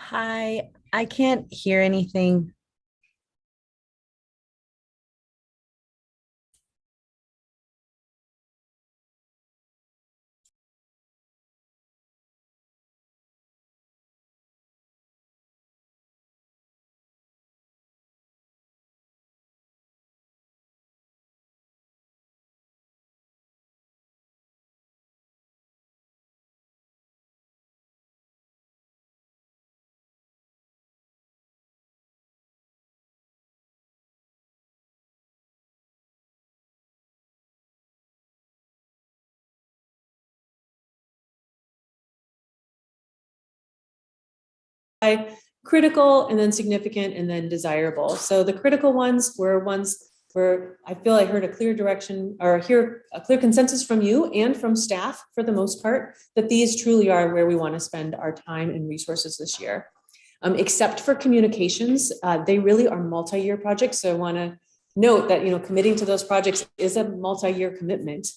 Hi, I can't hear anything. Critical and then significant and then desirable. So the critical ones were ones where I feel I heard a clear direction or hear a clear consensus from you and from staff for the most part, that these truly are where we want to spend our time and resources this year. Except for communications, they really are multi-year projects. So I want to note that, committing to those projects is a multi-year commitment.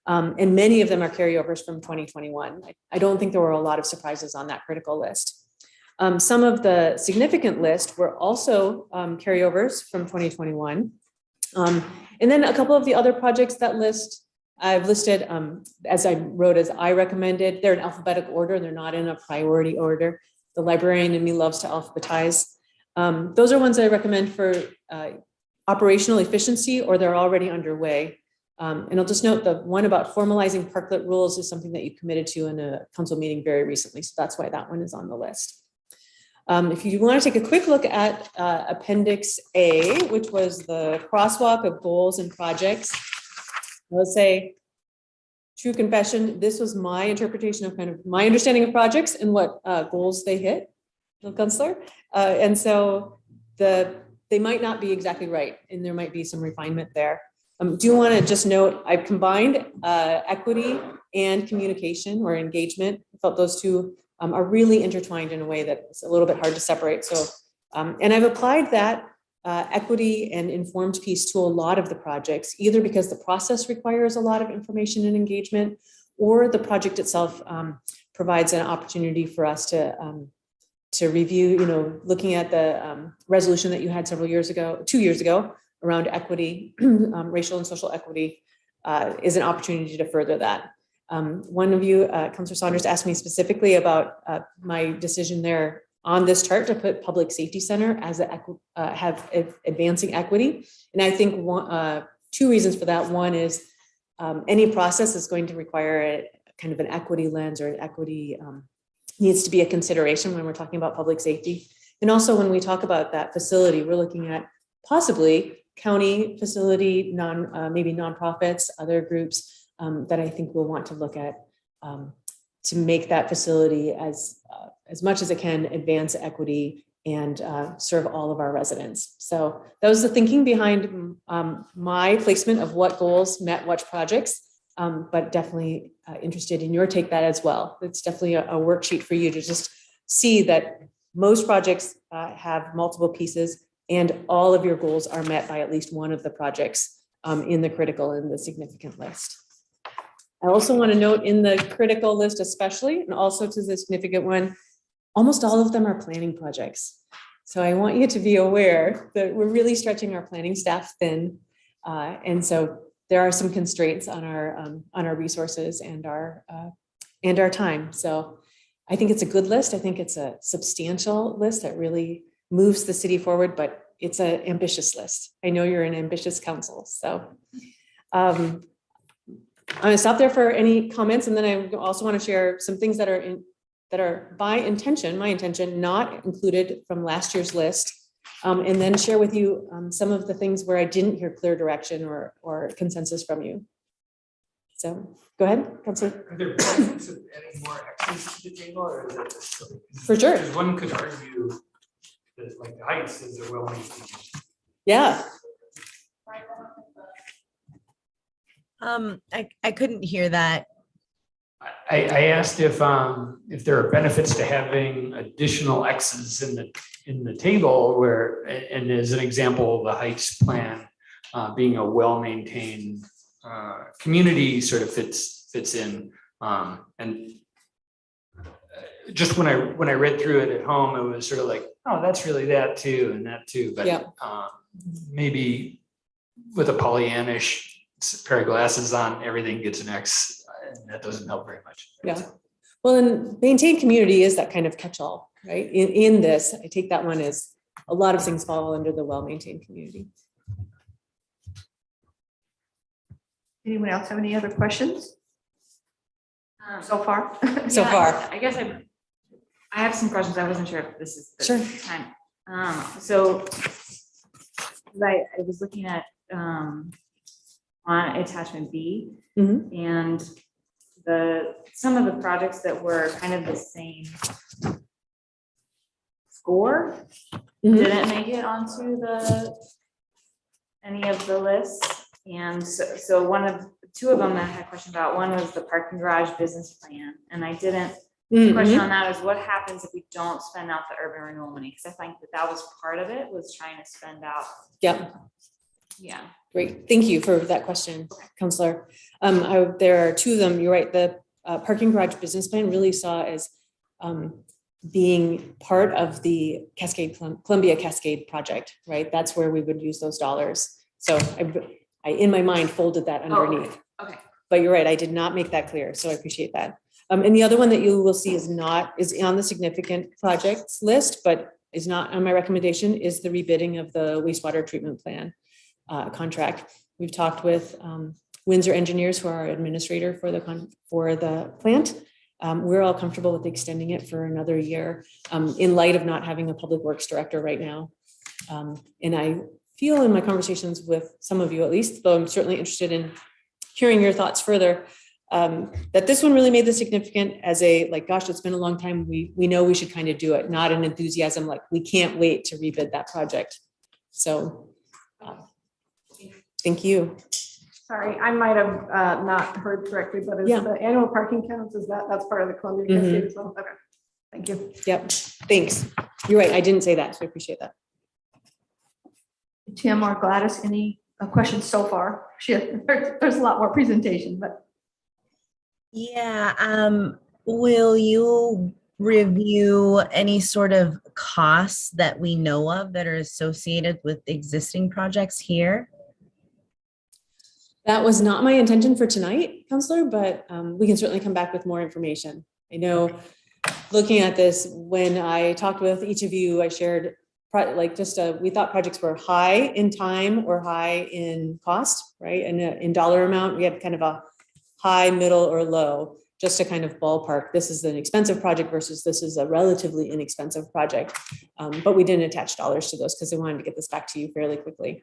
And many of them are carryovers from 2021. I don't think there were a lot of surprises on that critical list. Some of the significant list were also carryovers from 2021. And then a couple of the other projects that I've listed as I wrote as I recommended. They're in alphabetical order. They're not in a priority order. The librarian in me loves to alphabetize. Those are ones I recommend for operational efficiency, or they're already underway. And I'll just note the one about formalizing parklet rules is something that you committed to in a council meeting very recently. So that's why that one is on the list. If you want to take a quick look at Appendix A, which was the crosswalk of goals and projects, I'll say, true confession, this was my interpretation of kind of my understanding of projects and what goals they hit, Counselor. And so they might not be exactly right, and there might be some refinement there. Do want to just note, I've combined equity and communication or engagement. I felt those two are really intertwined in a way that it's a little bit hard to separate. So, and I've applied that equity and informed piece to a lot of the projects, either because the process requires a lot of information and engagement, or the project itself provides an opportunity for us to review, looking at the resolution that you had 2 years ago around equity, racial and social equity is an opportunity to further that. One of you, Councillor Saunders, asked me specifically about my decision there on this chart to put Public Safety Center as advancing equity. And I think two reasons for that. One is any process is going to require a kind of an equity lens, or an equity needs to be a consideration when we're talking about public safety. And also when we talk about that facility, we're looking at possibly county facility, maybe nonprofits, other groups that I think we'll want to look at to make that facility as much as it can advance equity and serve all of our residents. So that was the thinking behind my placement of what goals met what projects, but definitely interested in your take that as well. It's definitely a worksheet for you to just see that most projects have multiple pieces, and all of your goals are met by at least one of the projects in the critical and the significant list. I also want to note in the critical list especially, and also to the significant one, almost all of them are planning projects. So I want you to be aware that we're really stretching our planning staff thin. And so there are some constraints on our resources and our time. So I think it's a good list. I think it's a substantial list that really moves the city forward, but it's an ambitious list. I know you're an ambitious council. So I'm going to stop there for any comments, and then I also want to share some things that are by intention, my intention, not included from last year's list, and then share with you some of the things where I didn't hear clear direction or consensus from you. So go ahead, Councillor. Are there plans of adding more X's to the table, or is it just for sure? Because one could argue that, like, the Heights is a well-maintained. Yeah. I couldn't hear that. I asked if there are benefits to having additional X's in the table, where, and as an example, the Heights plan being a well-maintained community sort of fits in, and just when I read through it at home, it was sort of like, oh, that's really that too, and that too. But Yeah. maybe with a Pollyannish pair of glasses on, everything gets an X, and that doesn't help very much. Yeah. Well, and maintain community is that kind of catch-all, right? In this, I take that one as a lot of things fall under the well-maintained community. Anyone else have any other questions so far? So far. I guess I have some questions. I wasn't sure if this is the Sure. time. So I was looking at on attachment B, Mhm. and some of the projects that were kind of the same score Mhm. didn't make it onto any of the lists. And so two of them that I had a question about, one was the parking garage business plan. And I didn't, the question on that is what happens if we don't spend out the urban renewal money? Because I think that was part of it, was trying to spend out. Yeah. Yeah. Great. Thank you for that question, Counselor. There are two of them. You're right. The parking garage business plan really saw as being part of the Columbia Cascade project, right? That's where we would use those dollars. So I in my mind folded that underneath. Okay. But you're right, I did not make that clear, so I appreciate that. And the other one that you will see is on the significant projects list, but is not on my recommendation, is the rebidding of the wastewater treatment plan contract. We've talked with Windsor Engineers, who are our administrator for the plant. We're all comfortable with extending it for another year in light of not having a public works director right now. And I feel in my conversations with some of you, at least, though I'm certainly interested in hearing your thoughts further, that this one really made the significant as a, like, gosh, it's been a long time. We know we should kind of do it, not an enthusiasm like we can't wait to rebid that project. So thank you. Sorry, I might have not heard correctly, but is Yeah. the annual parking counts, that's part of the Columbia Cascade as well? Okay, thank you. Yep, thanks. You're right, I didn't say that, so I appreciate that. Tim or Gladys, any questions so far? There's a lot more presentation, but. Yeah, will you review any sort of costs that we know of that are associated with existing projects here? That was not my intention for tonight, Counselor, but we can certainly come back with more information. I know looking at this, when I talked with each of you, I shared we thought projects were high in time or high in cost, right? And in dollar amount, we had kind of a high, middle, or low, just to kind of ballpark. This is an expensive project versus this is a relatively inexpensive project. But we didn't attach dollars to those because I wanted to get this back to you fairly quickly.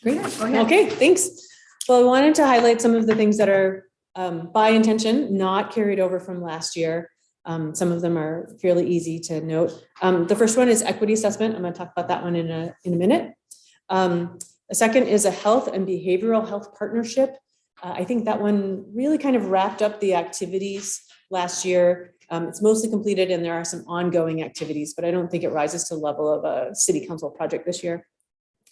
Great. Okay, thanks. Well, I wanted to highlight some of the things that are by intention, not carried over from last year. Some of them are fairly easy to note. The first one is equity assessment. I'm going to talk about that one in a minute. A second is a health and behavioral health partnership. I think that one really kind of wrapped up the activities last year. It's mostly completed and there are some ongoing activities, but I don't think it rises to the level of a city council project this year.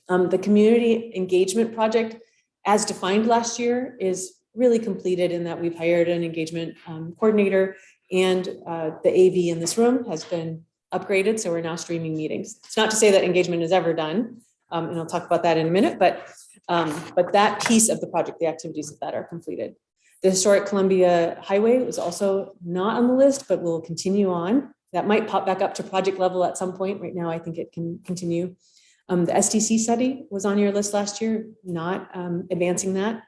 The community engagement project, as defined last year, is really completed in that we've hired an engagement coordinator, and the AV in this room has been upgraded, so we're now streaming meetings. It's not to say that engagement is ever done, and I'll talk about that in a minute, but that piece of the project, the activities of that are completed. The historic Columbia Highway was also not on the list, but will continue on. That might pop back up to project level at some point. Right now, I think it can continue. The STC study was on your list last year, not advancing that.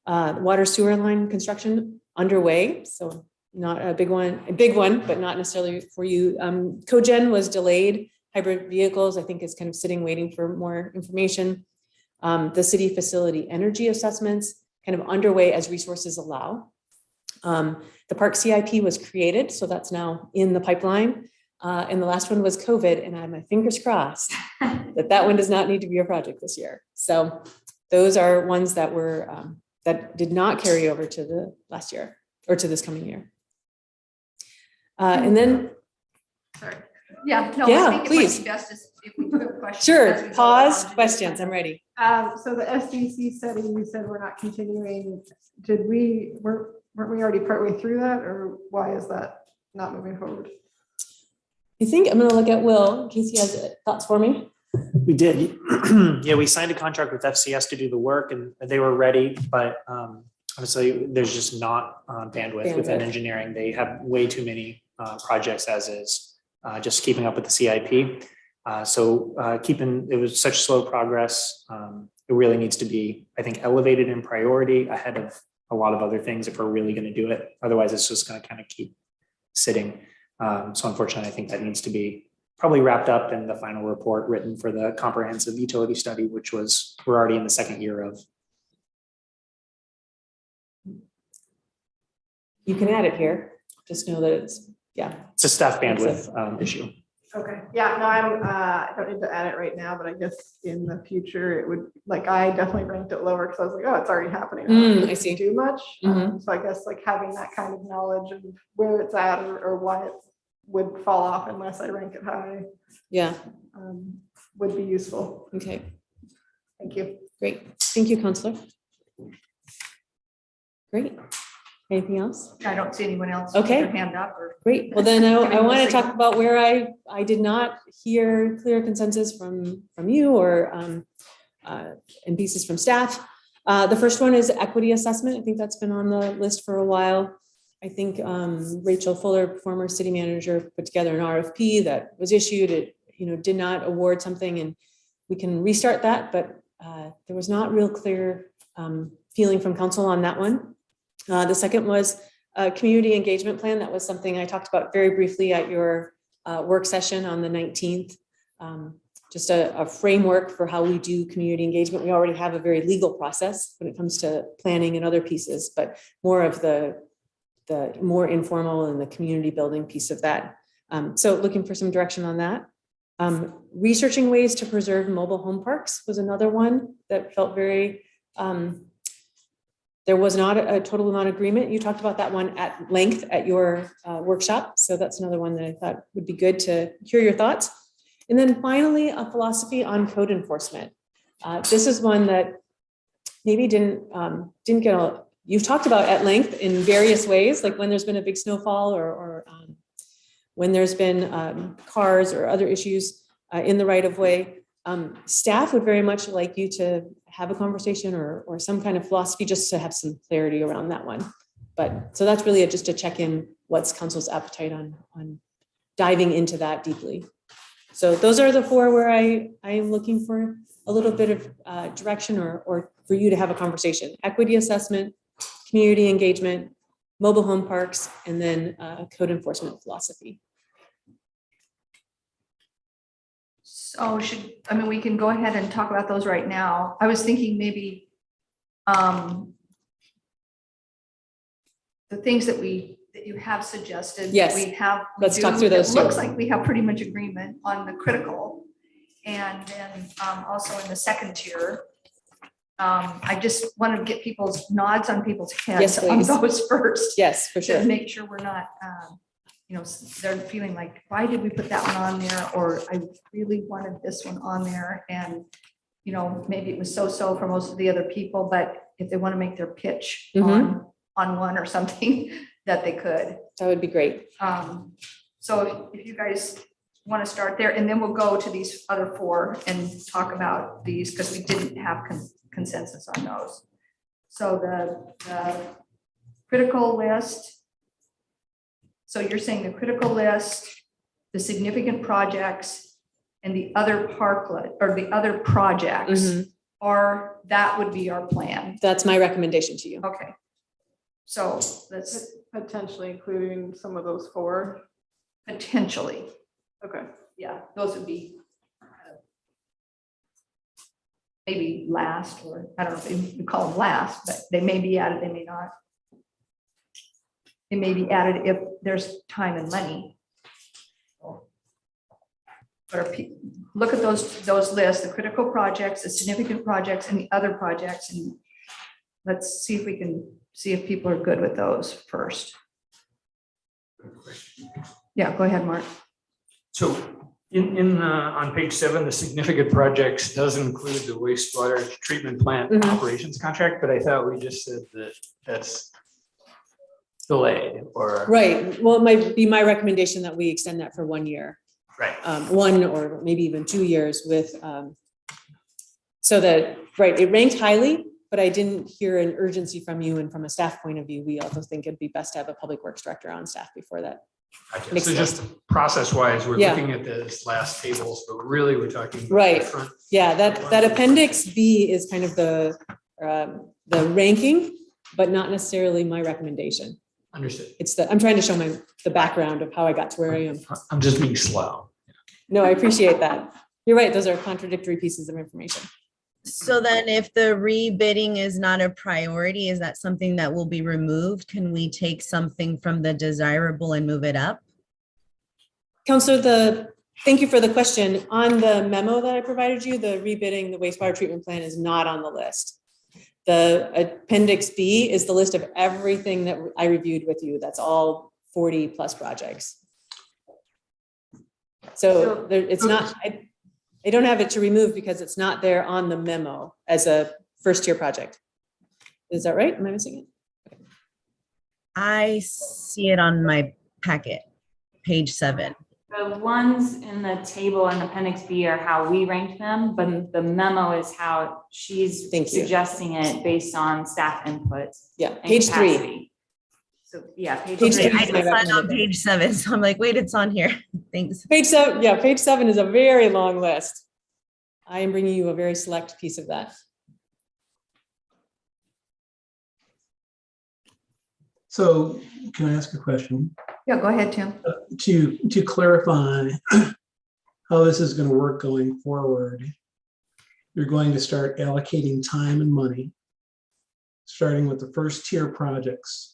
Water sewer line construction underway, so not a big one, but not necessarily for you. Cogen was delayed. Hybrid vehicles, I think, is kind of sitting waiting for more information. The city facility energy assessments kind of underway as resources allow. The park CIP was created, so that's now in the pipeline. And the last one was COVID, and I have my fingers crossed that one does not need to be a project this year. So those are ones that were that did not carry over to the last year or to this coming year. And then, Sorry. Yeah, no, Yeah, I think please. it might be best if we took a question. sure, as we go pause, along to questions, just I'm ready. So the SDC study, you said we're not continuing. Weren't we already partway through that, or why is that not moving forward? I think I'm gonna look at Will in case he has thoughts for me. We did. Yeah, we signed a contract with FCS to do the work and they were ready, but honestly, there's just not bandwidth within Bandwidth. engineering. They have way too many projects as is, just keeping up with the CIP. It was such slow progress. It really needs to be, I think, elevated in priority ahead of a lot of other things if we're really going to do it. Otherwise, it's just going to kind of keep sitting. So unfortunately, I think that needs to be probably wrapped up in the final report written for the comprehensive utility study, which we're already in the second year of. You can add it here. Just know that it's, yeah. It's a staff bandwidth issue. Okay, yeah, no, I don't need to add it right now, but I guess in the future it would, like, I definitely ranked it lower because I was like, oh, it's already happening. I see. Do much. Mhm. So I guess like having that kind of knowledge of where it's at or why it would fall off unless I rank it high Yeah, would be useful. okay, Thank you. great. Thank you, Counselor. Great. Anything else? I don't see anyone else with Okay. their hand up or. Great. Well, then I Giving want to the talk signal. about where I did not hear clear consensus from you or and pieces from staff. The first one is equity assessment. I think that's been on the list for a while. I think Rachel Fuller, former city manager, put together an RFP that was issued. It, did not award something, and we can restart that, but there was not real clear feeling from council on that one. The second was a community engagement plan. That was something I talked about very briefly at your work session on the 19th. Just a framework for how we do community engagement. We already have a very legal process when it comes to planning and other pieces, but more of the more informal and the community building piece of that. So looking for some direction on that. Researching ways to preserve mobile home parks was another one that felt very, there was not a total non-agreement. You talked about that one at length at your workshop. So that's another one that I thought would be good to hear your thoughts. And then finally, a philosophy on code enforcement. This is one that maybe didn't get you've talked about at length in various ways, like when there's been a big snowfall or when there's been cars or other issues in the right of way. Staff would very much like you to have a conversation or some kind of philosophy just to have some clarity around that one. But so that's really just to check in what's council's appetite on diving into that deeply. So those are the four where I am looking for a little bit of direction or for you to have a conversation. Equity assessment, community engagement, mobile home parks, and then code enforcement philosophy. So we can go ahead and talk about those right now. I was thinking maybe the things that you have suggested. Yes. We have. Let's talk through those It two. looks like we have pretty much agreement on the critical. And then also in the second tier. I just want to get people's nods on people's heads Yes, on please. those first. Yes, for To sure. make sure we're not, they're feeling like, why did we put that one on there? Or I really wanted this one on there. And, maybe it was so-so for most of the other people, but if they want to make their pitch on one or something, that they could. That would be great. So if you guys want to start there, and then we'll go to these other four and talk about these, because we didn't have consensus on those. So the critical list. So you're saying the critical list, the significant projects, and the other parklet or the other projects, or that would be our plan. That's my recommendation to you. Okay. So let's Potentially including some of those four. potentially, Okay. yeah, those would be maybe last, or I don't know if you call them last, but they may be added, they may not. They may be added if there's time and money. But look at those lists, the critical projects, the significant projects, and the other projects, and let's see if we can see if people are good with those first. Yeah, go ahead, Mark. So On page 7, the significant projects does include the wastewater treatment plant Mhm. operations contract, but I thought we just said that that's delayed or. Right, well, it might be my recommendation that we extend that for 1 year. Right. 1 or maybe even 2 years with, so that, right, it ranked highly, but I didn't hear an urgency from you, and from a staff point of view, we also think it'd be best to have a public works director on staff before that. Gotcha. Makes So just process wise, we're Yeah. looking at this last tables, but really we're talking. about Right. the front. Yeah, that appendix B is kind of the ranking, but not necessarily my recommendation. Understood. It's I'm trying to show the background of how I got to where I am. I'm just being slow. No, I appreciate that. You're right, those are contradictory pieces of information. So then if the rebidding is not a priority, is that something that will be removed? Can we take something from the desirable and move it up? Counselor, thank you for the question. On the memo that I provided you, the rebidding the wastewater treatment plant is not on the list. The appendix B is the list of everything that I reviewed with you. That's all 40 plus projects. So it's not, I don't have it to remove because it's not there on the memo as a first tier project. Is that right? Am I missing it? I see it on my packet, page 7. The ones in the table in appendix B are how we ranked them, but the memo is how she's Thank you. suggesting it based on staff input. Yeah, and page 3. capacity. So, yeah, page Page 3. three. I is my just saw it on recommendation. page 7, so I'm like, wait, it's on here. Thanks. Page 7, yeah, page 7 is a very long list. I am bringing you a very select piece of that. So can I ask a question? Yeah, go ahead, Tim. To clarify how this is going to work going forward, you're going to start allocating time and money, starting with the first tier projects,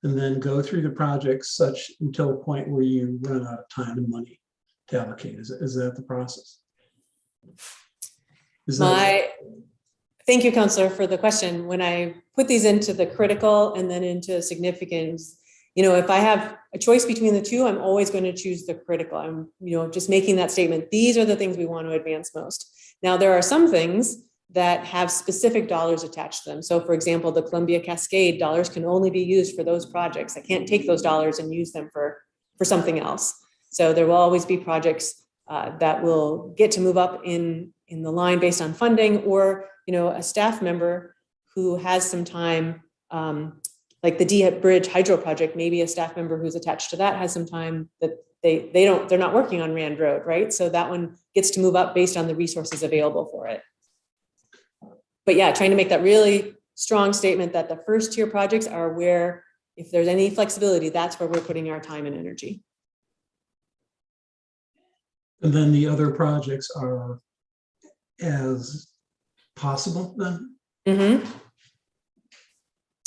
and then go through the projects such until a point where you run out of time and money to allocate. Is that the process? Is that- Thank you, Counselor, for the question. When I put these into the critical and then into significance, if I have a choice between the two, I'm always going to choose the critical. I'm, just making that statement. These are the things we want to advance most. Now, there are some things that have specific dollars attached to them. So for example, the Columbia Cascade dollars can only be used for those projects. I can't take those dollars and use them for something else. So there will always be projects that will get to move up in the line based on funding, or a staff member who has some time, like the D Bridge Hydro Project, maybe a staff member who's attached to that has some time that they're not working on Rand Road, right? So that one gets to move up based on the resources available for it. But yeah, trying to make that really strong statement that the first tier projects are where, if there's any flexibility, that's where we're putting our time and energy. And then the other projects are as possible then? Mm-hmm.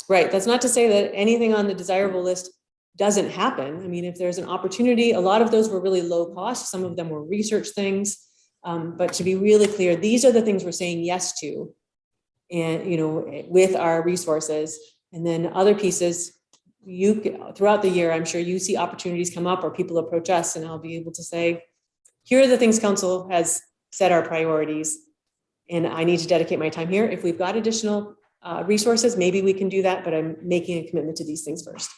Right, that's not to say that anything on the desirable list doesn't happen. I mean, if there's an opportunity, a lot of those were really low cost. Some of them were research things. But to be really clear, these are the things we're saying yes to, and with our resources. And then other pieces, throughout the year, I'm sure you see opportunities come up or people approach us, and I'll be able to say, here are the things council has set our priorities, and I need to dedicate my time here. If we've got additional resources, maybe we can do that, but I'm making a commitment to these things first.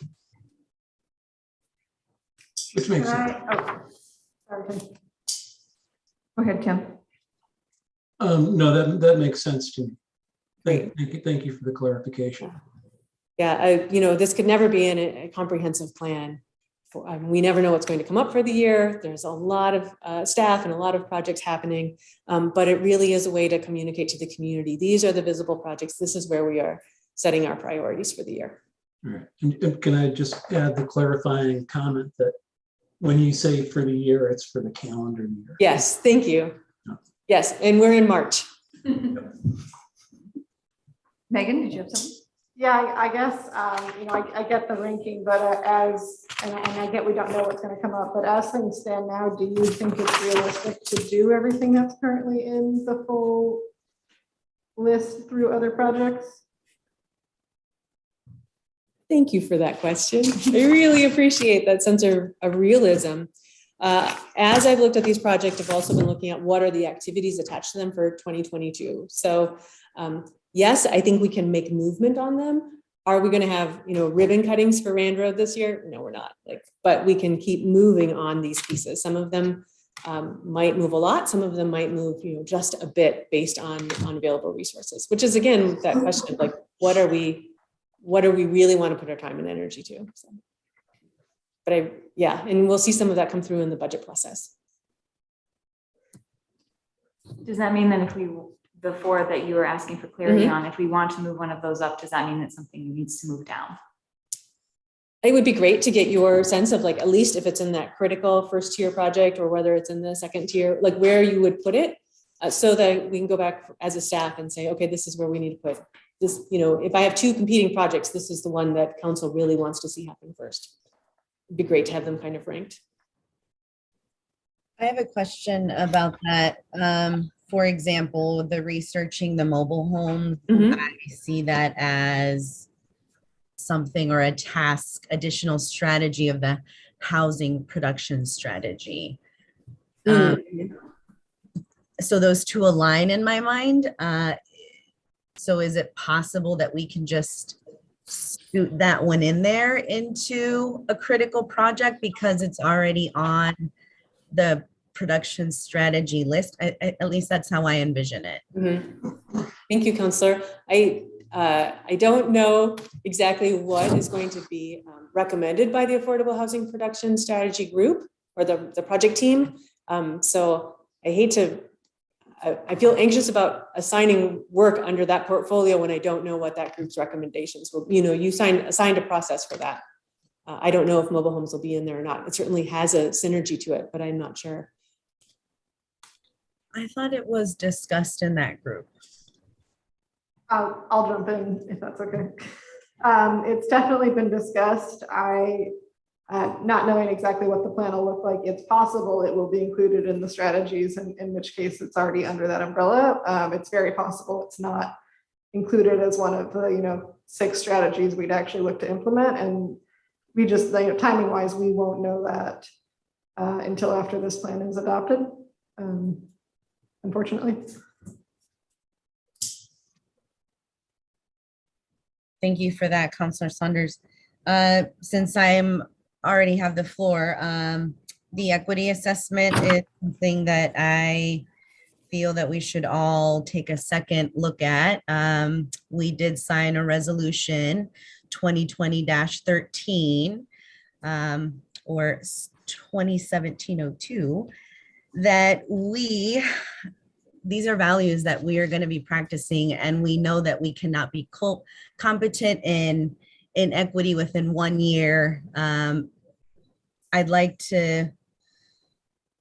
Which makes sense. Sorry, Tim. Go ahead, Tim. No, that makes sense to me. Thank you for the clarification. Yeah, this could never be in a comprehensive plan. We never know what's going to come up for the year. There's a lot of staff and a lot of projects happening, but it really is a way to communicate to the community. These are the visible projects. This is where we are setting our priorities for the year. All right. And can I just add the clarifying comment that when you say for the year, it's for the calendar year? Yes, thank you. Yes, and we're in March. Megan, did you have something? Yeah, I guess, I get the ranking, but and I get we don't know what's going to come up, but as things stand now, do you think it's realistic to do everything that's currently in the full list through other projects? Thank you for that question. I really appreciate that sense of realism. As I've looked at these projects, I've also been looking at what are the activities attached to them for 2022. So yes, I think we can make movement on them. Are we going to have, ribbon cuttings for Rand Road this year? No, we're not. But we can keep moving on these pieces. Some of them might move a lot. Some of them might move, just a bit based on available resources, which is again, that question of what do we really want to put our time and energy to? So, but and we'll see some of that come through in the budget process. Does that mean that if the four that you were asking for clarity on, if we want to move one of those up, does that mean that something needs to move down? It would be great to get your sense of at least if it's in that critical first tier project or whether it's in the second tier, where you would put it, so that we can go back as a staff and say, okay, this is where we need to put this. If I have two competing projects, this is the one that council really wants to see happen first. It'd be great to have them kind of ranked. I have a question about that. For example, the researching the mobile home, I see that as something or a task, additional strategy of the housing production strategy. So those two align in my mind. So is it possible that we can just scoot that one in there into a critical project because it's already on the production strategy list? At least that's how I envision it. Thank you, Councillor. I don't know exactly what is going to be recommended by the Affordable Housing Production Strategy Group or the project team. So I feel anxious about assigning work under that portfolio when I don't know what that group's recommendations will be. You assigned a process for that. I don't know if mobile homes will be in there or not. It certainly has a synergy to it, but I'm not sure. I thought it was discussed in that group. I'll jump in if that's okay. It's definitely been discussed. Not knowing exactly what the plan will look like, it's possible it will be included in the strategies, in which case it's already under that umbrella. It's very possible it's not included as one of the 6 strategies we'd actually look to implement, and we just timing wise we won't know that until after this plan is adopted, unfortunately. Thank you for that, Councillor Saunders. Since I'm already have the floor, the equity assessment is something that I feel that we should all take a second look at. We did sign a resolution 2020-13 or 2017-02 that these are values that we are going to be practicing, and we know that we cannot be competent in equity within 1 year. I'd like to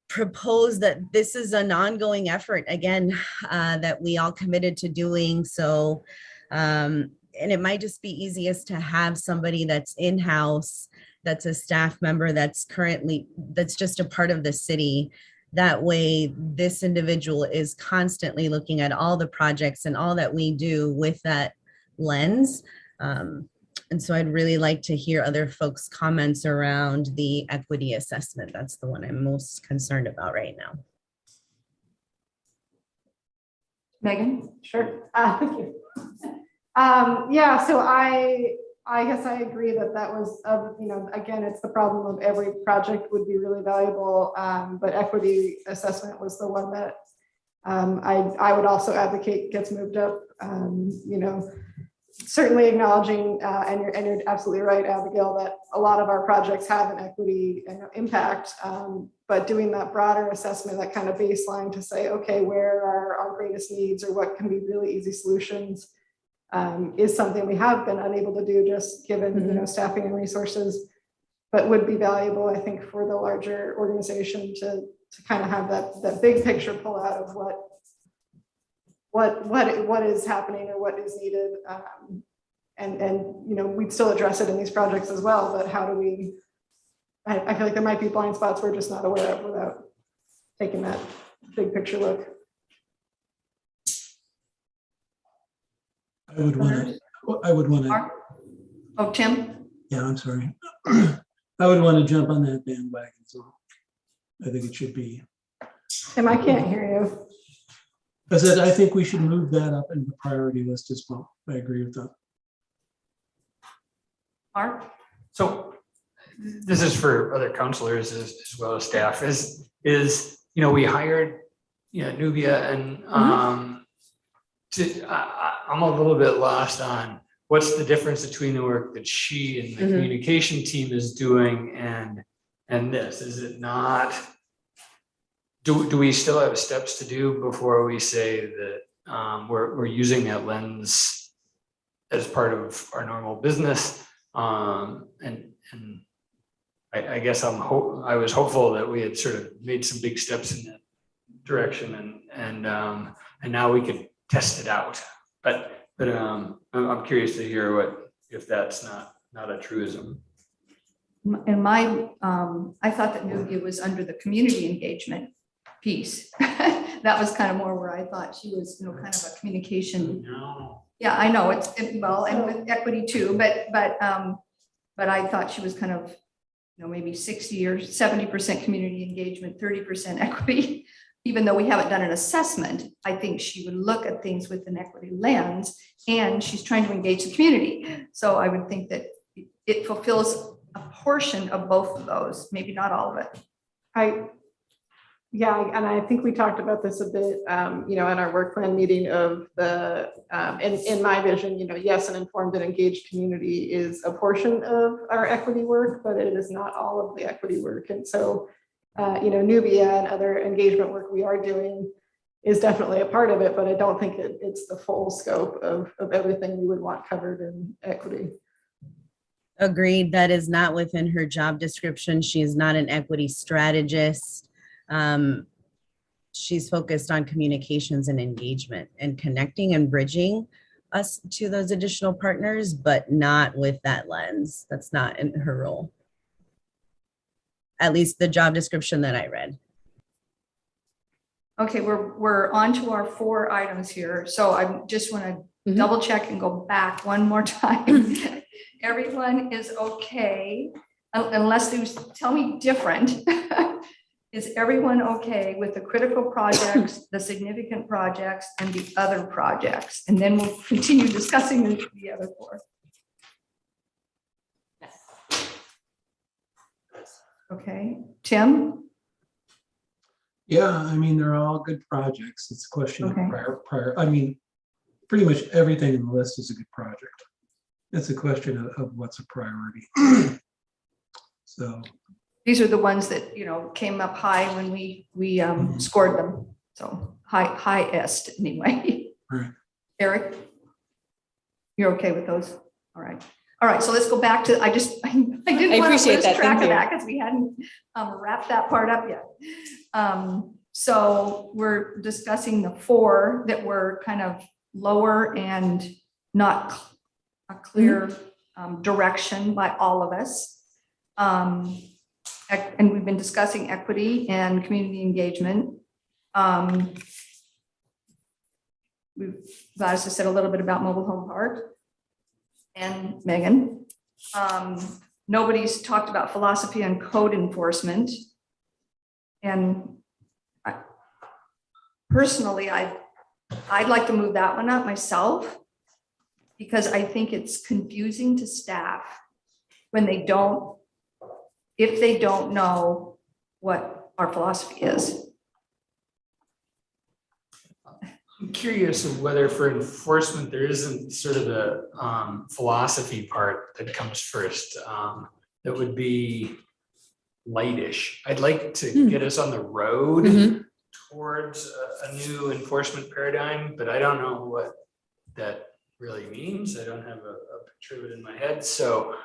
propose that this is an ongoing effort, again, that we all committed to doing. So, and it might just be easiest to have somebody that's in-house, that's a staff member, that's just a part of the city. That way, this individual is constantly looking at all the projects and all that we do with that lens. And so I'd really like to hear other folks' comments around the equity assessment. That's the one I'm most concerned about right now. Megan? Sure. Thank you. Yeah, so I guess I agree that was, again, it's the problem of every project would be really valuable, but equity assessment was the one that I would also advocate gets moved up. Certainly acknowledging, and you're absolutely right, Abigail, that a lot of our projects have an equity impact, but doing that broader assessment, that kind of baseline to say, okay, where are our greatest needs or what can be really easy solutions, is something we have been unable to do just given staffing and resources, but would be valuable, I think, for the larger organization to kind of have that big picture pull out of what is happening or what is needed, and we'd still address it in these projects as well, but how do we, I feel like there might be blind spots we're just not aware of without taking that big picture look. I would want to. Oh, Tim? Yeah, I'm sorry. I would want to jump on that bandwagon. So I think it should be. Tim, I can't hear you. I said, I think we should move that up in the priority list as well. I agree with that. Mark? So this is for other counselors as well as staff, we hired, Nubia and, I'm a little bit lost on what's the difference between the work that she and the communication team is doing and this, is it not? Do we still have steps to do before we say that we're using that lens as part of our normal business? And I guess I was hopeful that we had sort of made some big steps in that direction and now we could test it out. But I'm curious to hear if that's not a truism. And I thought that Nubia was under the community engagement piece. That was kind of more where I thought she was, kind of a communication. No. Yeah, I know and with equity too, but I thought she was kind of, maybe 60 or 70% community engagement, 30% equity. Even though we haven't done an assessment, I think she would look at things with an equity lens and she's trying to engage the community. So I would think that it fulfills a portion of both of those, maybe not all of it. And I think we talked about this a bit, in our work plan meeting of in my vision, yes, an informed and engaged community is a portion of our equity work, but it is not all of the equity work. And so, Nubia and other engagement work we are doing is definitely a part of it, but I don't think it's the full scope of everything we would want covered in equity. Agreed. That is not within her job description. She is not an equity strategist. She's focused on communications and engagement and connecting and bridging us to those additional partners, but not with that lens. That's not in her role. At least the job description that I read. Okay, we're on to our 4 items here. So I just want to double check and go back one more time. Everyone is okay, unless you tell me different. Is everyone okay with the critical projects, the significant projects, and the other projects? And then we'll continue discussing the other 4. Okay, Tim? Yeah, I mean, they're all good projects. It's a question of Okay. pretty much everything in the list is a good project. It's a question of what's a priority. So. These are the ones that, came up high when we scored them. So highest anyway. Right. Eric? You're okay with those? All right. All right, so let's go back to, I didn't want to appreciate lose that. track Thank of you. that because we hadn't wrapped that part up yet. So we're discussing the 4 that were kind of lower and not a clear direction by all of us. And we've been discussing equity and community engagement. Gladys has said a little bit about mobile home park and Megan. Nobody's talked about philosophy and code enforcement. And personally, I'd like to move that one up myself because I think it's confusing to staff when if they don't know what our philosophy is. I'm curious of whether for enforcement, there isn't sort of the philosophy part that comes first. That would be lightish. I'd like to get us on the road towards a new enforcement paradigm, but I don't know what that really means. I don't have a picture of it in my head. So,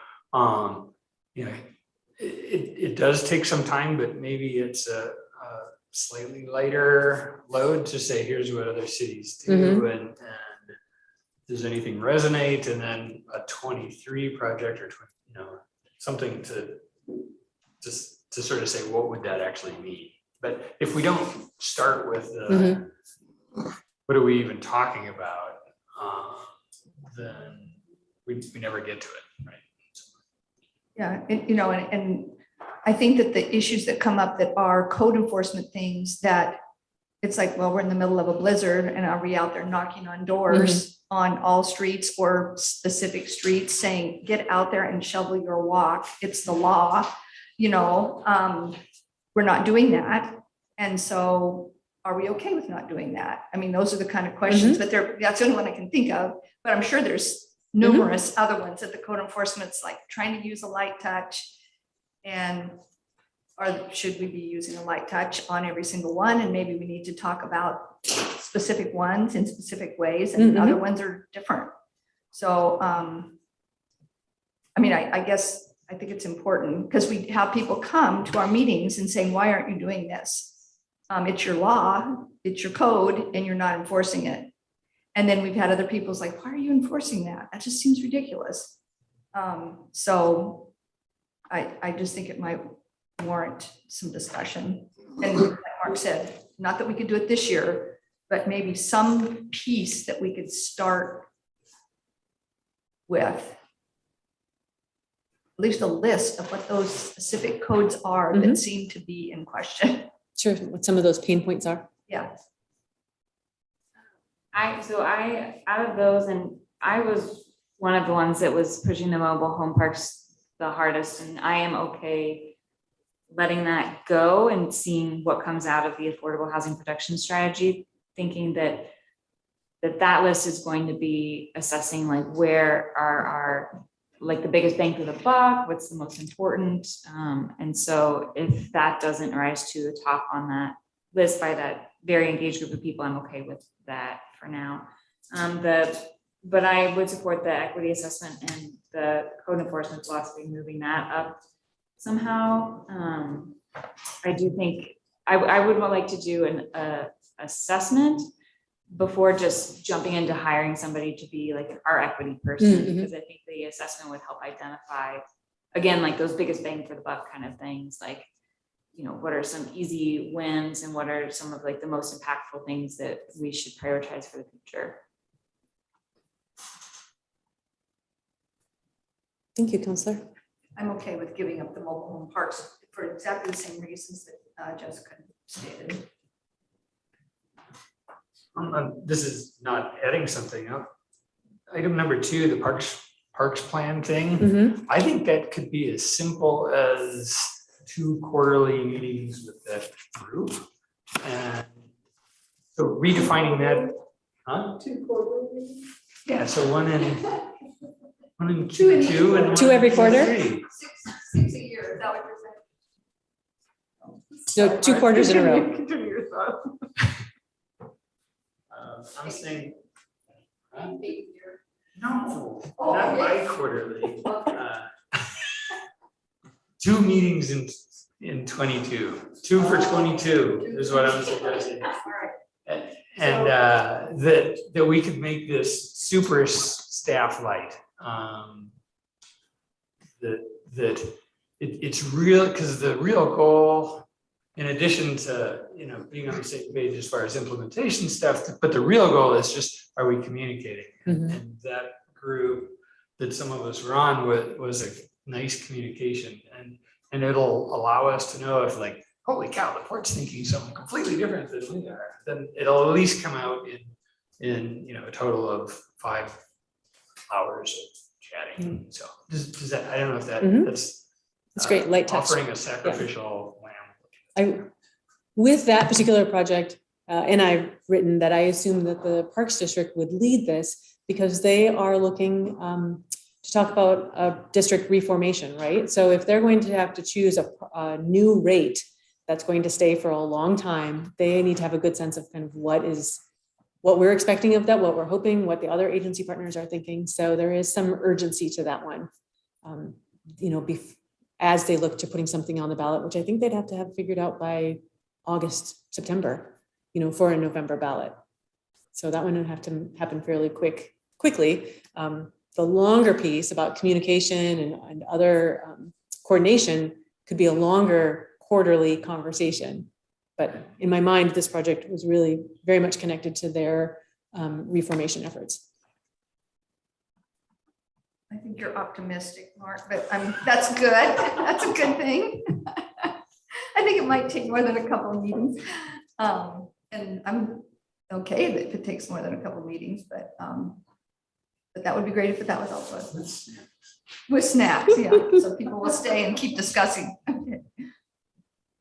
it does take some time, but maybe it's a slightly lighter load to say, here's what other cities do, and does anything resonate? And then a 23 project or something to sort of say, what would that actually mean? But if we don't start with what are we even talking about, then we never get to it, right? Yeah, and I think that the issues that come up that are code enforcement things that it's like, well, we're in the middle of a blizzard and are we out there knocking on doors on all streets or specific streets saying, get out there and shovel your walk. It's the law, you know, we're not doing that. And so are we okay with not doing that? I mean, those are the kind of questions, but that's the only one I can think of, but I'm sure there's numerous other ones that the code enforcement's like trying to use a light touch. And should we be using a light touch on every single one? And maybe we need to talk about specific ones in specific ways and other ones are different. So, I mean, I guess I think it's important because we have people come to our meetings and saying, why aren't you doing this? It's your law, it's your code, and you're not enforcing it. And then we've had other people's like, why are you enforcing that? That just seems ridiculous. So I just think it might warrant some discussion. And like Mark said, not that we could do it this year, but maybe some piece that we could start with. At least a list of what those specific codes are that seem to be in question. Sure, what some of those pain points are. Yeah. Out of those, and I was one of the ones that was pushing the mobile home parks the hardest, and I am okay letting that go and seeing what comes out of the affordable housing production strategy, thinking that list is going to be assessing like where are our like the biggest bang for the buck, what's the most important. And so if that doesn't rise to the top on that list by that very engaged group of people, I'm okay with that for now. But I would support the equity assessment and the code enforcement philosophy, moving that up somehow. I do think I would like to do an assessment before just jumping into hiring somebody to be like our equity person, because I think the assessment would help identify, again, like those biggest bang for the buck kind of things, like, you know, what are some easy wins and what are some of like the most impactful things that we should prioritize for the future. Thank you, Counselor. I'm okay with giving up the mobile home parks for exactly the same reasons that Jessica stated. This is not adding something up. Item number 2, the parks plan thing. I think that could be as simple as 2 quarterly meetings with that group. And so redefining that, huh? 2 quarterly meetings? Yeah, so one in Q2 and 2 every quarter? 3. 6 a year, is that what you're saying? So 2 quarters in a row. Continue your thought. I'm saying, huh? 8 a year. No, Oh, not okay. bi-quarterly. 2 meetings in 22, 2 for 22 is what I'm suggesting. All right. And that we could make this super staff light. It's real, because the real goal, in addition to, you know, being on the same page as far as implementation stuff, but the real goal is just, are we communicating? And that group that some of us were on was a nice communication, and it'll allow us to know if, like, holy cow, the board's thinking something completely different than we are, then it'll at least come out in you know, a total of 5 hours of chatting. So does that, I don't know if that's great, light touch. offering a sacrificial lamb. With that particular project, and I've written that I assume that the Parks District would lead this because they are looking to talk about a district reformation, right? So if they're going to have to choose a new rate that's going to stay for a long time, they need to have a good sense of kind of what we're expecting of that, what we're hoping, what the other agency partners are thinking. So there is some urgency to that one, you know, as they look to putting something on the ballot, which I think they'd have to have figured out by August, September, you know, for a November ballot. So that one would have to happen fairly quickly. The longer piece about communication and other coordination could be a longer quarterly conversation. But in my mind, this project was really very much connected to their reformation efforts. I think you're optimistic, Mark, but that's good. That's a good thing. I think it might take more than a couple of meetings. And I'm okay if it takes more than a couple of meetings, but that would be great if that was also with snacks, yeah. So people will stay and keep discussing. Okay.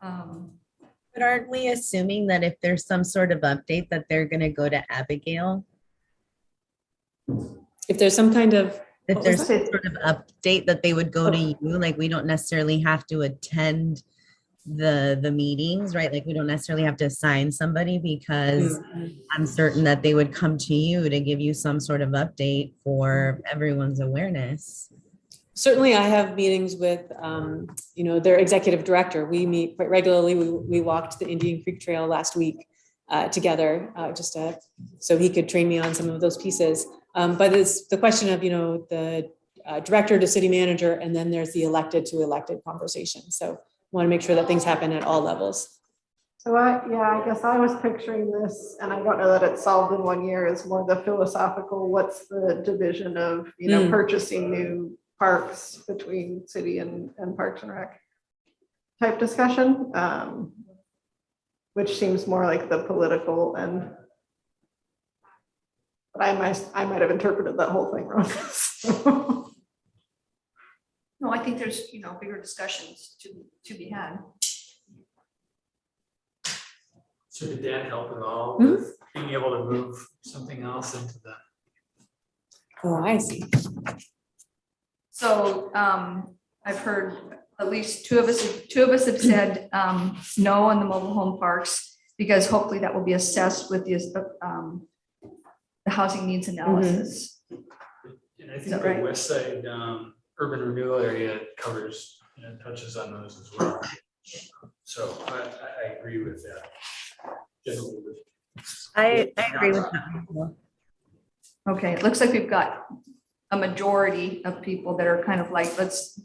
But aren't we assuming that if there's some sort of update that they're gonna go to Abigail? If there's some kind of, If What was there's that? some sort of update that they would go to Oh. you, like we don't necessarily have to attend the meetings, right? Like we don't necessarily have to assign somebody because I'm certain that they would come to you to give you some sort of update for everyone's awareness. certainly I have meetings with, their executive director. We meet quite regularly. We walked the Indian Creek Trail last week together, so he could train me on some of those pieces. But it's the question of, the director to city manager, and then there's the elected to elected conversation. So want to make sure that things happen at all levels. So I guess I was picturing this, and I don't know that it's solved in 1 year, is more the philosophical, what's the division of, purchasing new parks between city and Parks and Rec type discussion, which seems more like the political end. But I might have interpreted that whole thing wrong. No, I think there's, bigger discussions to be had. So did that help at all Mhm. with being able to move something else into the? Oh, I see. So I've heard at least two of us have said no on the mobile home parks, because hopefully that will be assessed with the housing needs analysis. And I Is think that the right? west side urban renewal area covers, touches on those as well. So I agree with that. Generally with- I agree with that. Okay, it looks like we've got a majority of people that are kind of like, let's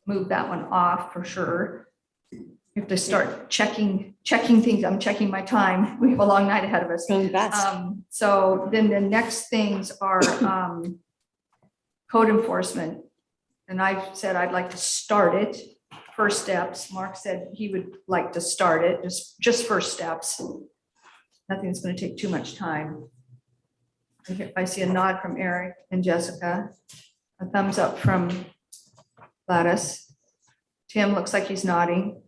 move that one off for sure. We have to start checking things. I'm checking my time. We have a long night ahead of us. Going fast. So then the next things are code enforcement. And I said I'd like to start it, first steps. Mark said he would like to start it, just first steps. Nothing's going to take too much time. I see a nod from Eric and Jessica, a thumbs up from Gladys. Tim looks like he's nodding.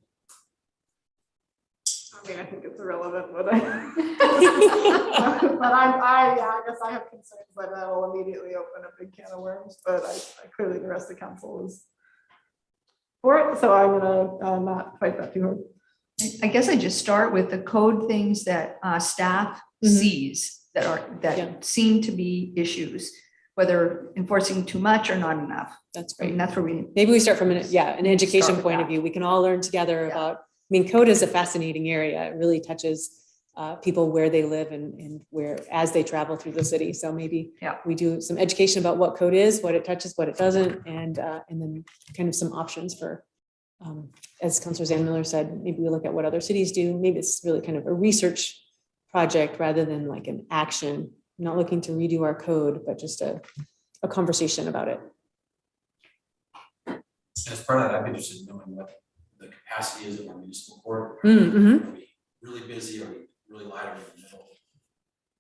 I mean, I think it's irrelevant, but I guess I have concerns that that'll immediately open a big can of worms, but I clearly the rest of the council is for it, so I'm gonna not fight that too hard. I guess I just start with the code things that staff sees Yeah. that seem to be issues, whether enforcing too much or not enough. That's I great. mean, that's where we, Maybe we start from an education with point of that. view. We can all learn together Yeah. about, code is a fascinating area. It really touches people where they live and where, as they travel through the city. So maybe Yeah. we do some education about what code is, what it touches, what it doesn't, and then kind of some options for, as Councilor Zandmiller said, maybe we look at what other cities do. Maybe it's really kind of a research project rather than like an action. I'm not looking to redo our code, but just a conversation about it. As part of that, I'd be interested in knowing what the capacity is of our municipal court. Mm-hmm. Are we really busy? Are we really light? Are we in the middle?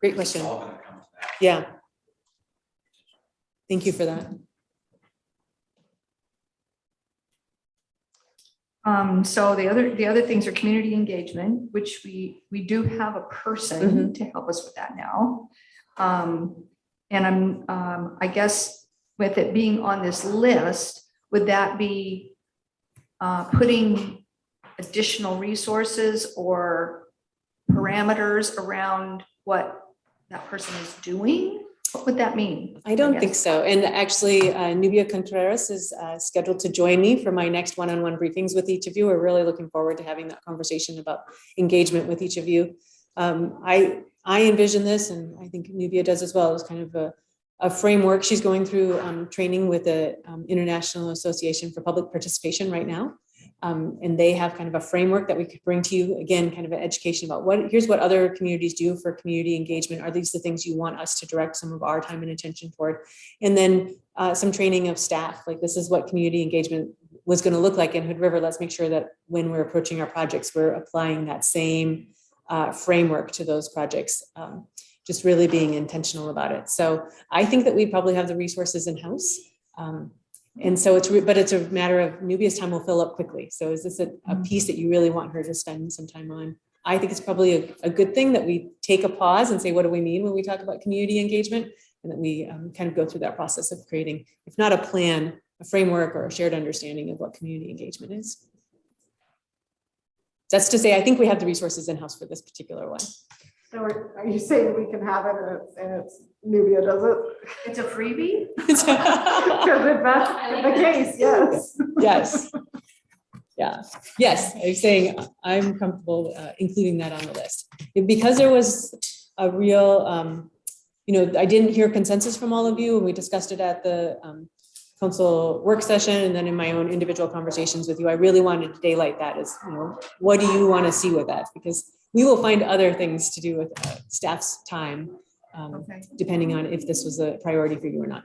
Great It's question. all gonna come to that. Yeah. Thank you for that. so the other things are community engagement, which we do have a person to help us with that now. And I guess with it being on this list, would that be putting additional resources or parameters around what that person is doing? What would that mean? I don't guess? think so. And actually, Nubia Contreras is scheduled to join me for my next one-on-one briefings with each of you. We're really looking forward to having that conversation about engagement with each of you. I envision this, and I think Nubia does as well, as kind of a framework. She's going through training with the International Association for Public Participation right now. And they have kind of a framework that we could bring to you, again, kind of an education about here's what other communities do for community engagement. Are these the things you want us to direct some of our time and attention toward? And then some training of staff, like this is what community engagement was going to look like in Hood River. Let's make sure that when we're approaching our projects, we're applying that same framework to those projects, just really being intentional about it. So I think that we probably have the resources in-house. And so but it's a matter of Nubia's time will fill up quickly. So is this a piece that you really want her to spend some time on? I think it's probably a good thing that we take a pause and say, what do we mean when we talk about community engagement? And that we kind of go through that process of creating, if not a plan, a framework or a shared understanding of what community engagement is. That's to say, I think we have the resources in-house for this particular one. So are you saying we can have it and it's Nubia does it? It's a freebie? Because if that's the case, yes. Yes. Yeah. Yes. I'm saying I'm comfortable including that on the list. Because there was a real, I didn't hear consensus from all of you, and we discussed it at the council work session and then in my own individual conversations with you. I really wanted to daylight that as, what do you want to see with that? Because we will find other things to do with staff's time, depending on if this was a priority for you or not.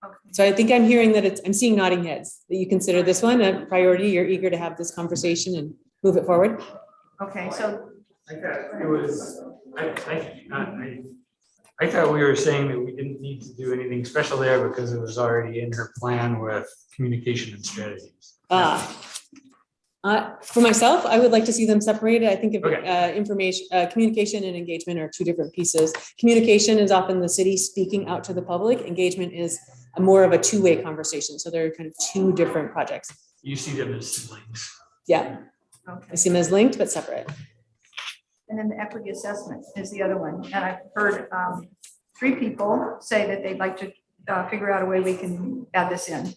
Okay. So I think I'm hearing that I'm seeing nodding heads, that you consider this one a priority. You're eager to have this conversation and move it forward. Okay, so I thought it was, I thought we were saying that we didn't need to do anything special there because it was already in her plan with communication and strategies. For myself, I would like to see them separated. I think if Okay. communication and engagement are two different pieces. Communication is often the city speaking out to the public. Engagement is more of a two-way conversation. So they're kind of two different projects. You see them as siblings. Yeah, I okay. see them as linked but separate. And then the equity assessment is the other one. And I've heard 3 people say that they'd like to figure out a way we can add this in.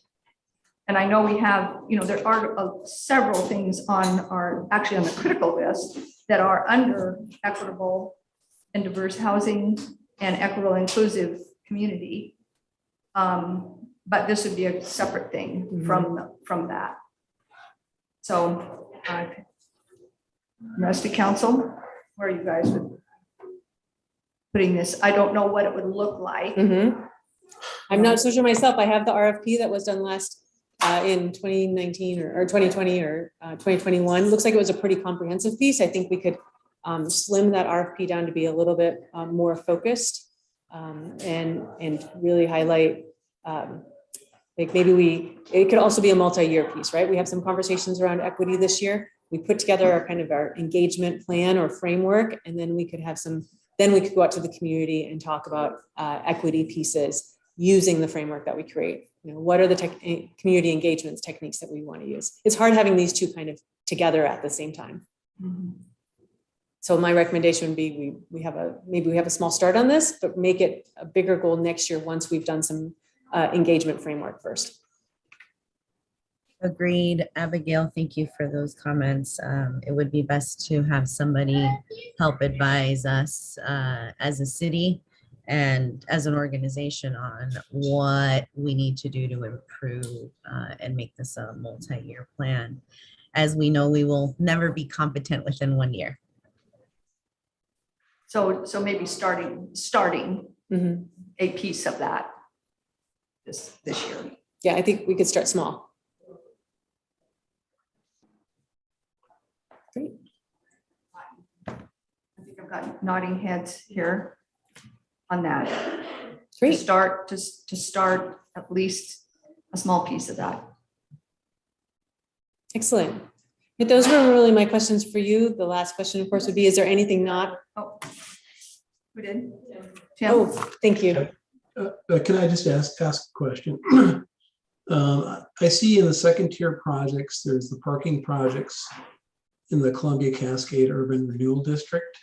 And I know we have, there are several things actually on the critical list that are under equitable and diverse housing and equitable inclusive community. But this would be a separate thing from that. So rest of council, where are you guys with putting this? I don't know what it would look like. I'm not so sure myself. I have the RFP that was done last in 2019 or 2020 or 2021. Looks like it was a pretty comprehensive piece. I think we could slim that RFP down to be a little bit more focused and really highlight like maybe it could also be a multi-year piece, right? We have some conversations around equity this year. We put together our engagement plan or framework, and then we could go out to the community and talk about equity pieces using the framework that we create. What are the community engagements techniques that we want to use? It's hard having these two kind of together at the same time. So my recommendation would be maybe we have a small start on this, but make it a bigger goal next year once we've done some engagement framework first. Agreed. Abigail, thank you for those comments. It would be best to have somebody help advise us as a city and as an organization on what we need to do to improve and make this a multi-year plan. As we know, we will never be competent within 1 year. So maybe starting a piece of that this year. Yeah, I think we could start small. Great. I think I've got nodding heads here on that. Great. To start at least a small piece of that. Excellent. But those were really my questions for you. The last question, of course, would be, is there anything not? Oh, who did? Tim? Oh, thank you. Can I just ask a question? I see in the second tier projects, there's the parking projects in the Columbia Cascade Urban Renewal District.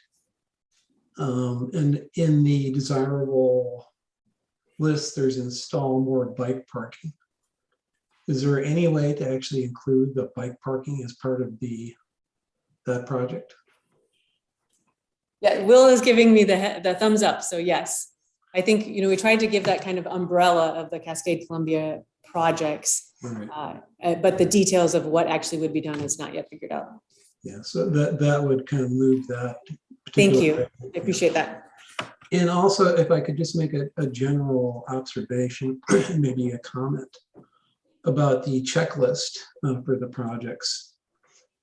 And in the desirable list, there's install more bike parking. Is there any way to actually include the bike parking as part of that project? Yeah, Will is giving me the thumbs up. So yes, I think, we tried to give that kind of umbrella of the Cascade Columbia projects Right. But the details of what actually would be done is not yet figured out. Yeah, so that would kind of move that. Thank particular you. item. I appreciate that. And also, if I could just make a general observation, maybe a comment about the checklist for the projects.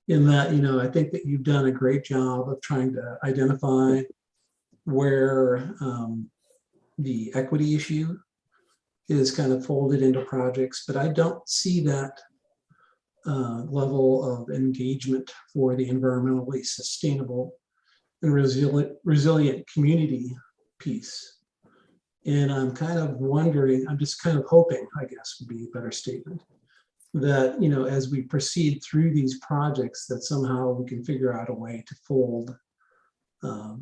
In that, I think that you've done a great job of trying to identify where the equity issue is kind of folded into projects, but I don't see that level of engagement for the environmentally sustainable and resilient community piece. And I'm kind of wondering, I'm just kind of hoping, I guess would be a better statement, that, as we proceed through these projects, that somehow we can figure out a way to fold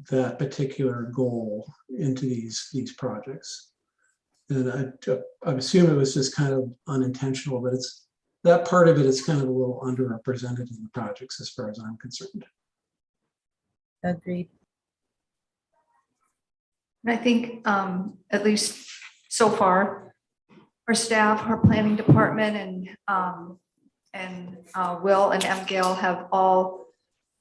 that particular goal into these projects. And I assume it was just kind of unintentional, but that part of it is kind of a little underrepresented in the projects as far as I'm concerned. Agreed. And I think, at least so far, our staff, our planning department, and Will and Abigail have all,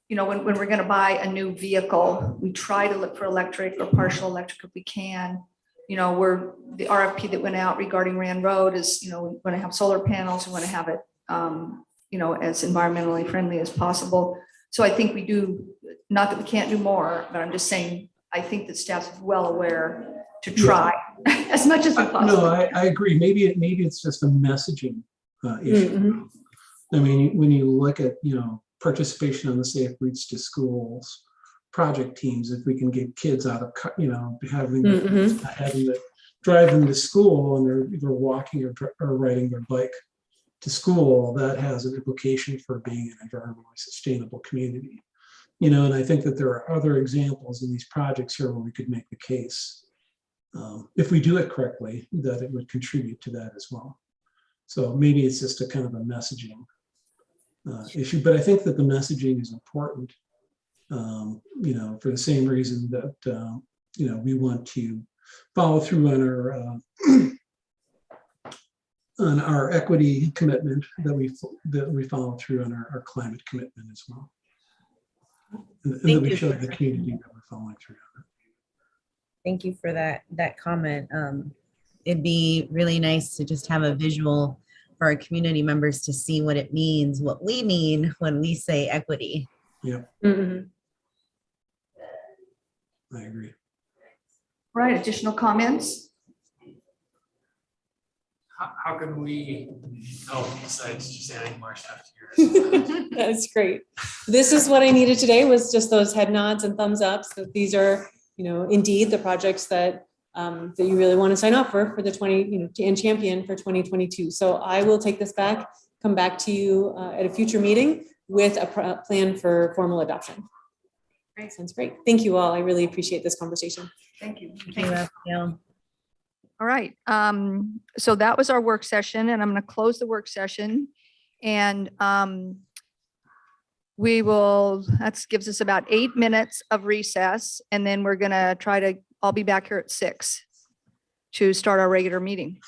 when we're going to buy a new vehicle, we try to look for electric or partial electric if we can. The RFP that went out regarding Rand Road is, we want to have solar panels, we want to have it, as environmentally friendly as possible. So I think we do, not that we can't do more, but I'm just saying, I think that staff is well aware to try as much as we possibly. No, I agree. Maybe it's just a messaging issue. I mean, when you look at, participation on the Safe Routes to Schools project teams, if we can get kids out of, having to drive them to school and they're either walking or riding their bike to school, that has an implication for being an environmentally sustainable community. And I think that there are other examples in these projects here where we could make the case, if we do it correctly, that it would contribute to that as well. So maybe it's just a kind of a messaging issue, but I think that the messaging is important, for the same reason that, we want to follow through on our equity commitment, that we follow through on our climate commitment as well. And that we show the community that we're following through on it. Thank you for that comment. It'd be really nice to just have a visual for our community members to see what it means, what we mean when we say equity. Yeah, Mhm. I agree. Right, additional comments? How can we help besides just adding more stuff to yours? That's great. This is what I needed today, was just those head nods and thumbs ups, that these are, indeed the projects that that you really want to sign up for the 20, and champion for 2022. So I will take this back, come back to you at a future meeting with a plan for formal adoption. Great, sounds great. Thank you all. I really appreciate this conversation. Thank you. Thank you, Raphael. All right, so that was our work session, and I'm going to close the work session. And that gives us about 8 minutes of recess, and then we're going to I'll be back here at 6 to start our regular meeting.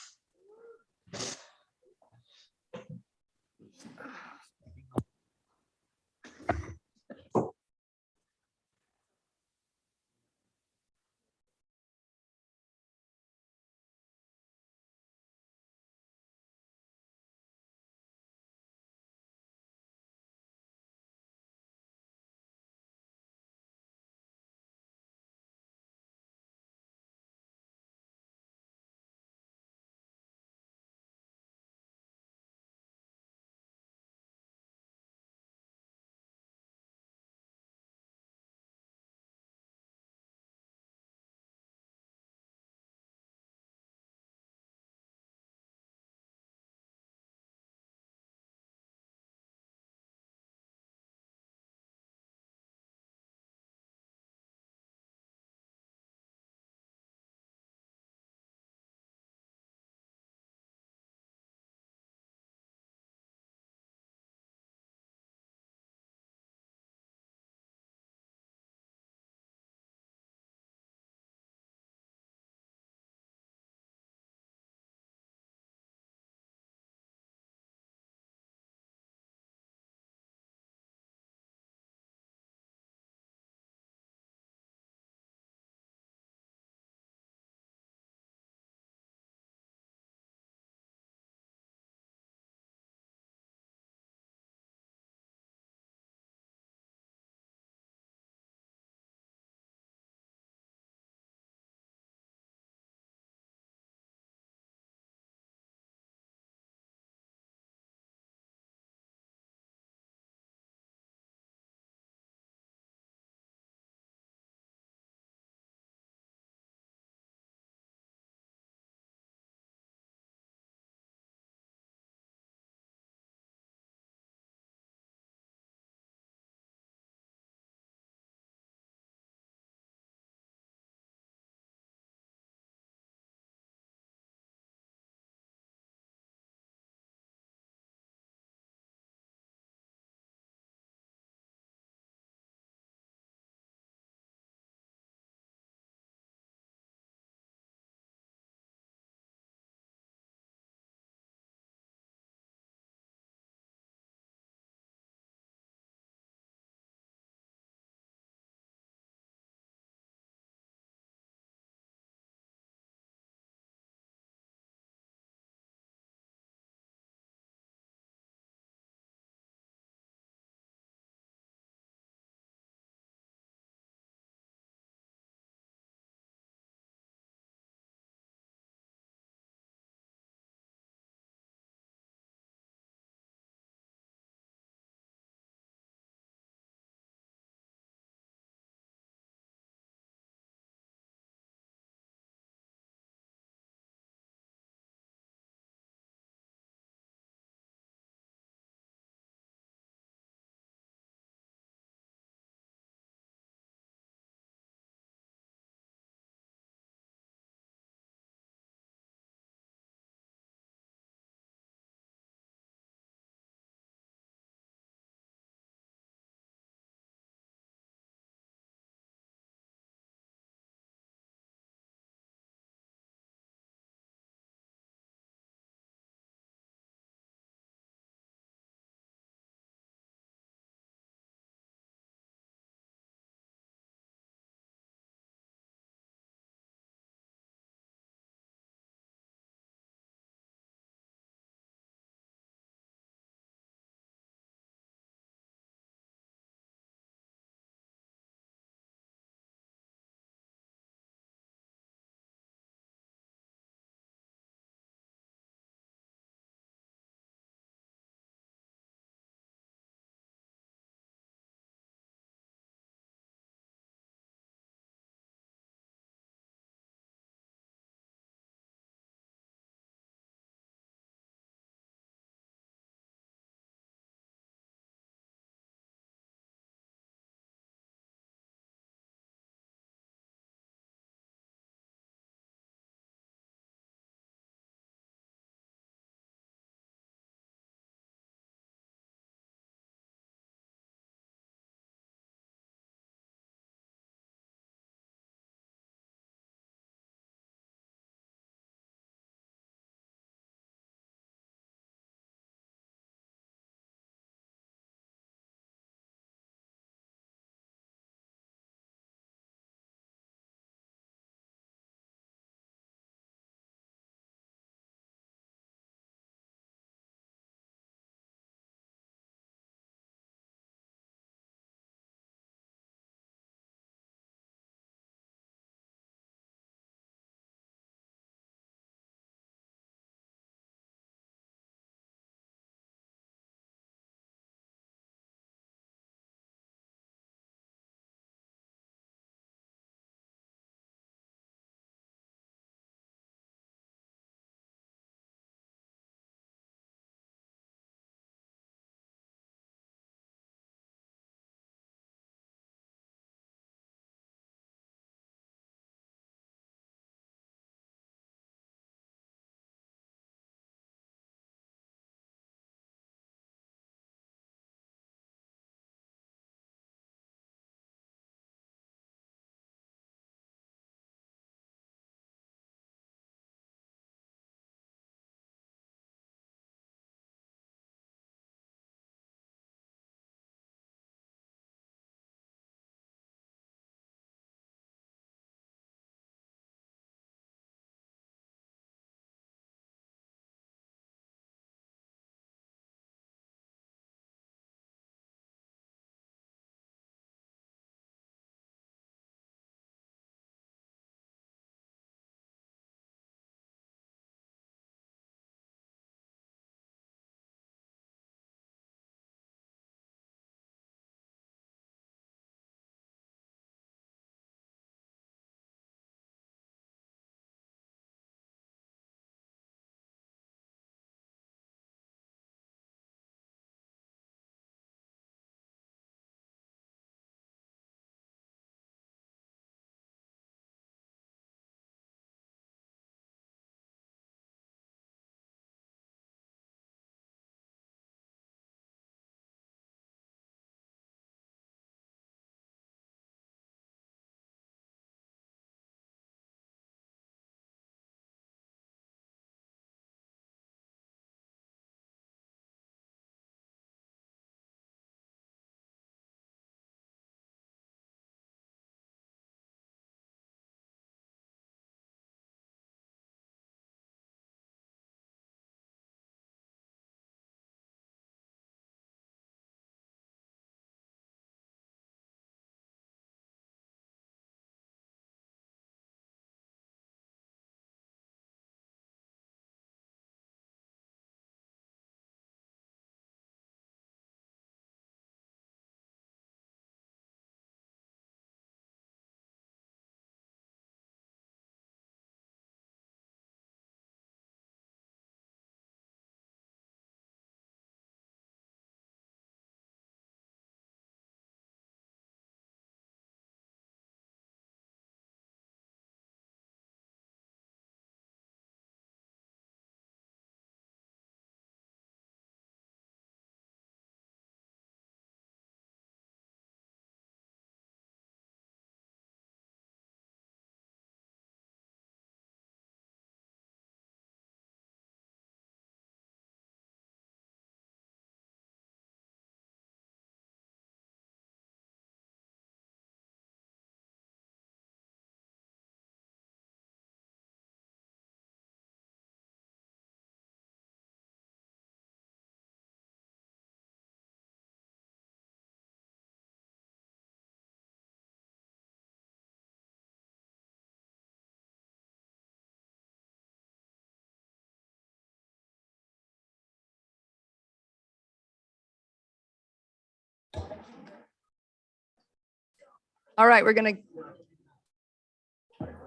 All right,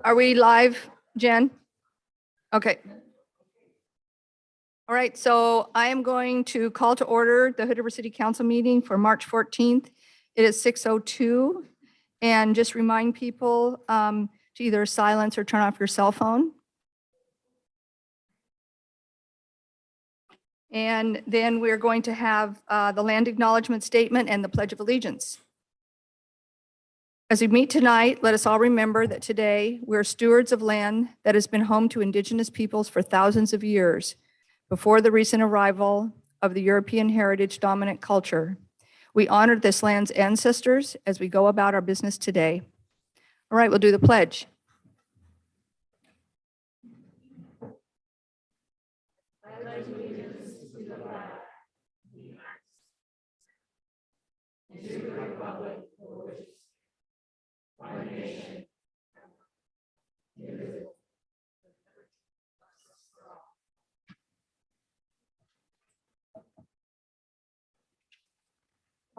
are we live, Jen? Okay. All right, so I am going to call to order the Hood River City Council meeting for March 14th. It is 6:02. And just remind people to either silence or turn off your cell phone. And then we're going to have the land acknowledgement statement and the Pledge of Allegiance. As we meet tonight, let us all remember that today we're stewards of land that has been home to indigenous peoples for thousands of years before the recent arrival of the European heritage dominant culture. We honor this land's ancestors as we go about our business today. All right, we'll do the pledge.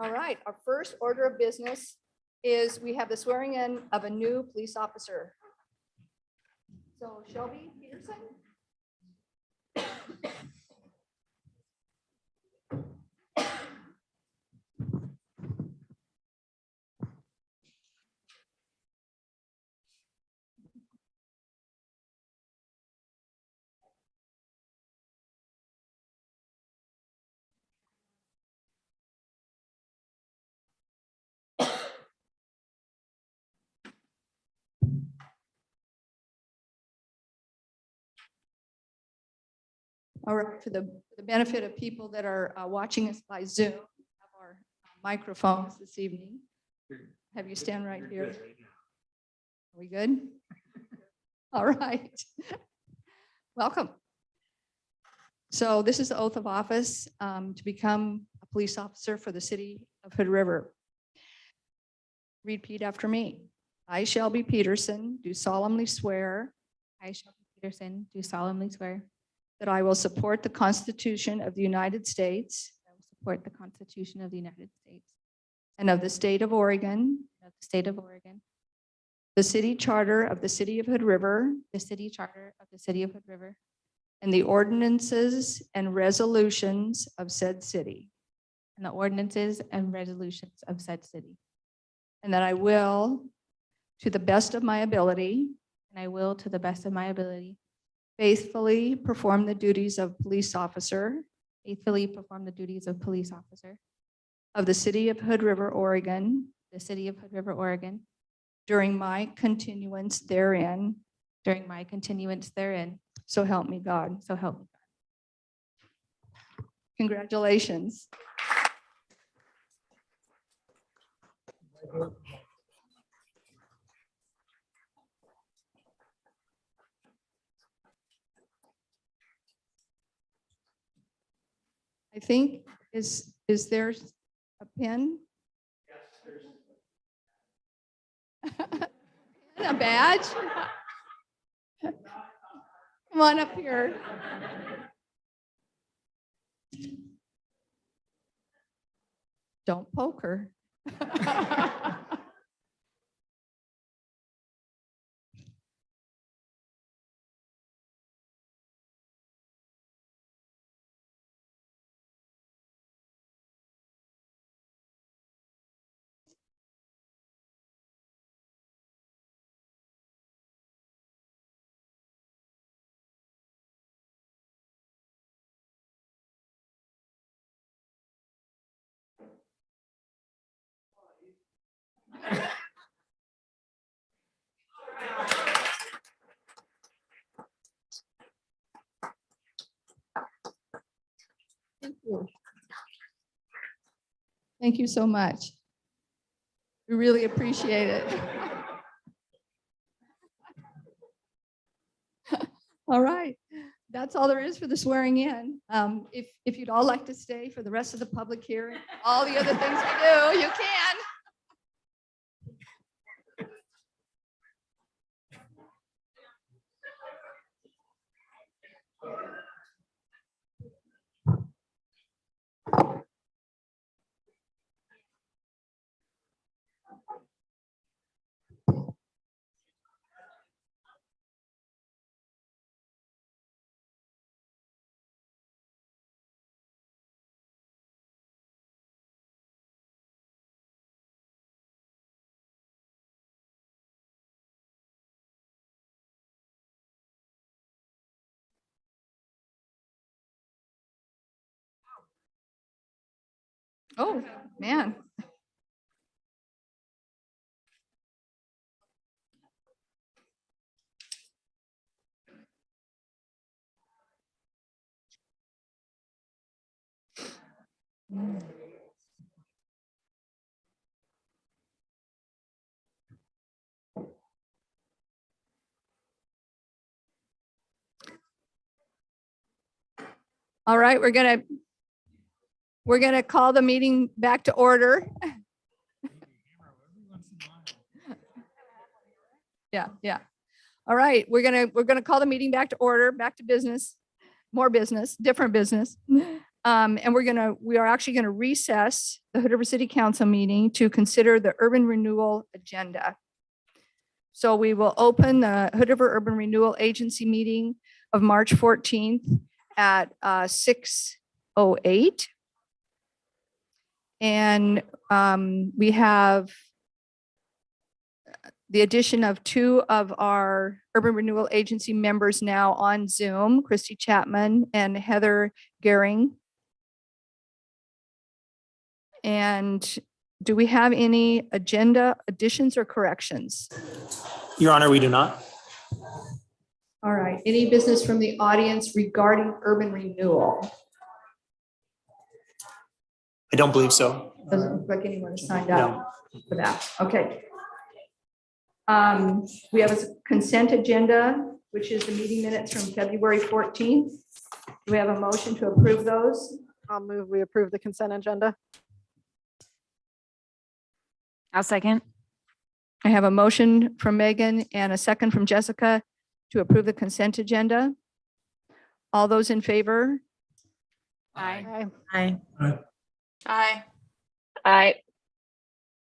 All right, our first order of business is we have the swearing in of a new police officer. So Shelby Peterson. All right, for the benefit of people that are watching us by Zoom, we have our microphones this evening. Have you stand right here. Are we good? All right. Welcome. So this is the oath of office to become a police officer for the city of Hood River. Repeat after me. I, Shelby Peterson, do solemnly swear. I, Shelby Peterson, do solemnly swear That I will support the Constitution of the United States that I will support the Constitution of the United States and of the state of Oregon, and of the state of Oregon, the city charter of the city of Hood River, the city charter of the city of Hood River, and the ordinances and resolutions of said city. and the ordinances and resolutions of said city. And that I will, to the best of my ability, And I will, to the best of my ability, faithfully perform the duties of police officer faithfully perform the duties of police officer of the city of Hood River, Oregon, of the city of Hood River, Oregon, during my continuance therein. during my continuance therein. So help me God. So help me God. Congratulations. I think, is there a pen? A badge? Come on up here. Don't poke her. Thank you. Thank you so much. We really appreciate it. All right, that's all there is for the swearing in. If you'd all like to stay for the rest of the public hearing, all the other things we do, you can. Oh, man. All right, we're gonna call the meeting back to order. Yeah. All right, we're gonna call the meeting back to order, back to business, more business, different business. And we are actually gonna recess the Hood River City Council meeting to consider the urban renewal agenda. So we will open the Hood River Urban Renewal Agency meeting of March 14th at 6:08. And we have the addition of 2 of our Urban Renewal Agency members now on Zoom, Christy Chapman and Heather Gehring. And do we have any agenda additions or corrections? Your Honor, we do not. All right, any business from the audience regarding urban renewal? I don't believe so. Doesn't look like anyone signed No. up for that. Okay. We have a consent agenda, which is the meeting minutes from February 14th. Do we have a motion to approve those? I'll move, we approve the consent agenda. I'll second. I have a motion from Megan and a second from Jessica to approve the consent agenda. All those in favor? Aye. Hi. Aye. Aye.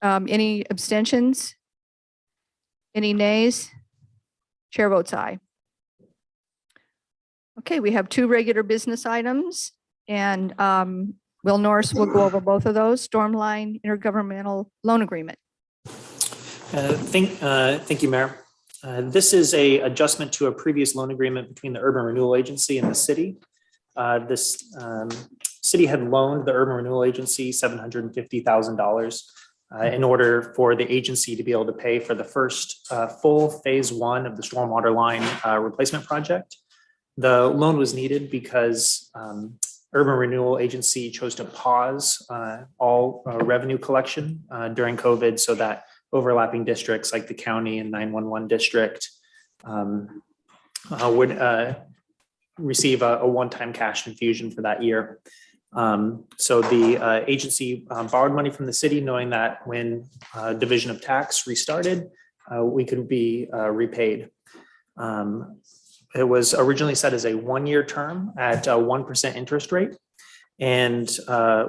Any abstentions? Any nays? Chair votes aye. Okay, we have 2 regular business items, and Will Norris will go over both of those. Stormline intergovernmental loan agreement. Thank you, Mayor. This is a adjustment to a previous loan agreement between the Urban Renewal Agency and the city. This city had loaned the Urban Renewal Agency $750,000 in order for the agency to be able to pay for the first full phase 1 of the stormwater line replacement project. The loan was needed because Urban Renewal Agency chose to pause all revenue collection during COVID so that overlapping districts like the county and 911 district would receive a one-time cash infusion for that year. So the agency borrowed money from the city, knowing that when division of tax restarted, we could be repaid. It was originally set as a 1-year term at a 1% interest rate, and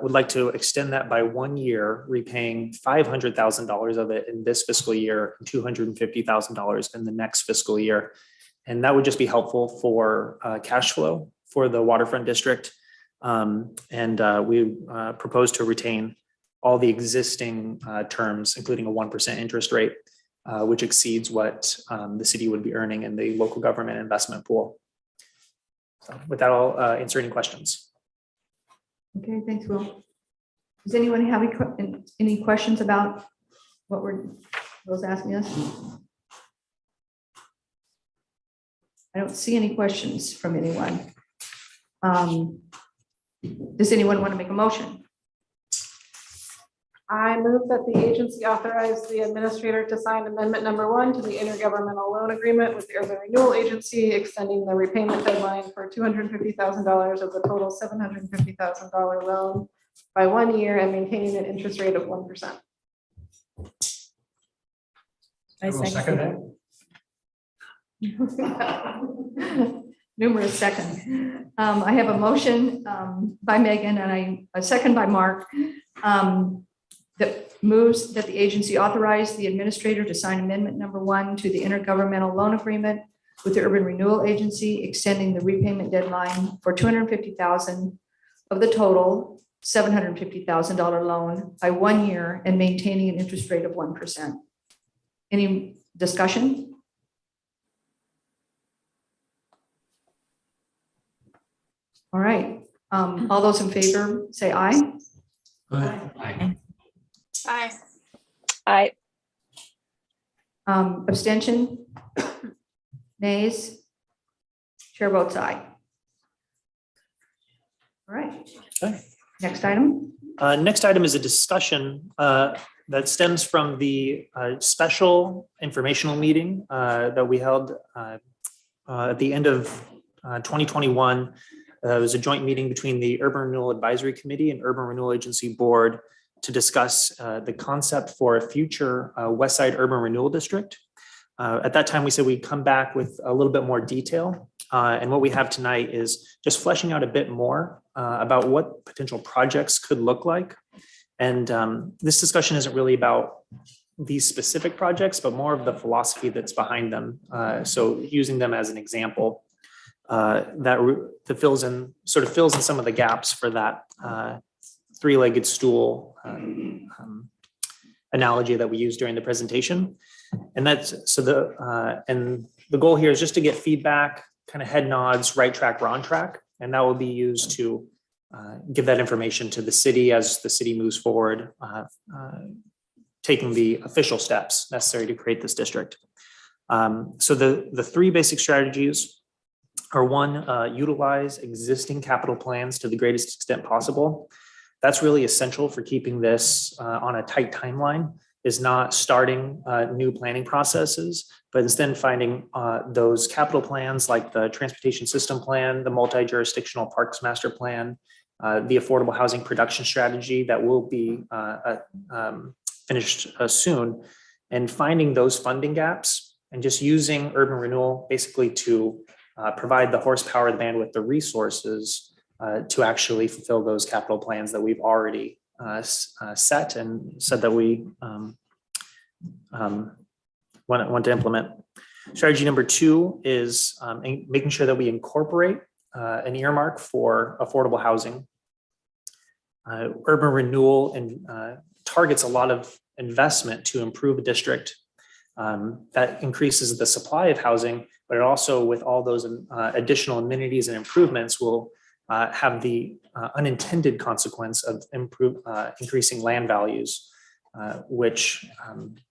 would like to extend that by 1 year, repaying $500,000 of it in this fiscal year and $250,000 in the next fiscal year. And that would just be helpful for cash flow for the waterfront district. We propose to retain all the existing terms, including a 1% interest rate, which exceeds what the city would be earning in the local government investment pool. So with that, I'll answer any questions. Okay, thanks, Will. Does anyone have any questions about what Will's asking us? I don't see any questions from anyone. Does anyone want to make a motion? I move that the agency authorize the administrator to sign amendment number 1 to the intergovernmental loan agreement with the Urban Renewal Agency, extending the repayment deadline for $250,000 of the total $750,000 loan by 1 year and maintaining an interest rate of 1%. I second that. Numerous seconds. I have a motion by Megan and a second by Mark that moves that the agency authorize the administrator to sign amendment number 1 to the intergovernmental loan agreement with the Urban Renewal Agency, extending the repayment deadline for $250,000 of the total $750,000 loan by 1 year and maintaining an interest rate of 1%. Any discussion? All right, all those in favor say aye. Aye. Aye. Aye. Abstention? Nays? Chair votes aye. All right. Okay. Next item? Next item is a discussion that stems from the special informational meeting that we held at the end of 2021. It was a joint meeting between the Urban Renewal Advisory Committee and Urban Renewal Agency Board to discuss the concept for a future West Side Urban Renewal District. At that time, we said we'd come back with a little bit more detail. And what we have tonight is just fleshing out a bit more about what potential projects could look like. And this discussion isn't really about these specific projects, but more of the philosophy that's behind them. So using them as an example that fills in some of the gaps for that three-legged stool analogy that we used during the presentation. And that's so the goal here is just to get feedback, kind of head nods, right track, wrong track, and that will be used to give that information to the city as the city moves forward, taking the official steps necessary to create this district. So the three basic strategies are: one, utilize existing capital plans to the greatest extent possible. That's really essential for keeping this on a tight timeline, is not starting new planning processes, but instead finding those capital plans like the transportation system plan, the multi-jurisdictional parks master plan, the affordable housing production strategy that will be finished soon, and finding those funding gaps and just using urban renewal basically to provide the horsepower, the bandwidth, the resources to actually fulfill those capital plans that we've already set and said that we want to implement. Strategy number two is making sure that we incorporate an earmark for affordable housing. Urban renewal and targets a lot of investment to improve a district that increases the supply of housing, but it also, with all those additional amenities and improvements, will have the unintended consequence of increasing land values, which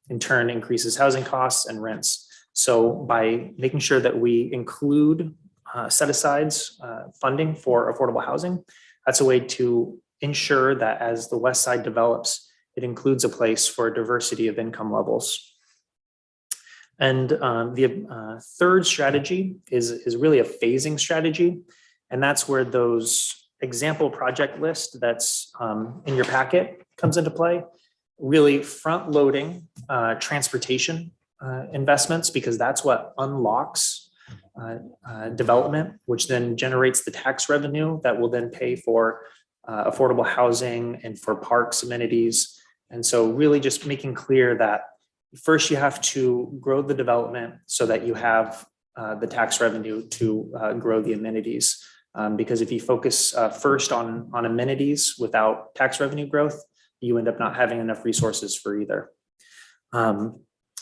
in turn increases housing costs and rents. So by making sure that we include set-asides funding for affordable housing, that's a way to ensure that as the West Side develops, it includes a place for a diversity of income levels. And the third strategy is really a phasing strategy. And that's where those example project list that's in your packet comes into play, really front loading transportation investments, because that's what unlocks development, which then generates the tax revenue that will then pay for affordable housing and for parks amenities. And so really just making clear that first you have to grow the development so that you have the tax revenue to grow the amenities. Because if you focus first on amenities without tax revenue growth, you end up not having enough resources for either.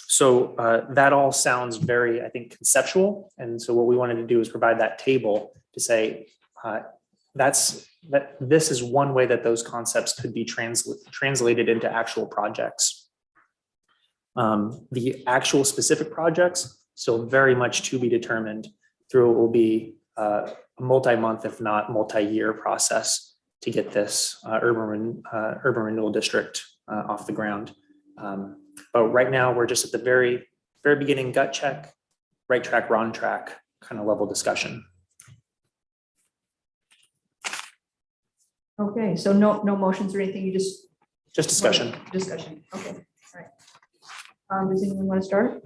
So that all sounds very, I think, conceptual. And so what we wanted to do is provide that table to say that this is one way that those concepts could be translated into actual projects. The actual specific projects still very much to be determined. Through it will be a multi-month, if not multi-year process to get this urban renewal district off the ground. But right now we're just at the very beginning, gut check, right track, wrong track kind of level discussion. Okay, so no motions or anything, you just. Discussion. Discussion, okay, all right. Does anyone want to start?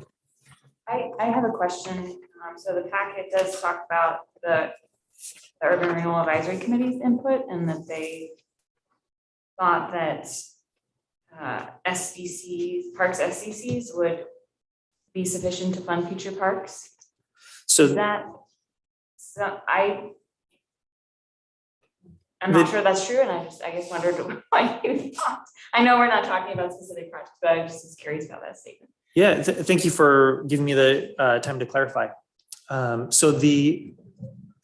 I have a question. So the packet does talk about the Urban Renewal Advisory Committee's input, and that they thought that SBCs, parks SCCs would be sufficient to fund future parks. So I'm not sure that's true, and I guess wondered why you thought. I know we're not talking about specific projects, but I just was curious about that statement. Yeah, thank you for giving me the time to clarify. So the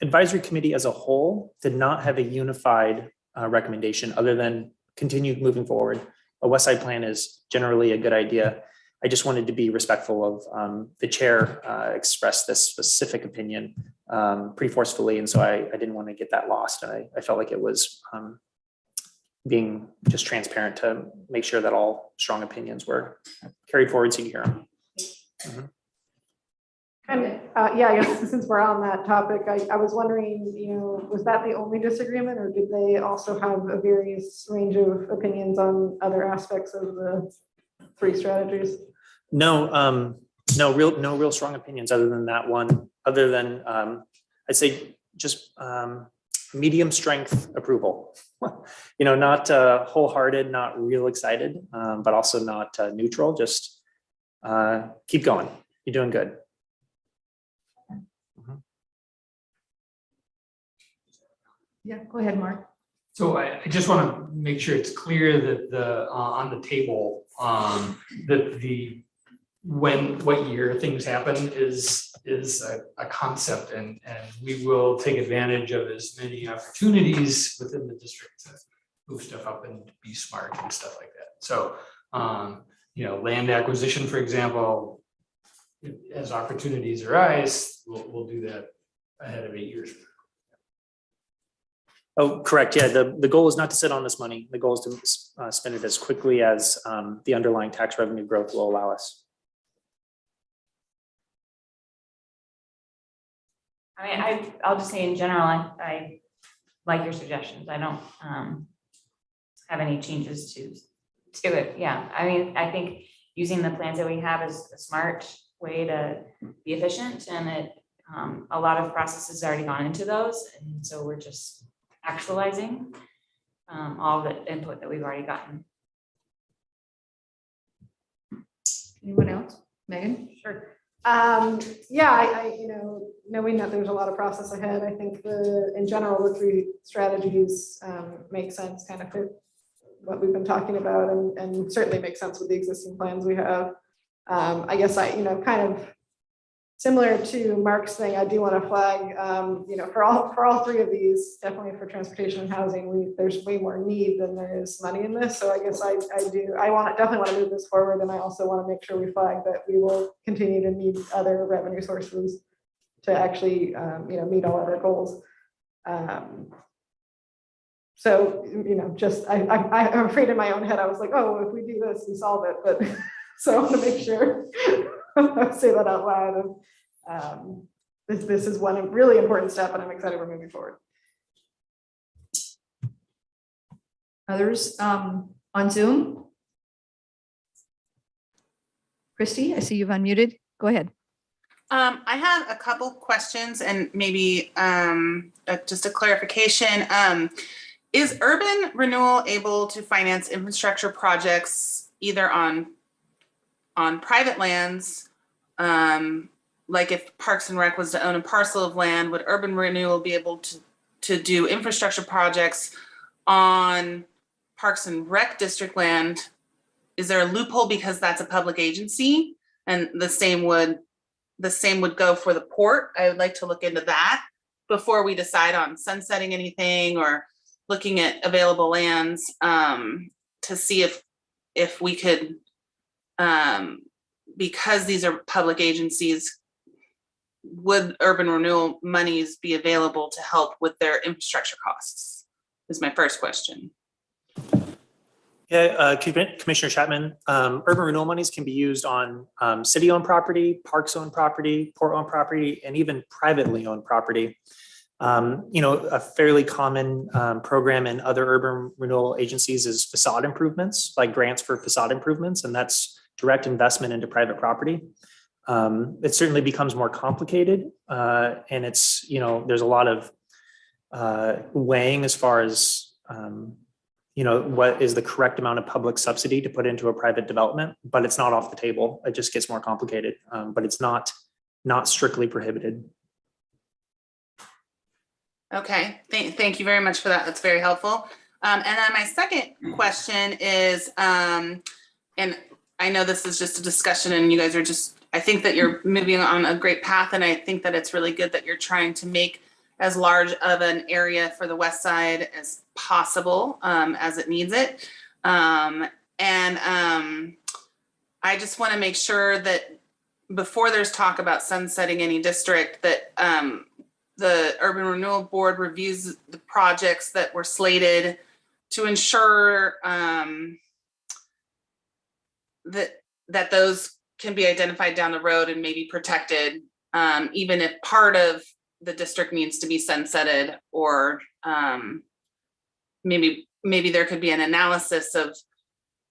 advisory committee as a whole did not have a unified recommendation other than continue moving forward. A West Side plan is generally a good idea. I just wanted to be respectful of the chair expressed this specific opinion pretty forcefully. And so I didn't want to get that lost. And I felt like it was being just transparent to make sure that all strong opinions were carried forward so you hear them. Mhm. And yeah, I guess since we're on that topic, I was wondering, was that the only disagreement, or did they also have a various range of opinions on other aspects of the 3 strategies? No, no real strong opinions other than that one, other than I'd say just medium strength approval. Not wholehearted, not real excited, but also not neutral. Just keep going. You're doing good. Yeah, go ahead, Mark. So I just want to make sure it's clear that on the table, that what year things happen is a concept, and we will take advantage of as many opportunities within the district to move stuff up and be smart and stuff like that. So, land acquisition, for example, as opportunities arise, we'll do that ahead of 8 years. Oh, correct. Yeah, the goal is not to sit on this money. The goal is to spend it as quickly as the underlying tax revenue growth will allow us. I mean, I'll just say in general, I like your suggestions. I don't have any changes to it. Yeah, I mean, I think using the plans that we have is a smart way to be efficient, and a lot of processes already gone into those, and so we're just actualizing all the input that we've already gotten. Anyone else? Megan? Sure. Yeah, knowing that there's a lot of process ahead, I think in general, the 3 strategies make sense, kind of fit what we've been talking about, and certainly make sense with the existing plans we have. I guess kind of similar to Mark's thing, I do want to flag, for all 3 of these, definitely for transportation and housing, there's way more need than there is money in this. So I guess I definitely want to move this forward, and I also want to make sure we flag that we will continue to need other revenue sources to actually, meet all other goals. So, just I'm afraid in my own head, I was like, oh, if we do this, we solve it. But so I want to make sure I say that out loud. And this is one really important step, and I'm excited we're moving forward. Others on Zoom? Christy, I see you've unmuted. Go ahead. I have a couple questions and maybe just a clarification. Is Urban Renewal able to finance infrastructure projects either on private lands? Like if Parks and Rec was to own a parcel of land, would Urban Renewal be able to do infrastructure projects on Parks and Rec district land? Is there a loophole because that's a public agency? And the same would go for the port. I would like to look into that before we decide on sunsetting anything or looking at available lands to see if we could, because these are public agencies, would Urban Renewal monies be available to help with their infrastructure costs? Is my first question. Yeah, Commissioner Chapman, urban renewal monies can be used on city-owned property, parks-owned property, port-owned property, and even privately owned property. A fairly common program in other urban renewal agencies is facade improvements, like grants for facade improvements, and that's direct investment into private property. It certainly becomes more complicated, and it's, there's a lot of weighing as far as what is the correct amount of public subsidy to put into a private development, but it's not off the table. It just gets more complicated, but it's not strictly prohibited. Okay, thank you very much for that. That's very helpful. And then my second question is, and I know this is just a discussion and you guys are I think that you're moving on a great path, and I think that it's really good that you're trying to make as large of an area for the west side as possible, as it needs it. I just want to make sure that before there's talk about sunsetting any district, that the Urban Renewal Board reviews the projects that were slated to ensure that those can be identified down the road and maybe protected, even if part of the district needs to be sunsetted, or maybe there could be an analysis of,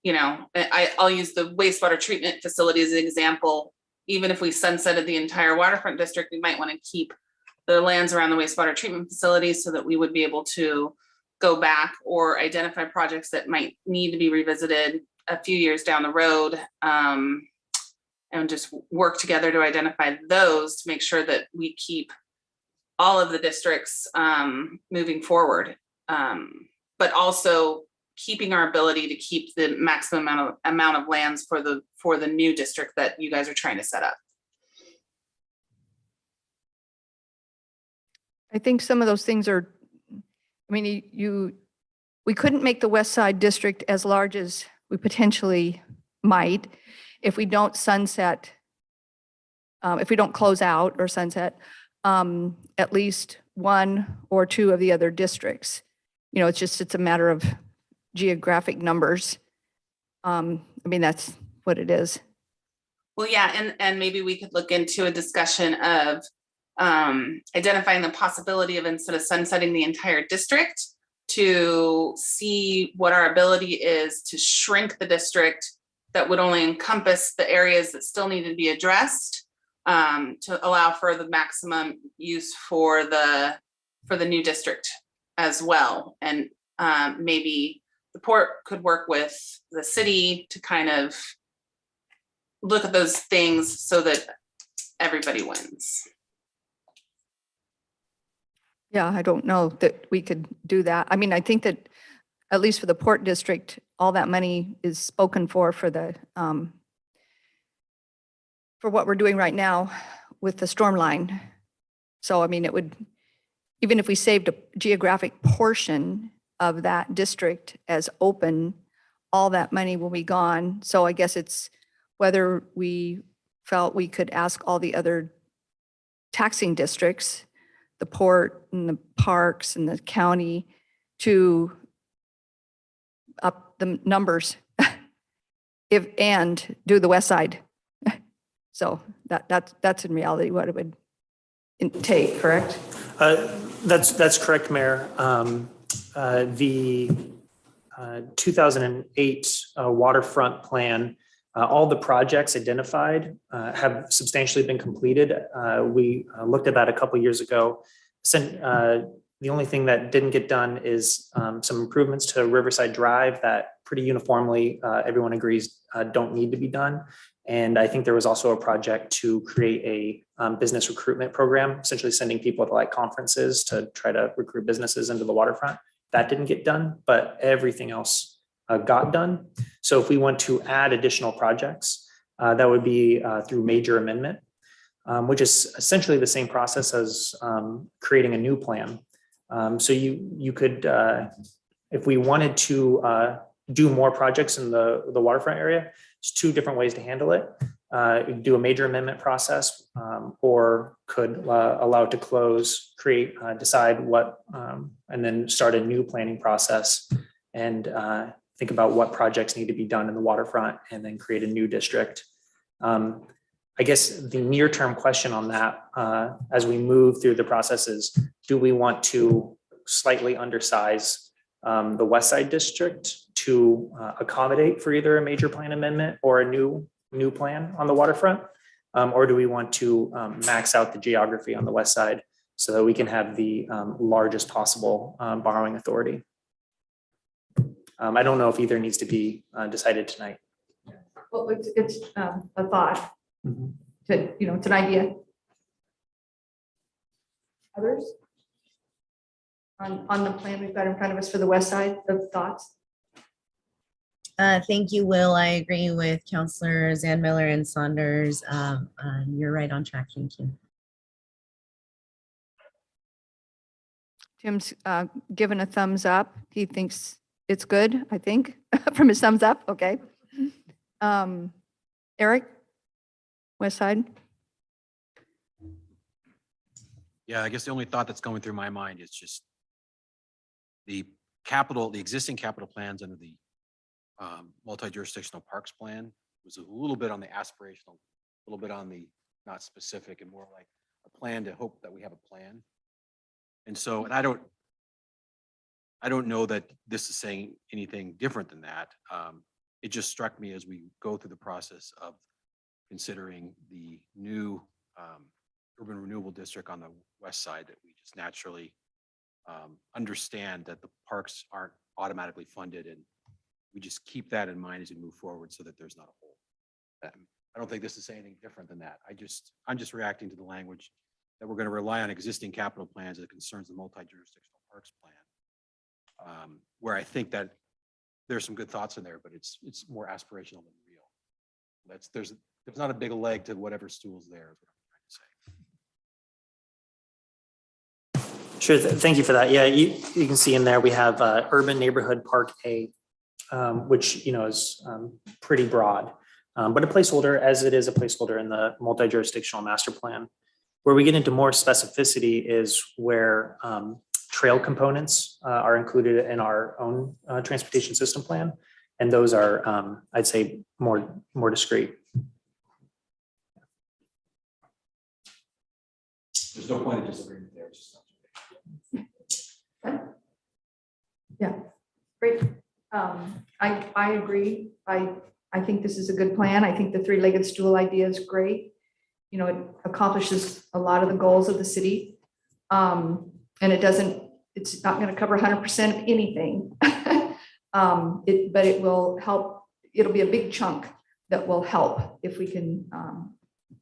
I'll use the wastewater treatment facility as an example. Even if we sunsetted the entire waterfront district, we might want to keep the lands around the wastewater treatment facilities so that we would be able to go back or identify projects that might need to be revisited a few years down the road, and just work together to identify those to make sure that we keep all of the districts moving forward, but also keeping our ability to keep the maximum amount of lands for the new district that you guys are trying to set up. I think some of those things are, I mean, we couldn't make the West Side District as large as we potentially might if we don't sunset, if we don't close out or sunset at least one or two of the other districts. It's a matter of geographic numbers. I mean, that's what it is. Well, yeah, and maybe we could look into a discussion of identifying the possibility of, instead of sunsetting the entire district, to see what our ability is to shrink the district that would only encompass the areas that still need to be addressed, to allow for the maximum use for the new district as well. And maybe the port could work with the city to kind of look at those things so that everybody wins. Yeah, I don't know that we could do that. I mean, I think that at least for the Port District, all that money is spoken for the for what we're doing right now with the storm line. So, I mean, it would, even if we saved a geographic portion of that district as open, all that money will be gone. So I guess it's whether we felt we could ask all the other taxing districts, the port and the parks and the county, to up the numbers and do the west side. So that's in reality what it would take, correct? That's correct, Mayor. The 2008 waterfront plan, all the projects identified have substantially been completed. We looked at that a couple years ago. The only thing that didn't get done is some improvements to Riverside Drive that pretty uniformly everyone agrees don't need to be done. And I think there was also a project to create a business recruitment program, essentially sending people to like conferences to try to recruit businesses into the waterfront. That didn't get done, but everything else got done. So if we want to add additional projects, that would be through major amendment, which is essentially the same process as creating a new plan. So you could, if we wanted to do more projects in the waterfront area, there's two different ways to handle it. You could do a major amendment process, or could allow it to close, create, decide what, and then start a new planning process and think about what projects need to be done in the waterfront and then create a new district. I guess the near-term question on that, as we move through the process, is, do we want to slightly undersize the West Side District to accommodate for either a major plan amendment or a new plan on the waterfront? Or do we want to max out the geography on the west side so that we can have the largest possible borrowing authority? I don't know if either needs to be decided tonight. Well, it's a thought. Mhm. It's an idea. Others? On the plan we've got in front of us for the west side, of thoughts? Thank you, Will. I agree with Councilors Ann Miller and Saunders. You're right on track. Thank you. Tim's given a thumbs up. He thinks it's good, I think, from his thumbs up. Okay. Eric? West Side? Yeah, I guess the only thought that's going through my mind is just the existing capital plans under the multi-jurisdictional parks plan was a little bit on the aspirational, a little bit on the not specific, and more like a plan to hope that we have a plan. And so, and I don't know that this is saying anything different than that. It just struck me as we go through the process of considering the new urban renewable district on the west side that we just naturally understand that the parks aren't automatically funded, and we just keep that in mind as we move forward so that there's not a hole. I don't think this is anything different than that. I'm just reacting to the language that we're going to rely on existing capital plans that concerns the multi-jurisdictional parks plan, where I think that there's some good thoughts in there, but it's more aspirational than real. There's not a big leg to whatever stool's there, is what I'm trying to say. Sure, thank you for that. Yeah, you can see in there, we have Urban Neighborhood Park A, which, is pretty broad, but a placeholder, as it is a placeholder in the multi-jurisdictional master plan. Where we get into more specificity is where trail components are included in our own transportation system plan. And those are, I'd say, more discrete. There's no point of disagreement there. It's just not. Yeah, great. I agree. I think this is a good plan. I think the three-legged stool idea is great. It accomplishes a lot of the goals of the city. And it's not going to cover 100% of anything. But it will help. It'll be a big chunk that will help if we can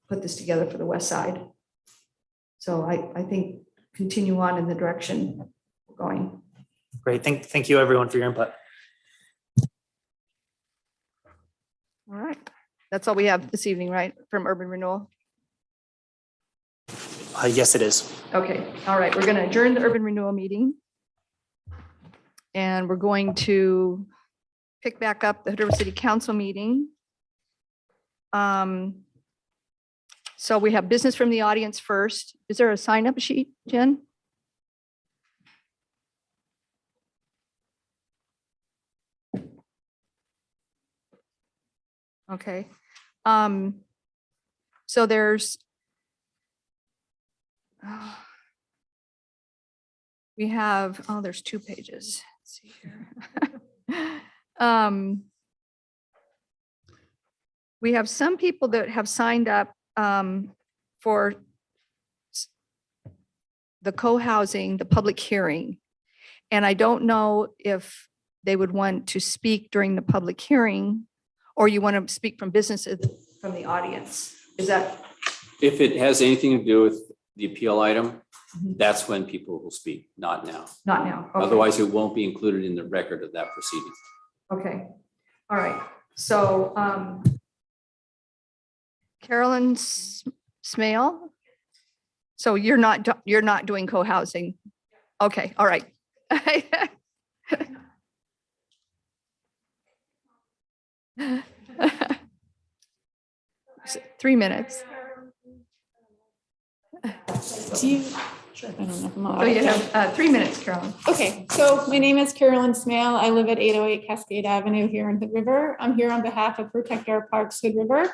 put this together for the west side. So I think continue on in the direction we're going. Great. Thank you everyone for your input. All right. That's all we have this evening, right? From Urban Renewal. Yes, it is. Okay. All right. We're going to adjourn the Urban Renewal meeting. And we're going to pick back up the Hood River City Council meeting. So we have business from the audience first. Is there a sign-up sheet, Jen? Okay. So there's we have, there's 2 pages. Let's see here. We have some people that have signed up for the co-housing, the public hearing. And I don't know if they would want to speak during the public hearing, or you want to speak from businesses from the audience. Is that? If it has anything to do with the appeal item, that's when people will speak, not now. Not now. Okay. Otherwise, it won't be included in the record of that proceeding. Okay. All right. So Carolyn Smale. So you're not doing co-housing. Okay. All right. 3 minutes. Do you? Sure. I don't know if I'm So you have 3 minutes, Carolyn. Okay, so my name is Carolyn Smale. I live at 808 Cascade Avenue here in Hood River. I'm here on behalf of Protect Our Parks Hood River.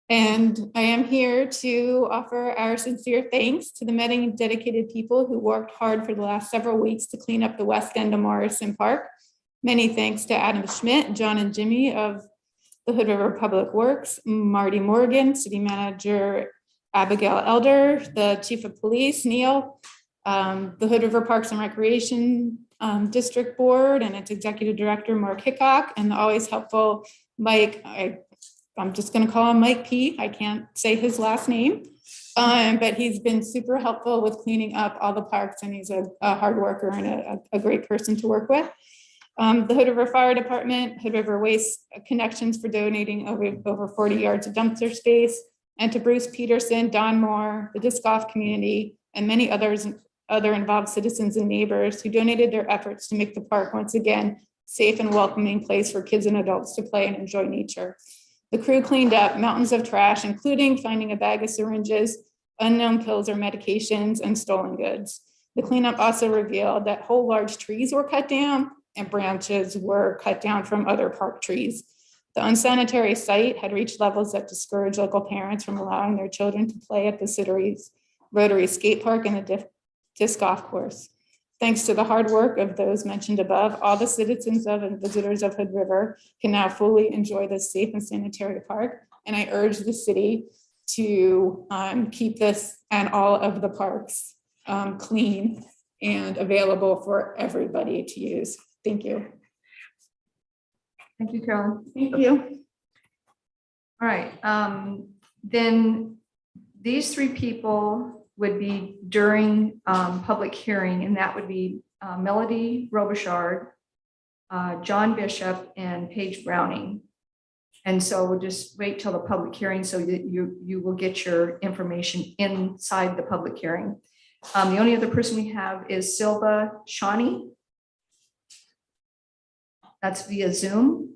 And I am here to offer our sincere thanks to the many dedicated people who worked hard for the last several weeks to clean up the west end of Morrison Park. Many thanks to Adam Schmidt, John and Jimmy of the Hood River Public Works, Marty Morgan, City Manager Abigail Elder, the Chief of Police, Neil, the Hood River Parks and Recreation District Board and its Executive Director, Mark Hickok, and the always helpful Mike, I'm just going to call him Mike P. I can't say his last name, but he's been super helpful with cleaning up all the parks, and he's a hard worker and a great person to work with. The Hood River Fire Department, Hood River Waste Connections for donating over 40 yards of dumpster space, and to Bruce Peterson, Don Moore, the disc golf community, and many others other involved citizens and neighbors who donated their efforts to make the park once again safe and welcoming place for kids and adults to play and enjoy nature. The crew cleaned up mountains of trash, including finding a bag of syringes, unknown pills or medications, and stolen goods. The cleanup also revealed that whole large trees were cut down and branches were cut down from other park trees. The unsanitary site had reached levels that discouraged local parents from allowing their children to play at the city's Rotary skate park and the disc golf course. Thanks to the hard work of those mentioned above, all the citizens of and visitors of Hood River can now fully enjoy this safe and sanitary park. And I urge the city to keep this and all of the parks clean and available for everybody to use. Thank you. Thank you, Carolyn. Thank you. All right, then these three people would be during public hearing, and that would be Melody Robichaud, John Bishop, and Paige Browning. And so we'll just wait till the public hearing so that you will get your information inside the public hearing. The only other person we have is Silva Shawnee. That's via Zoom.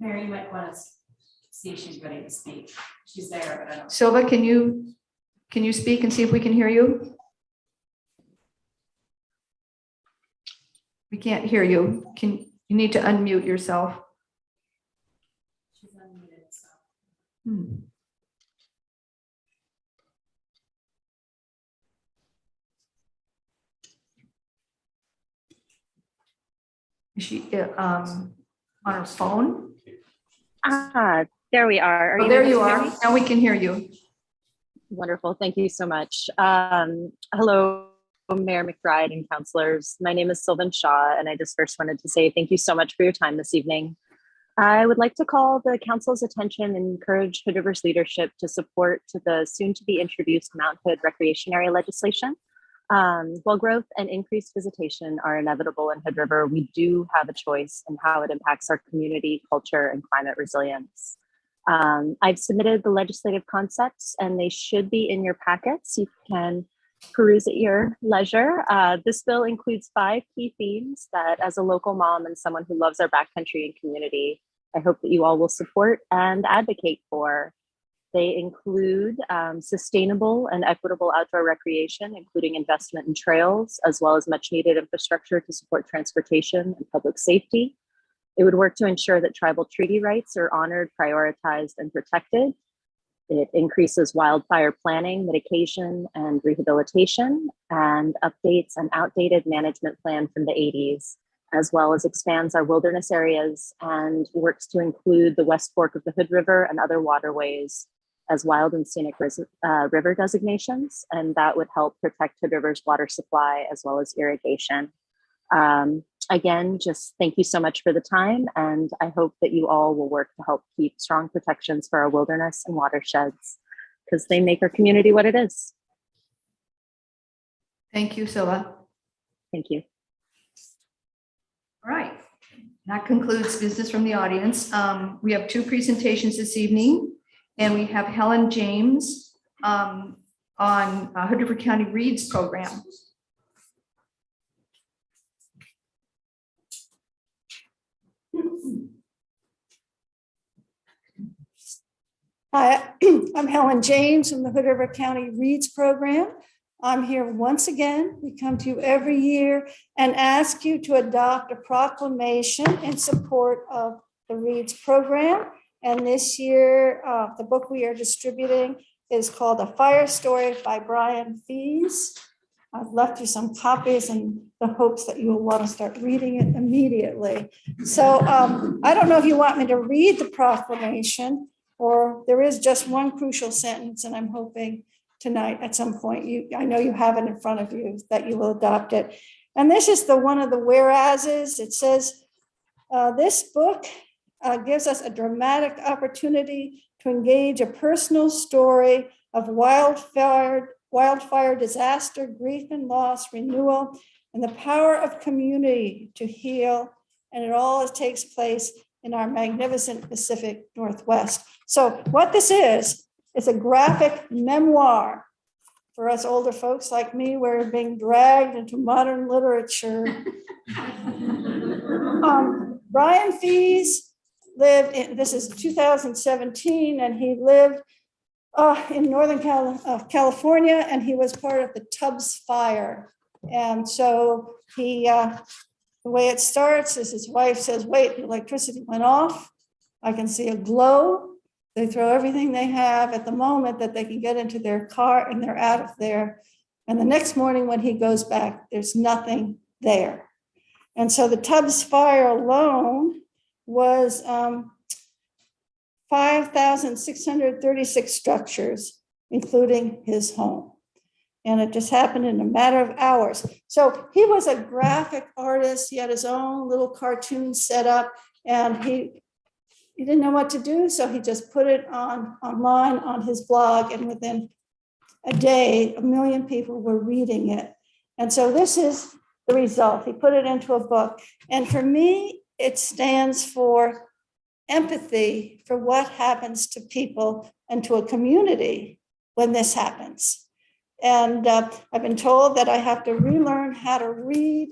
Mary, you might want to see if she's ready to speak. She's there, but I don't. Silva, can you speak and see if we can hear you? We can't hear you. You need to unmute yourself. She's unmuted, so. Is she on her phone? There we are. Oh, there you are. Now we can hear you. Wonderful. Thank you so much. Hello, Mayor McBride and councilors. My name is Sylvan Shaw, and I just first wanted to say thank you so much for your time this evening. I would like to call the council's attention and encourage Hood River's leadership to support the soon to be introduced Mount Hood recreation area legislation. While growth and increased visitation are inevitable in Hood River, we do have a choice in how it impacts our community, culture, and climate resilience. I've submitted the legislative concepts and they should be in your packets. You can peruse at your leisure. This bill includes 5 key themes that, as a local mom and someone who loves our backcountry and community, I hope that you all will support and advocate for. They include sustainable and equitable outdoor recreation, including investment in trails, as well as much needed infrastructure to support transportation and public safety. It would work to ensure that tribal treaty rights are honored, prioritized, and protected. It increases wildfire planning, mitigation, and rehabilitation, and updates an outdated management plan from the 80s, as well as expands our wilderness areas and works to include the West Fork of the Hood River and other waterways as wild and scenic river designations, and that would help protect Hood River's water supply as well as irrigation. Again, just thank you so much for the time, and I hope that you all will work to help keep strong protections for our wilderness and watersheds, because they make our community what it is. Thank you, Silva. Thank you. All right, that concludes business from the audience. We have 2 presentations this evening, and we have Helen James on Hood River County READS program. Hi, I'm Helen James from the Hood River County READS program. I'm here once again. We come to you every year and ask you to adopt a proclamation in support of the READS program. And this year, the book we are distributing is called A Fire Story by Brian Fees. I've left you some copies in the hopes that you will want to start reading it immediately. So I don't know if you want me to read the proclamation, or there is just one crucial sentence, and I'm hoping tonight at some point, I know you have it in front of you, that you will adopt it. And this is one of the whereases. It says, this book gives us a dramatic opportunity to engage a personal story of wildfire wildfire disaster, grief and loss, renewal, and the power of community to heal. And it all takes place in our magnificent Pacific Northwest. So what this is a graphic memoir for us older folks like me. We're being dragged into modern literature. Brian Fees lived in, this is 2017, and he lived in Northern California, and he was part of the Tubbs Fire. And so he, the way it starts is his wife says, wait, the electricity went off. I can see a glow. They throw everything they have at the moment that they can get into their car, and they're out of there. And the next morning when he goes back, there's nothing there. And so the Tubbs Fire alone was 5,636 structures, including his home. And it just happened in a matter of hours. So he was a graphic artist. He had his own little cartoon set up, and he didn't know what to do. So he just put it online on his blog. And within a day, 1 million people were reading it. And so this is the result. He put it into a book. And for me, it stands for empathy for what happens to people and to a community when this happens. And I've been told that I have to relearn how to read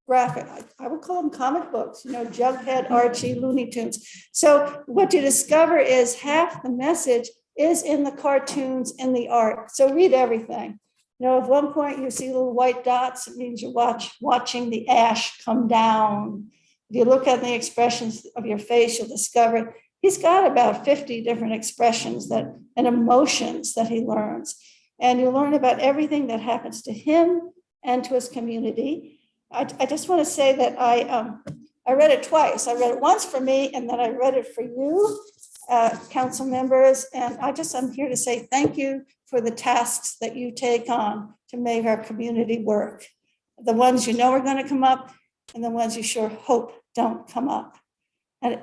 graphic, I would call them comic books, you know, Jughead, Archie, Looney Tunes. So what you discover is half the message is in the cartoons and the art. So read everything. You know, at one point you see little white dots, it means you're watching the ash come down. If you look at the expressions of your face, you'll discover he's got about 50 different expressions that and emotions that he learns. And you learn about everything that happens to him and to his community. I just want to say that I read it twice. I read it once for me, and then I read it for you, council members. And I'm here to say thank you for the tasks that you take on to make our community work. The ones you know are going to come up, and the ones you sure hope don't come up. And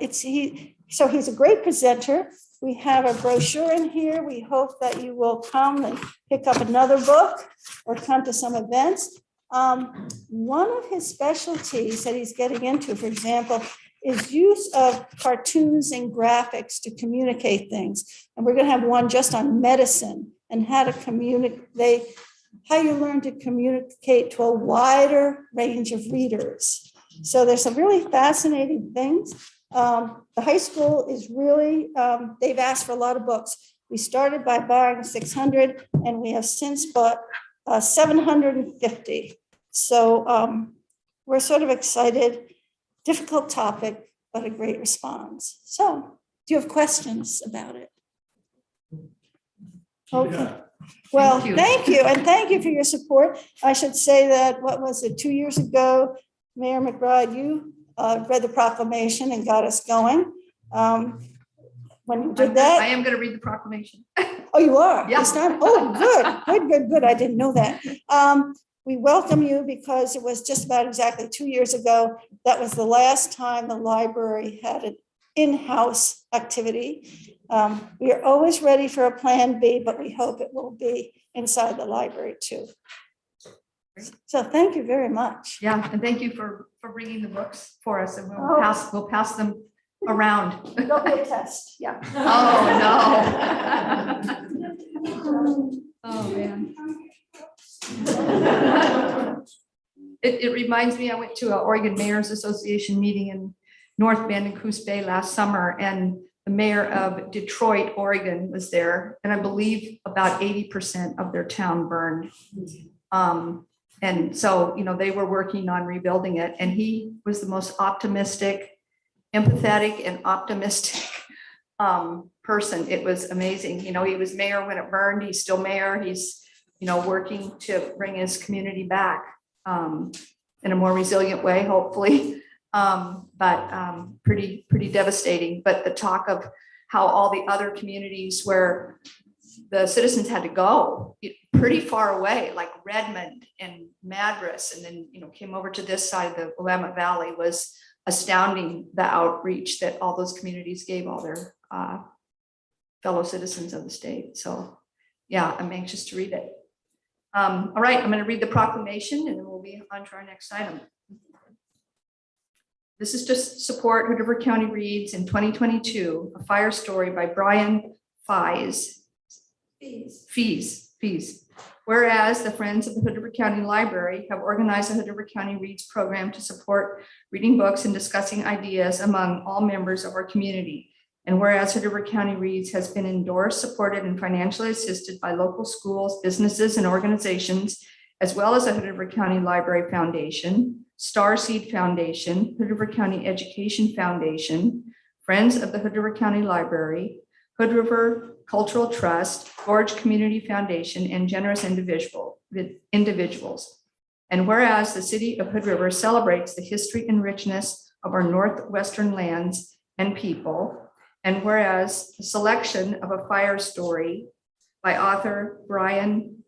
so he's a great presenter. We have a brochure in here. We hope that you will come and pick up another book or come to some events. One of his specialties that he's getting into, for example, is use of cartoons and graphics to communicate things. And we're going to have one just on medicine and how to communicate, how you learn to communicate to a wider range of readers. So there's some really fascinating things. The high school is really, they've asked for a lot of books. We started by buying 600, and we have since bought 750. So we're sort of excited. Difficult topic, but a great response. So do you have questions about it? Okay. Well, thank you. And thank you for your support. I should say that, what was it, 2 years ago, Mayor McBride, you read the proclamation and got us going. When you did that. I am going to read the proclamation. Oh, you are? Yeah. This time? Oh, good. I didn't know that. We welcome you because it was just about exactly 2 years ago. That was the last time the library had an in-house activity. We are always ready for a plan B, but we hope it will be inside the library too. So thank you very much. Yeah, and thank you for bringing the books for us, and we'll pass them around. There'll be a test, yeah. Oh, no. Oh, man. It reminds me, I went to an Oregon Mayors Association meeting in North Bend and Coos Bay last summer, and the mayor of Detroit, Oregon was there, and I believe about 80% of their town burned. And so, you know, they were working on rebuilding it, and he was the most optimistic, empathetic and optimistic person. It was amazing. You know, he was mayor when it burned. He's still mayor. He's, you know, working to bring his community back in a more resilient way, hopefully. But pretty devastating. But the talk of how all the other communities where the citizens had to go pretty far away, like Redmond and Madras, and then, you know, came over to this side of the Willamette Valley, was astounding, the outreach that all those communities gave all their fellow citizens of the state. So yeah, I'm anxious to read it. All right, I'm going to read the proclamation and then we'll be on to our next item. This is to support Hood River County Reads in 2022, a fire story by Brian Fees. Whereas the Friends of the Hood River County Library have organized a Hood River County Reads program to support reading books and discussing ideas among all members of our community. And whereas Hood River County Reads has been endorsed, supported, and financially assisted by local schools, businesses, and organizations, as well as the Hood River County Library Foundation, Starseed Foundation, Hood River County Education Foundation, Friends of the Hood River County Library, Hood River Cultural Trust, Gorge Community Foundation, and generous individuals. And whereas the city of Hood River celebrates the history and richness of our Northwestern lands and people, and whereas the selection of a fire story by author Brian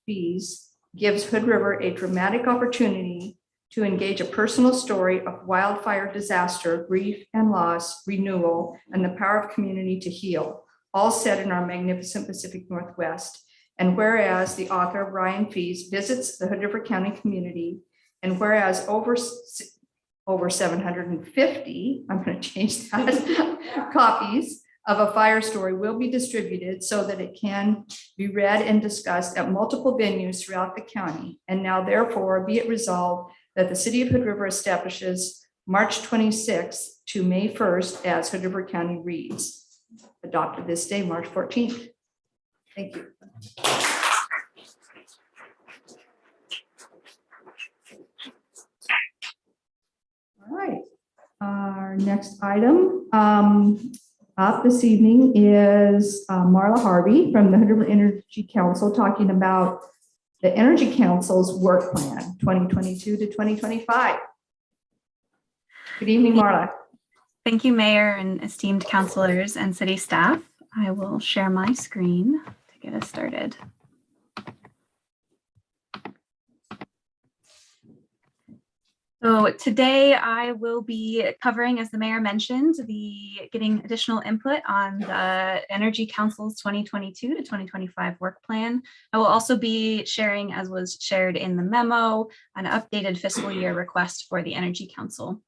Fees gives Hood River a dramatic opportunity to engage a personal story of wildfire disaster, grief and loss, renewal, and the power of community to heal, all set in our magnificent Pacific Northwest. And whereas the author Brian Fees visits the Hood River County community, and whereas over 750, I'm going to change that, copies of a fire story will be distributed so that it can be read and discussed at multiple venues throughout the county. And now therefore be it resolved that the city of Hood River establishes March 26th to May 1st as Hood River County Reads, adopted this day, March 14th. Thank you. All right, our next item up this evening is Marla Harvey from the Hood River Energy Council talking about the Energy Council's work plan 2022 to 2025. Good evening, Marla. Thank you, Mayor and esteemed councilors and city staff. I will share my screen to get us started. So today I will be covering, as the mayor mentioned, getting additional input on the Energy Council's 2022 to 2025 work plan. I will also be sharing, as was shared in the memo, an updated fiscal year request for the Energy Council.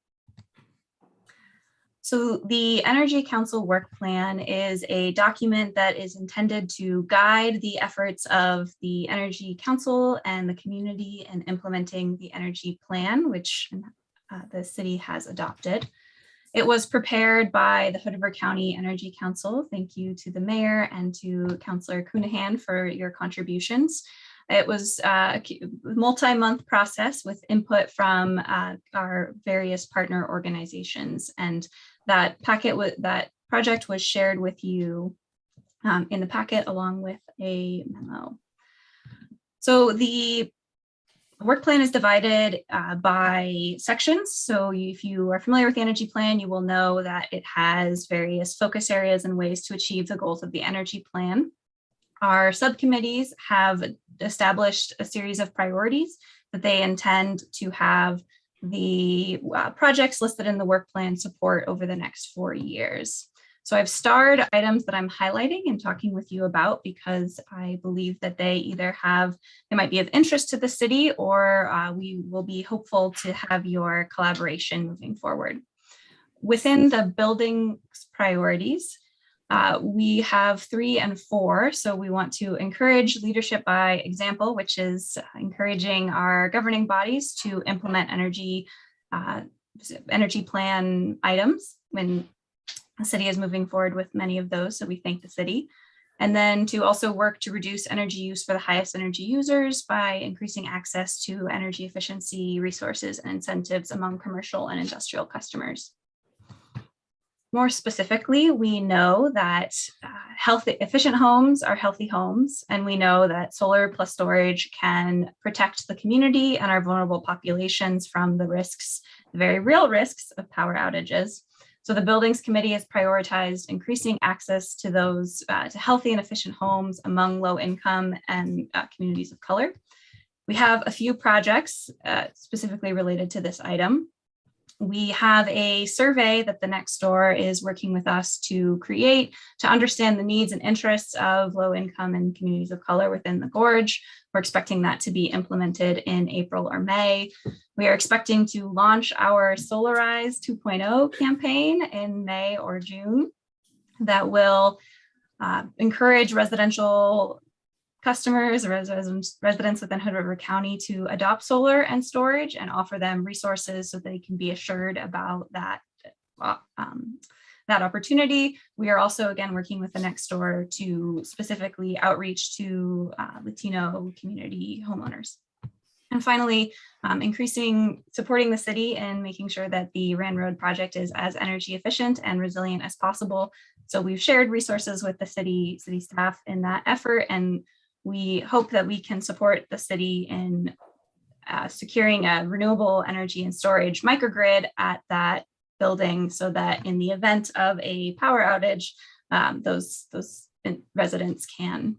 So the Energy Council work plan is a document that is intended to guide the efforts of the Energy Council and the community in implementing the energy plan, which the city has adopted. It was prepared by the Hood River County Energy Council. Thank you to the mayor and to Councilor Cunahan for your contributions. It was a multi-month process with input from our various partner organizations, and that project was shared with you in the packet along with a memo. So the work plan is divided by sections. So if you are familiar with the energy plan, you will know that it has various focus areas and ways to achieve the goals of the energy plan. Our subcommittees have established a series of priorities that they intend to have the projects listed in the work plan support over the next 4 years. So I've starred items that I'm highlighting and talking with you about because I believe that they might be of interest to the city, or we will be hopeful to have your collaboration moving forward. Within the building's priorities, we have 3 and 4. So we want to encourage leadership by example, which is encouraging our governing bodies to implement energy plan items when the city is moving forward with many of those. So we thank the city. And then to also work to reduce energy use for the highest energy users by increasing access to energy efficiency resources and incentives among commercial and industrial customers. More specifically, we know that efficient homes are healthy homes, and we know that solar plus storage can protect the community and our vulnerable populations from the risks, the very real risks of power outages. So the Buildings Committee has prioritized increasing access to those to healthy and efficient homes among low income and communities of color. We have a few projects specifically related to this item. We have a survey that the Next Door is working with us to create to understand the needs and interests of low income and communities of color within the Gorge. We're expecting that to be implemented in April or May. We are expecting to launch our Solarize 2.0 campaign in May or June that will encourage residential customers, residents within Hood River County to adopt solar and storage and offer them resources so they can be assured about that, that opportunity. We are also, again, working with the Next Door to specifically outreach to Latino community homeowners. And finally, supporting the city and making sure that the Rand Road project is as energy efficient and resilient as possible. So we've shared resources with the city staff in that effort, and we hope that we can support the city in securing a renewable energy and storage microgrid at that building so that in the event of a power outage, those residents can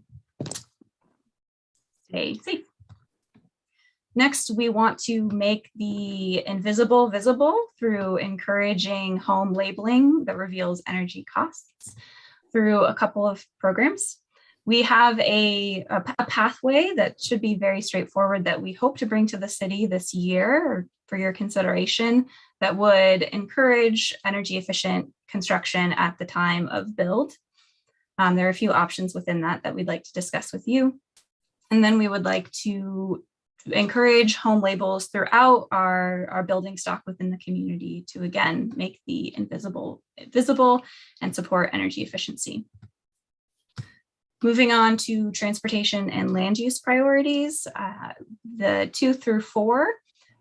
stay safe. Next, we want to make the invisible visible through encouraging home labeling that reveals energy costs through a couple of programs. We have a pathway that should be very straightforward that we hope to bring to the city this year for your consideration that would encourage energy efficient construction at the time of build. There are a few options within that we'd like to discuss with you. And then we would like to encourage home labels throughout our building stock within the community to, again, make the invisible visible and support energy efficiency. Moving on to transportation and land use priorities, the 2 through 4,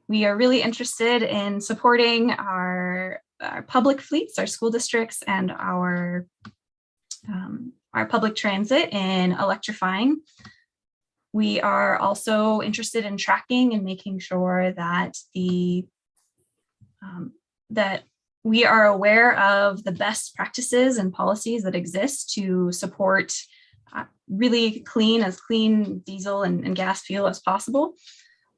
we are really interested in supporting our public fleets, our school districts, and our public transit in electrifying. We are also interested in tracking and making sure that that we are aware of the best practices and policies that exist to support really clean diesel and gas fuel as possible.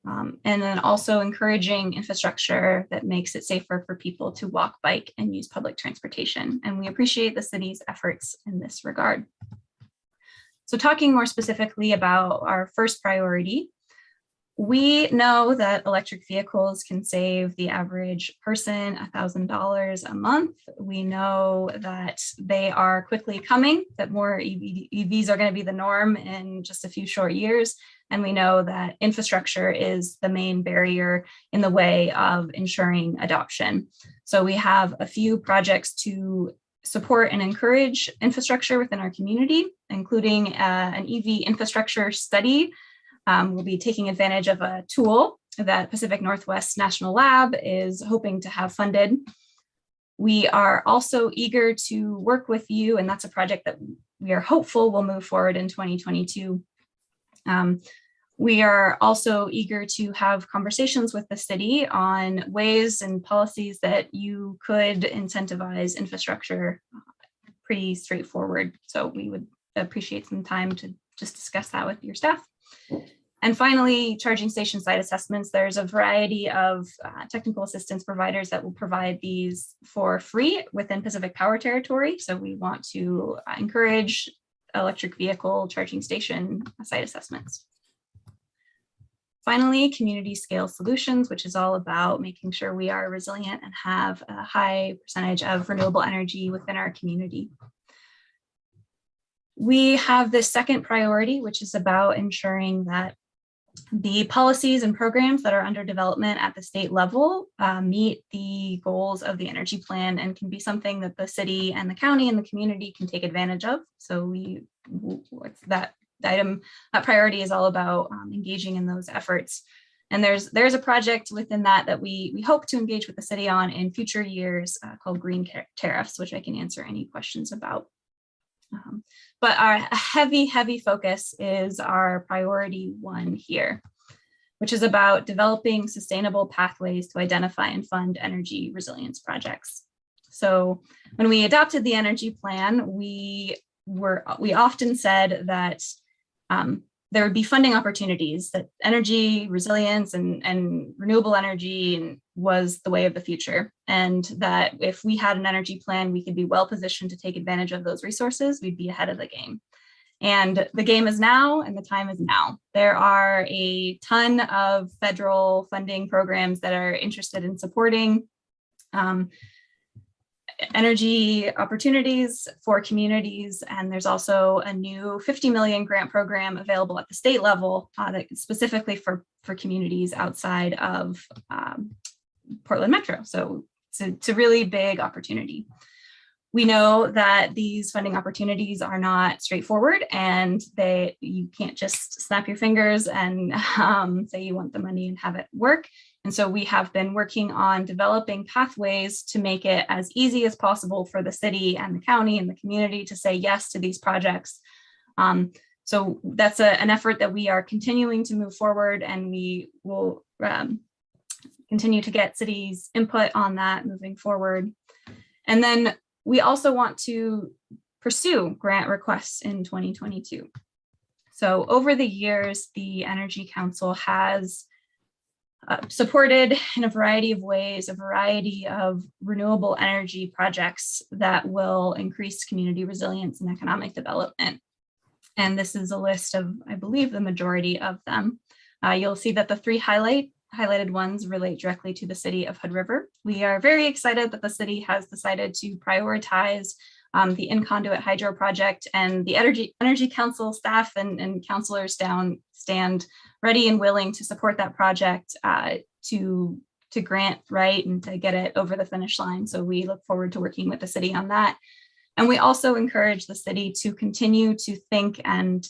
And then also encouraging infrastructure that makes it safer for people to walk, bike, and use public transportation. And we appreciate the city's efforts in this regard. So talking more specifically about our first priority, we know that electric vehicles can save the average person $1,000 a month. We know that they are quickly coming, that more EVs are going to be the norm in just a few short years. And we know that infrastructure is the main barrier in the way of ensuring adoption. So we have a few projects to support and encourage infrastructure within our community, including an EV infrastructure study. We'll be taking advantage of a tool that Pacific Northwest National Lab is hoping to have funded. We are also eager to work with you, and that's a project that we are hopeful will move forward in 2022. We are also eager to have conversations with the city on ways and policies that you could incentivize infrastructure. Pretty straightforward. So we would appreciate some time to just discuss that with your staff. And finally, charging station site assessments. There's a variety of technical assistance providers that will provide these for free within Pacific Power territory. So we want to encourage electric vehicle charging station site assessments. Finally, community scale solutions, which is all about making sure we are resilient and have a high percentage of renewable energy within our community. We have this second priority, which is about ensuring that the policies and programs that are under development at the state level meet the goals of the energy plan and can be something that the city and the county and the community can take advantage of. So that priority is all about engaging in those efforts. And there's a project within that we hope to engage with the city on in future years called Green Tariffs, which I can answer any questions about. But our heavy focus is our priority 1 here, which is about developing sustainable pathways to identify and fund energy resilience projects. So when we adopted the energy plan, we often said that there would be funding opportunities, that energy resilience and renewable energy was the way of the future. And that if we had an energy plan, we could be well positioned to take advantage of those resources. We'd be ahead of the game. And the game is now, and the time is now. There are a ton of federal funding programs that are interested in supporting energy opportunities for communities. And there's also a new 50 million grant program available at the state level that specifically for communities outside of Portland Metro. So it's a really big opportunity. We know that these funding opportunities are not straightforward, and you can't just snap your fingers and say you want the money and have it work. And so we have been working on developing pathways to make it as easy as possible for the city and the county and the community to say yes to these projects. So that's an effort that we are continuing to move forward, and we will continue to get cities' input on that moving forward. And then we also want to pursue grant requests in 2022. So over the years, the Energy Council has supported in a variety of ways, a variety of renewable energy projects that will increase community resilience and economic development. And this is a list of, I believe, the majority of them. You'll see that the three highlighted ones relate directly to the city of Hood River. We are very excited that the city has decided to prioritize the in-conduit hydro project, and the Energy Council staff and councilors stand ready and willing to support that project to grant right and to get it over the finish line. So we look forward to working with the city on that. And we also encourage the city to continue to think and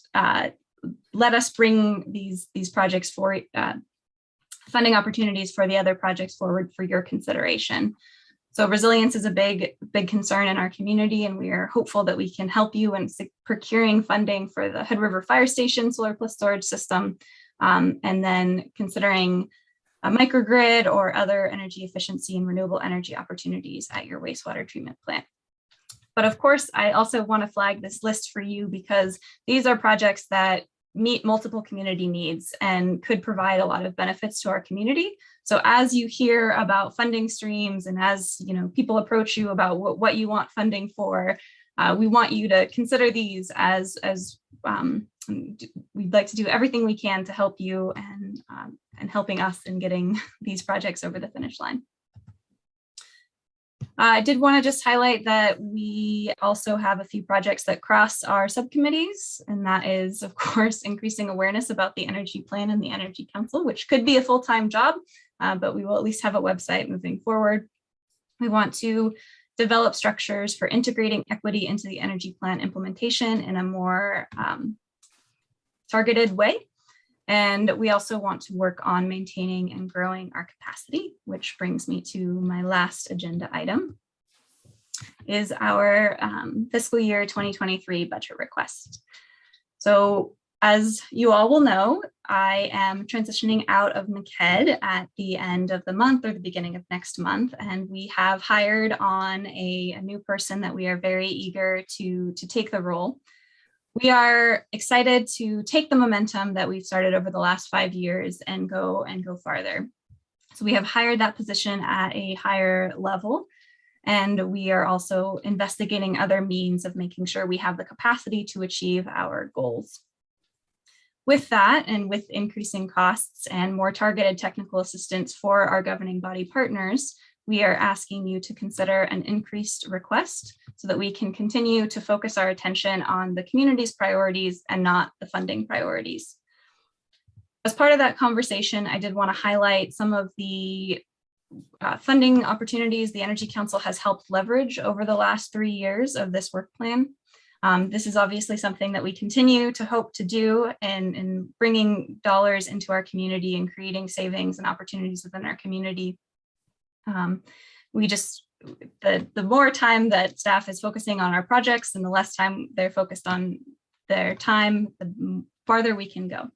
let us bring these projects for funding opportunities for the other projects forward for your consideration. So resilience is a big concern in our community, and we are hopeful that we can help you in procuring funding for the Hood River Fire Station solar plus storage system, and then considering a microgrid or other energy efficiency and renewable energy opportunities at your wastewater treatment plant. But of course, I also want to flag this list for you because these are projects that meet multiple community needs and could provide a lot of benefits to our community. So as you hear about funding streams and as people approach you about what you want funding for, we want you to consider these as we'd like to do everything we can to help you and helping us in getting these projects over the finish line. I did want to just highlight that we also have a few projects that cross our subcommittees, and that is, of course, increasing awareness about the energy plan and the Energy Council, which could be a full-time job, but we will at least have a website moving forward. We want to develop structures for integrating equity into the energy plan implementation in a more targeted way. And we also want to work on maintaining and growing our capacity, which brings me to my last agenda item, is our fiscal year 2023 budget request. So as you all will know, I am transitioning out of MCED at the end of the month or the beginning of next month, and we have hired on a new person that we are very eager to take the role. We are excited to take the momentum that we've started over the last 5 years and go farther. So we have hired that position at a higher level, and we are also investigating other means of making sure we have the capacity to achieve our goals. With that, and with increasing costs and more targeted technical assistance for our governing body partners, we are asking you to consider an increased request so that we can continue to focus our attention on the community's priorities and not the funding priorities. As part of that conversation, I did want to highlight some of the funding opportunities the Energy Council has helped leverage over the last 3 years of this work plan. This is obviously something that we continue to hope to do in bringing dollars into our community and creating savings and opportunities within our community. The more time that staff is focusing on our projects and the less time they're focused on their time, the farther we can go.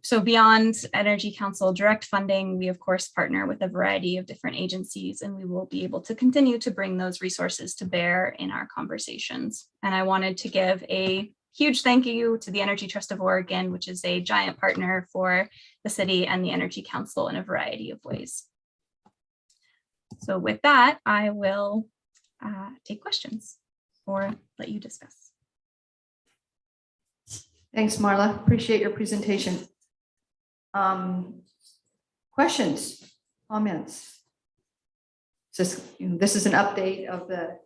So beyond Energy Council direct funding, we of course partner with a variety of different agencies, and we will be able to continue to bring those resources to bear in our conversations. And I wanted to give a huge thank you to the Energy Trust of Oregon, which is a giant partner for the city and the Energy Council in a variety of ways. So with that, I will take questions or let you discuss. Thanks, Marla. Appreciate your presentation. Questions, comments? This is an update of the,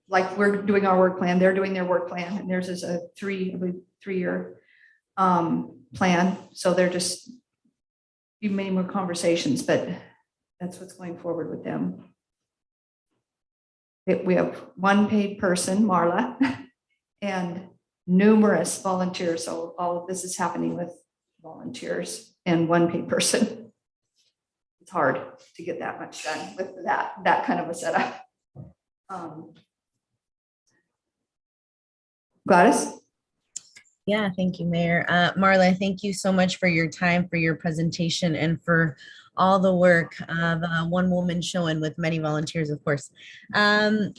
like we're doing our work plan, they're doing their work plan, and theirs is a three-year plan. So they're just be many more conversations, but that's what's going forward with them. We have one paid person, Marla, and numerous volunteers. So all of this is happening with volunteers and one paid person. It's hard to get that much done with that kind of a setup. Gladys? Yeah, thank you, Mayor. Marla, thank you so much for your time, for your presentation, and for all the work of one woman show and with many volunteers, of course. Can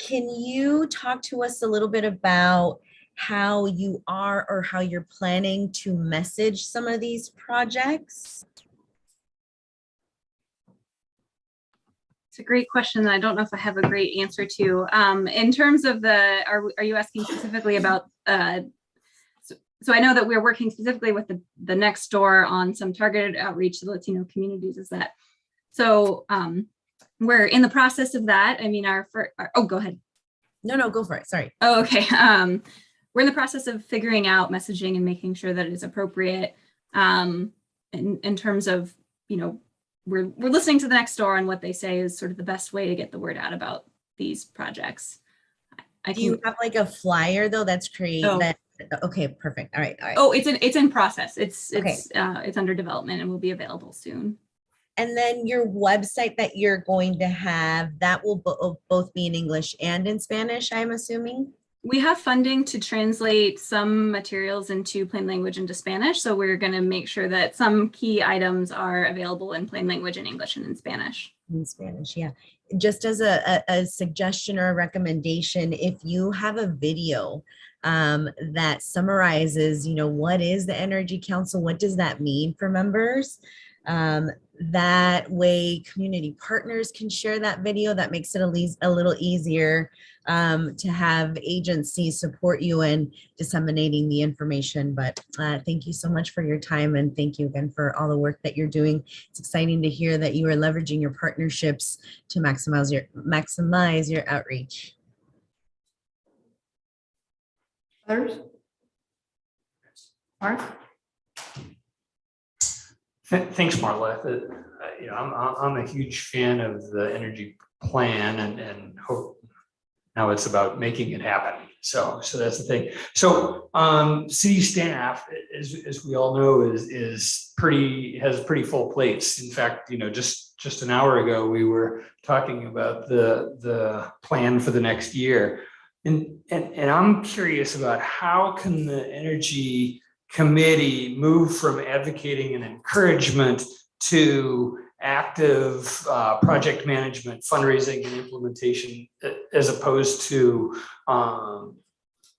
you talk to us a little bit about how you are or how you're planning to message some of these projects? It's a great question that I don't know if I have a great answer to. In terms of the, are you asking specifically about, so I know that we're working specifically with the next door on some targeted outreach to the Latino communities. Is that, so we're in the process of that. I mean, oh, go ahead. No, go for it. Sorry. Oh, okay. We're in the process of figuring out messaging and making sure that it's appropriate in terms of, you know, we're listening to the next door and what they say is sort of the best way to get the word out about these projects. Do you have like a flyer though that's created? Oh. Okay, perfect. All right. Oh, it's in process. It's Okay. It's under development and will be available soon. And then your website that you're going to have, that will both be in English and in Spanish, I'm assuming? We have funding to translate some materials into plain language into Spanish. So we're going to make sure that some key items are available in plain language in English and in Spanish. In Spanish, yeah. Just as a suggestion or a recommendation, if you have a video that summarizes, you know, what is the Energy Council? What does that mean for members? That way community partners can share that video. That makes it a little easier to have agencies support you in disseminating the information. But thank you so much for your time, and thank you again for all the work that you're doing. It's exciting to hear that you are leveraging your partnerships to maximize your outreach. Others? Mark? Thanks, Marla. You know, I'm a huge fan of the energy plan, and hope now it's about making it happen. So that's the thing. So city staff, as we all know, has pretty full plates. In fact, you know, just an hour ago we were talking about the plan for the next year, and I'm curious about how can the energy committee move from advocating and encouragement to active project management, fundraising, and implementation, as opposed to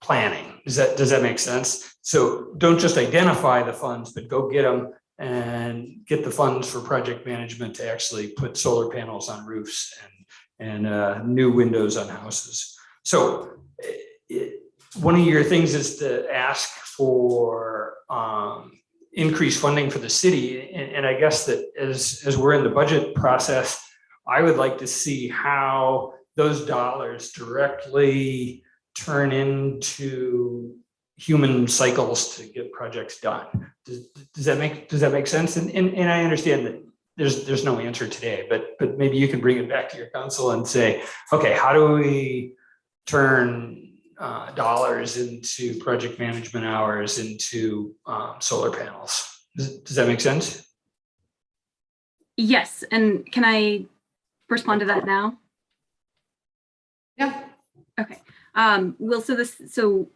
planning. Does that make sense? So don't just identify the funds, but go get them and get the funds for project management to actually put solar panels on roofs and new windows on houses. So one of your things is to ask for increased funding for the city. And I guess that as we're in the budget process, I would like to see how those dollars directly turn into human cycles to get projects done. Does that make sense? And I understand that there's no answer today, but maybe you can bring it back to your council and say, okay, how do we turn dollars into project management hours into solar panels? Does that make sense? Yes, and can I respond to that now? Yeah. Okay. Well, so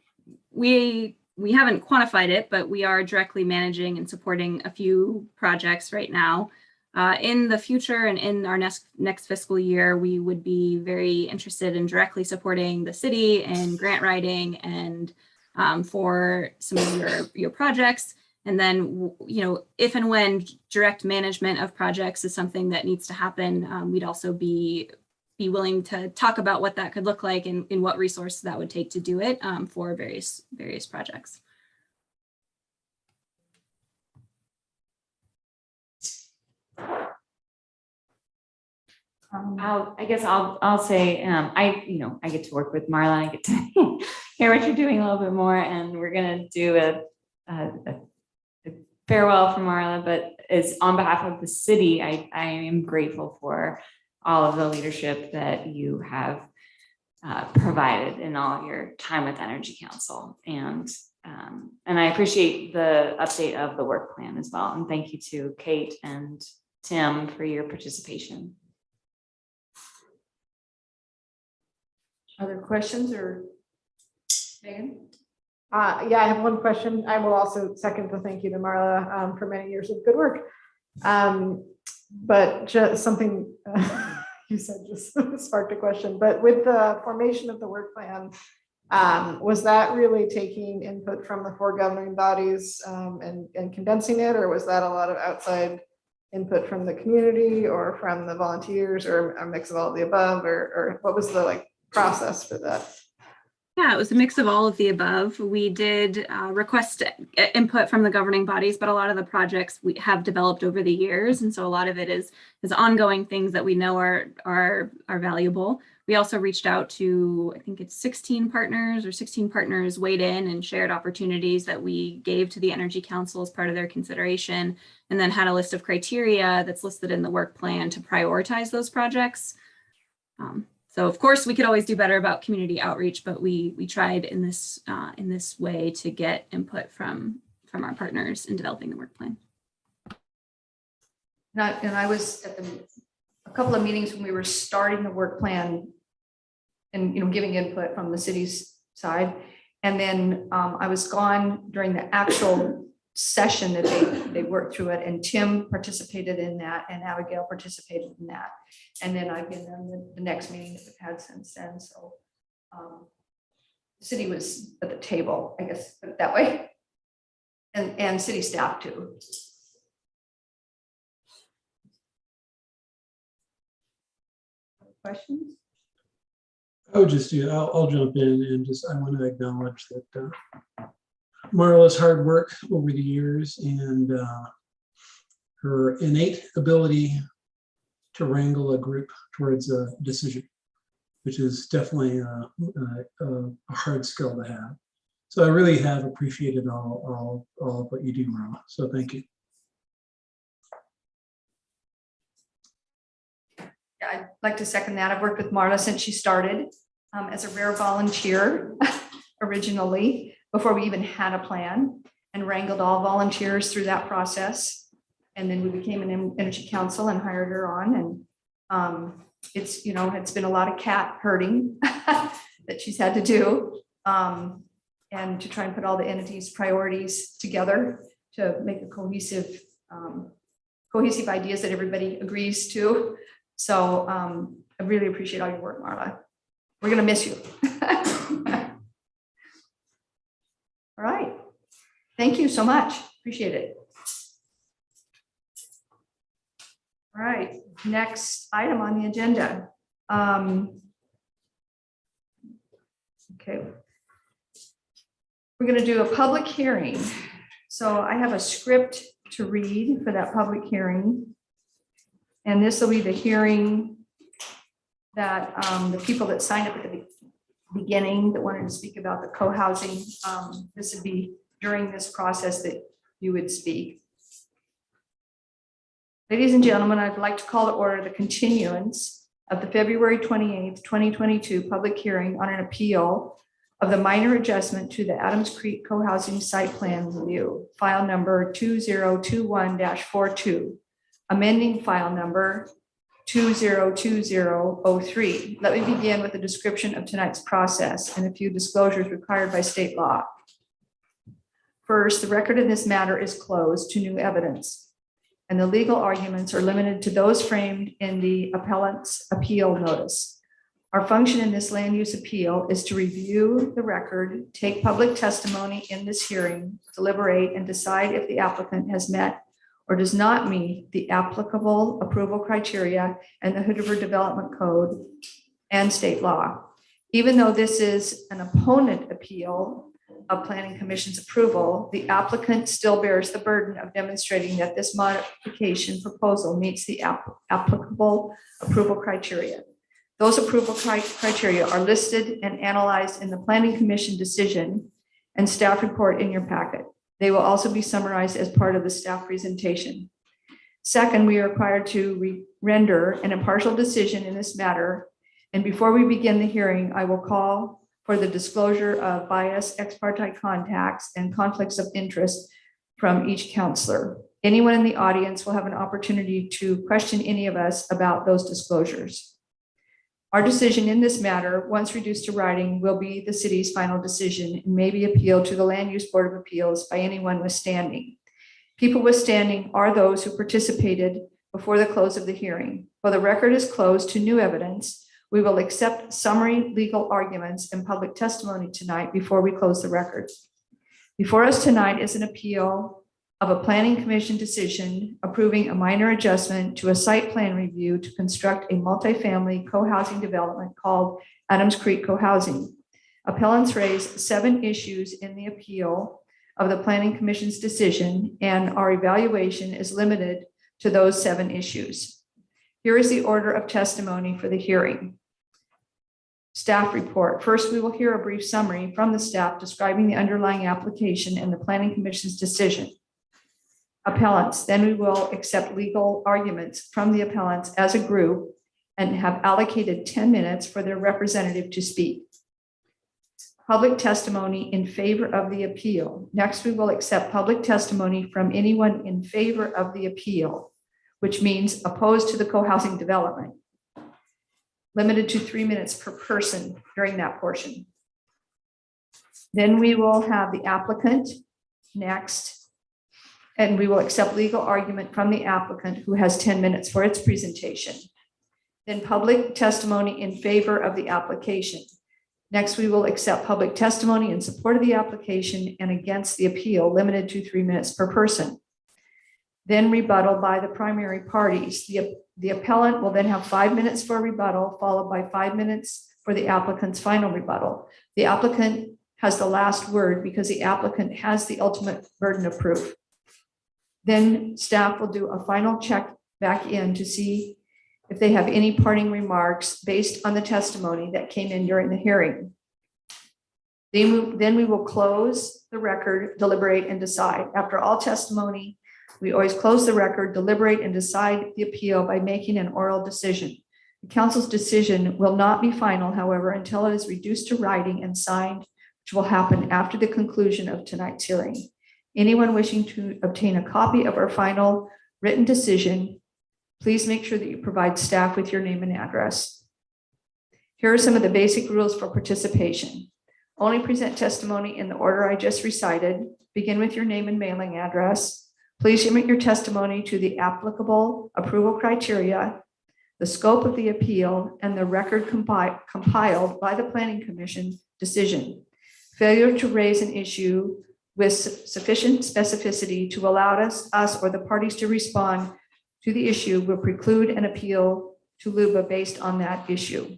we haven't quantified it, but we are directly managing and supporting a few projects right now. In the future and in our next fiscal year, we would be very interested in directly supporting the city and grant writing and for some of your projects. And then, if and when direct management of projects is something that needs to happen, we'd also be willing to talk about what that could look like and what resources that would take to do it for various projects. I'll say, I get to work with Marla, I get to hear what you're doing a little bit more, and we're gonna do a farewell from Marla, but it's on behalf of the city. I am grateful for all of the leadership that you have provided in all your time with Energy Council. And I appreciate the update of the work plan as well. And thank you to Kate and Tim for your participation. Other questions or Megan? Yeah, I have one question. I will also second the thank you to Marla for many years of good work. But just something you said just sparked a question. But with the formation of the work plan, was that really taking input from the 4 governing bodies and condensing it, or was that a lot of outside input from the community or from the volunteers, or a mix of all of the above, or what was the process for that? Yeah, it was a mix of all of the above. We did request input from the governing bodies, but a lot of the projects we have developed over the years. And so a lot of it is ongoing things that we know are valuable. We also reached out to, I think it's 16 partners weighed in and shared opportunities that we gave to the Energy Council as part of their consideration, and then had a list of criteria that's listed in the work plan to prioritize those projects. So of course we could always do better about community outreach, but we tried in this way to get input from our partners in developing the work plan. And I was at a couple of meetings when we were starting the work plan and giving input from the city's side. And then I was gone during the actual session that they worked through it, and Tim participated in that and Abigail participated in that. And then I've been on the next meeting that we've had since then. So the city was at the table, I guess, put it that way. And city staff too. Questions? I'll jump in and I want to acknowledge that Marla's hard work over the years and her innate ability to wrangle a group towards a decision, which is definitely a hard skill to have. So I really have appreciated all of what you do, Marla. So thank you. Yeah, I'd like to second that. I've worked with Marla since she started as a rare volunteer originally, before we even had a plan, and wrangled all volunteers through that process. And then we became an Energy Council and hired her on. And it's been a lot of cat herding that she's had to do, and to try and put all the entities' priorities together to make a cohesive ideas that everybody agrees to. So I really appreciate all your work, Marla. We're gonna miss you. All right. Thank you so much. Appreciate it. All right, next item on the agenda. Okay. We're going to do a public hearing. So I have a script to read for that public hearing. And this will be the hearing that the people that signed up at the beginning that wanted to speak about the co-housing, this would be during this process that you would speak. Ladies and gentlemen, I'd like to call to order the continuance of the February 28th, 2022 public hearing on an appeal of the minor adjustment to the Adams Creek co-housing site plan review, file number 2021-42, amending file number 202003. Let me begin with a description of tonight's process and a few disclosures required by state law. First, the record in this matter is closed to new evidence. and the legal arguments are limited to those framed in the appellant's appeal notice. Our function in this land use appeal is to review the record, take public testimony in this hearing, deliberate, and decide if the applicant has met or does not meet the applicable approval criteria and the Hood River Development Code and state law. Even though this is an opponent appeal of Planning Commission's approval, the applicant still bears the burden of demonstrating that this modification proposal meets the applicable approval criteria. Those approval criteria are listed and analyzed in the Planning Commission decision and staff report in your packet. They will also be summarized as part of the staff presentation. Second, we are required to render an impartial decision in this matter. And before we begin the hearing, I will call for the disclosure of bias, ex parte contacts, and conflicts of interest from each counselor. Anyone in the audience will have an opportunity to question any of us about those disclosures. Our decision in this matter, once reduced to writing, will be the city's final decision and may be appealed to the Land Use Board of Appeals by anyone with standing. People with standing are those who participated before the close of the hearing. While the record is closed to new evidence, we will accept summary legal arguments and public testimony tonight before we close the record. Before us tonight is an appeal of a Planning Commission decision approving a minor adjustment to a site plan review to construct a multifamily co-housing development called Adams Creek Co-Housing. Appellants raised 7 issues in the appeal of the Planning Commission's decision, and our evaluation is limited to those 7 issues. Here is the order of testimony for the hearing. Staff report. First, we will hear a brief summary from the staff describing the underlying application and the Planning Commission's decision. Appellants. Then we will accept legal arguments from the appellants as a group and have allocated 10 minutes for their representative to speak. Public testimony in favor of the appeal. Next, we will accept public testimony from anyone in favor of the appeal, which means opposed to the co-housing development. Limited to 3 minutes per person during that portion. Then we will have the applicant next, and we will accept legal argument from the applicant who has 10 minutes for its presentation. Then public testimony in favor of the application. Next, we will accept public testimony in support of the application and against the appeal, limited to 3 minutes per person. Then rebuttal by the primary parties. The appellant will then have 5 minutes for rebuttal, followed by 5 minutes for the applicant's final rebuttal. The applicant has the last word because the applicant has the ultimate burden of proof. Then staff will do a final check back in to see if they have any parting remarks based on the testimony that came in during the hearing. Then we will close the record, deliberate, and decide. After all testimony, we always close the record, deliberate, and decide the appeal by making an oral decision. The council's decision will not be final, however, until it is reduced to writing and signed, which will happen after the conclusion of tonight's hearing. Anyone wishing to obtain a copy of our final written decision, please make sure that you provide staff with your name and address. Here are some of the basic rules for participation. Only present testimony in the order I just recited. Begin with your name and mailing address. Please limit your testimony to the applicable approval criteria, the scope of the appeal, and the record compiled by the Planning Commission decision. Failure to raise an issue with sufficient specificity to allow us or the parties to respond to the issue will preclude an appeal to LUBA based on that issue.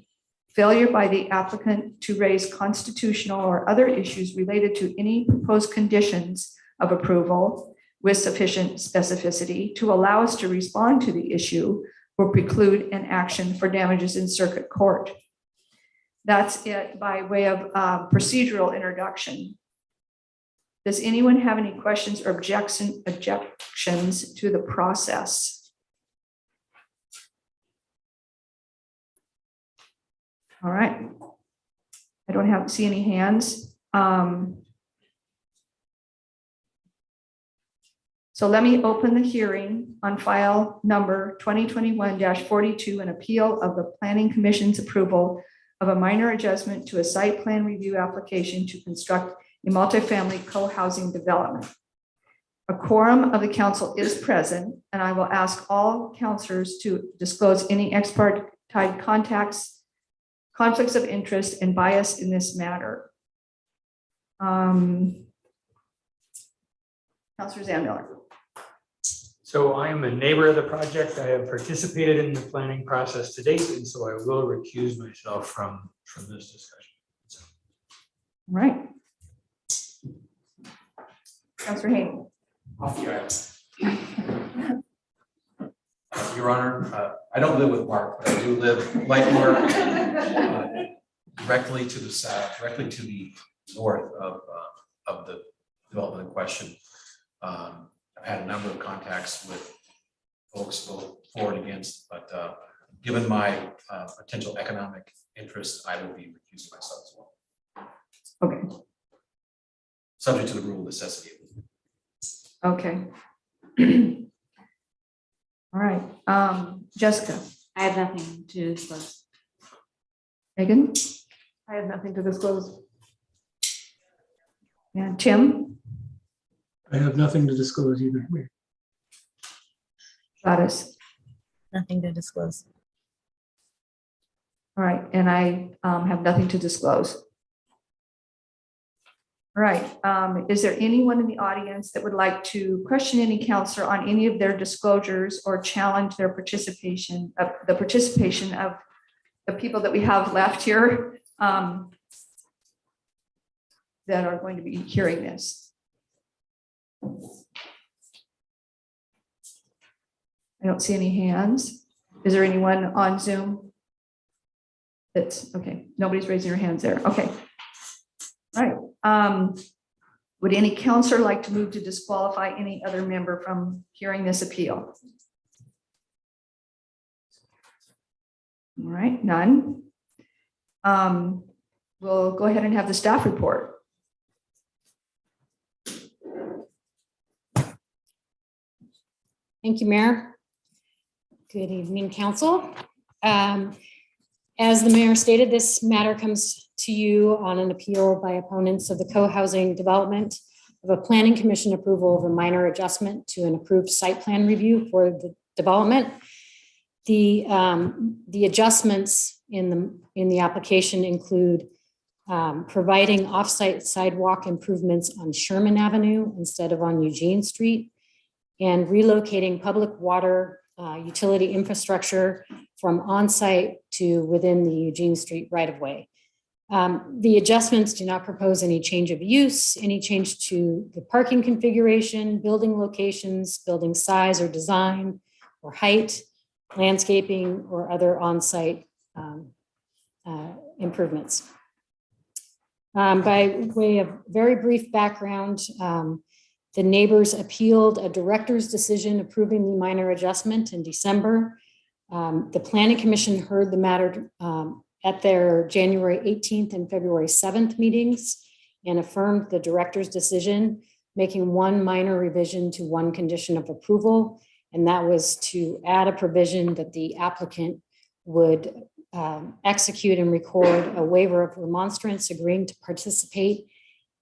Failure by the applicant to raise constitutional or other issues related to any proposed conditions of approval with sufficient specificity to allow us to respond to the issue will preclude an action for damages in circuit court. That's it by way of procedural introduction. Does anyone have any questions or objections to the process? All right. I don't see any hands. So let me open the hearing on file number 2021-42, an appeal of the Planning Commission's approval of a minor adjustment to a site plan review application to construct a multifamily co-housing development. A quorum of the council is present, and I will ask all councilors to disclose any ex parte contacts, conflicts of interest, and bias in this matter. Councilor Zandmiller. So I am a neighbor of the project. I have participated in the planning process to date, and so I will recuse myself from this discussion. All right. Councilor Hayden. Off the island. Your Honor, I don't live with Mark, but I do live like Mark, directly to the south, directly to the north of the development in question. I've had a number of contacts with folks both for and against, but given my potential economic interest, I will be recusing myself as well. Okay. Subject to the rule of necessity. Okay. All right. Jessica. I have nothing to disclose. Megan. I have nothing to disclose. And Tim. I have nothing to disclose either. Gladys. Nothing to disclose. All right, and I have nothing to disclose. All right, is there anyone in the audience that would like to question any counselor on any of their disclosures or challenge their participation of the people that we have left here that are going to be hearing this? I don't see any hands. Is there anyone on Zoom? That's okay. Nobody's raising their hands there. Okay. All right. Would any counselor like to move to disqualify any other member from hearing this appeal? All right, none. We'll go ahead and have the staff report. Thank you, Mayor. Good evening, Council. As the mayor stated, this matter comes to you on an appeal by opponents of the co-housing development of a planning commission approval of a minor adjustment to an approved site plan review for the development. The adjustments in the application include providing off-site sidewalk improvements on Sherman Avenue instead of on Eugene Street, and relocating public water utility infrastructure from on-site to within the Eugene Street right-of-way. The adjustments do not propose any change of use, any change to the parking configuration, building locations, building size or design, or height, landscaping, or other on-site improvements. By way of very brief background, the neighbors appealed a director's decision approving the minor adjustment in December. The Planning Commission heard the matter at their January 18th and February 7th meetings and affirmed the director's decision, making one minor revision to one condition of approval, and that was to add a provision that the applicant would execute and record a waiver of remonstrance agreeing to participate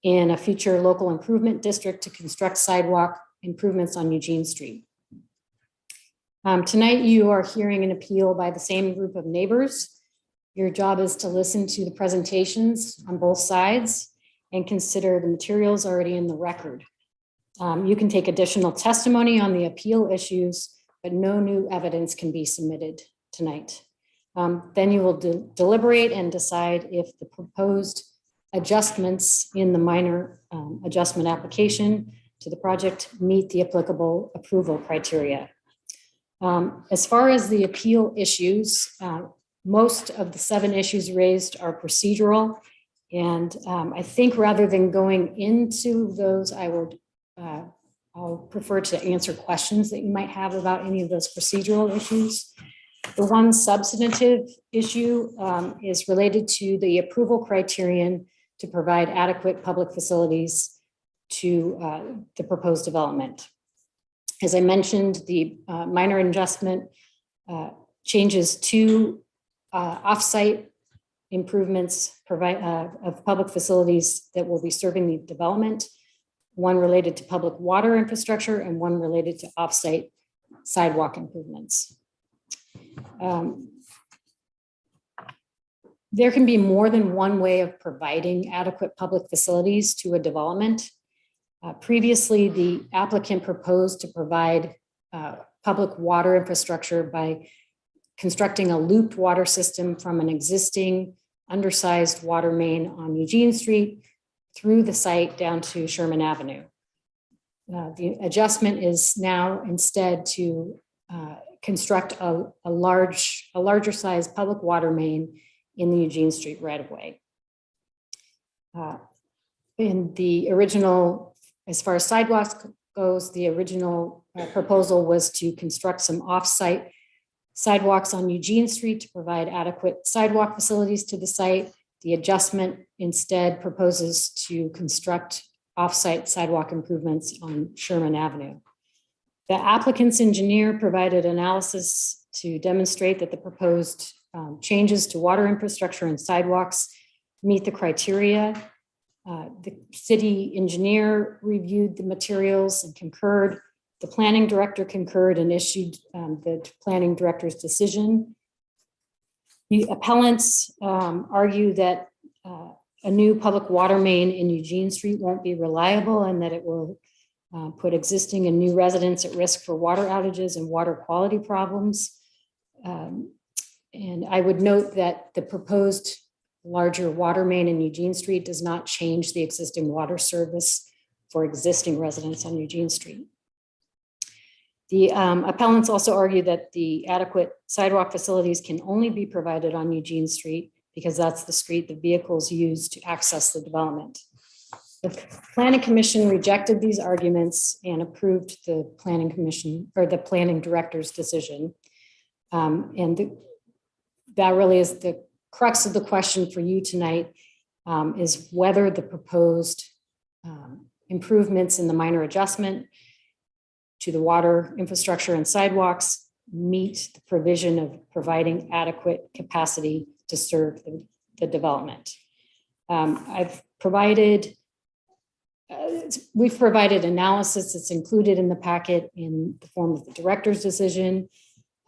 in a future local improvement district to construct sidewalk improvements on Eugene Street. Tonight, you are hearing an appeal by the same group of neighbors. Your job is to listen to the presentations on both sides and consider the materials already in the record. You can take additional testimony on the appeal issues, but no new evidence can be submitted tonight. Then you will deliberate and decide if the proposed adjustments in the minor adjustment application to the project meet the applicable approval criteria. As far as the appeal issues, most of the 7 issues raised are procedural. And I think rather than going into those, I'll prefer to answer questions that you might have about any of those procedural issues. The one substantive issue is related to the approval criterion to provide adequate public facilities to the proposed development. As I mentioned, the minor adjustment changes 2 off-site improvements of public facilities that will be serving the development. one related to public water infrastructure, and one related to offsite sidewalk improvements. There can be more than one way of providing adequate public facilities to a development. Previously, the applicant proposed to provide public water infrastructure by constructing a looped water system from an existing undersized water main on Eugene Street through the site down to Sherman Avenue. The adjustment is now instead to construct a larger size public water main in the Eugene Street right-of-way. In the original, as far as sidewalks goes, the original proposal was to construct some off-site sidewalks on Eugene Street to provide adequate sidewalk facilities to the site. The adjustment instead proposes to construct off-site sidewalk improvements on Sherman Avenue. The applicant's engineer provided analysis to demonstrate that the proposed changes to water infrastructure and sidewalks meet the criteria. The city engineer reviewed the materials and concurred. The planning director concurred and issued the planning director's decision. The appellants argue that a new public water main in Eugene Street won't be reliable and that it will put existing and new residents at risk for water outages and water quality problems. And I would note that the proposed larger water main in Eugene Street does not change the existing water service for existing residents on Eugene Street. The appellants also argue that the adequate sidewalk facilities can only be provided on Eugene Street because that's the street the vehicles use to access the development. The Planning Commission rejected these arguments and approved the Planning Commission or the Planning Director's decision. That really is the crux of the question for you tonight, is whether the proposed improvements in the minor adjustment to the water infrastructure and sidewalks meet the provision of providing adequate capacity to serve the development. We've provided analysis that's included in the packet in the form of the director's decision,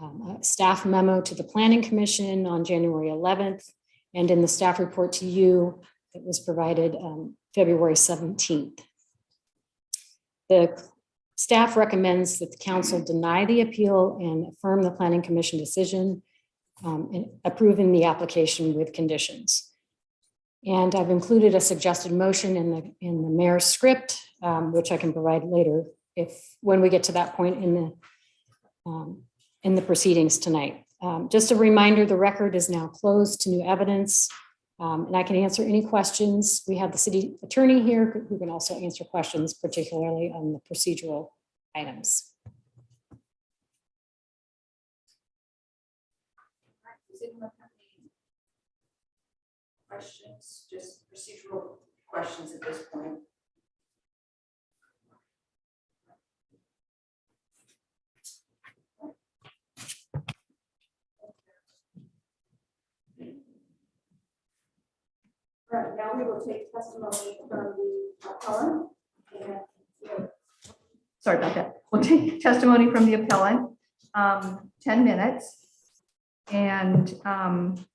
a staff memo to the Planning Commission on January 11th, and in the staff report to you that was provided February 17th. The staff recommends that the council deny the appeal and affirm the Planning Commission decision, approving the application with conditions. And I've included a suggested motion in the mayor's script, which I can provide later when we get to that point in the proceedings tonight. Just a reminder, the record is now closed to new evidence, and I can answer any questions. We have the city attorney here who can also answer questions, particularly on the procedural items. Questions, just procedural questions at this point. Right, now we will take testimony from the appellant. Sorry about that. We'll take testimony from the appellant, 10 minutes. And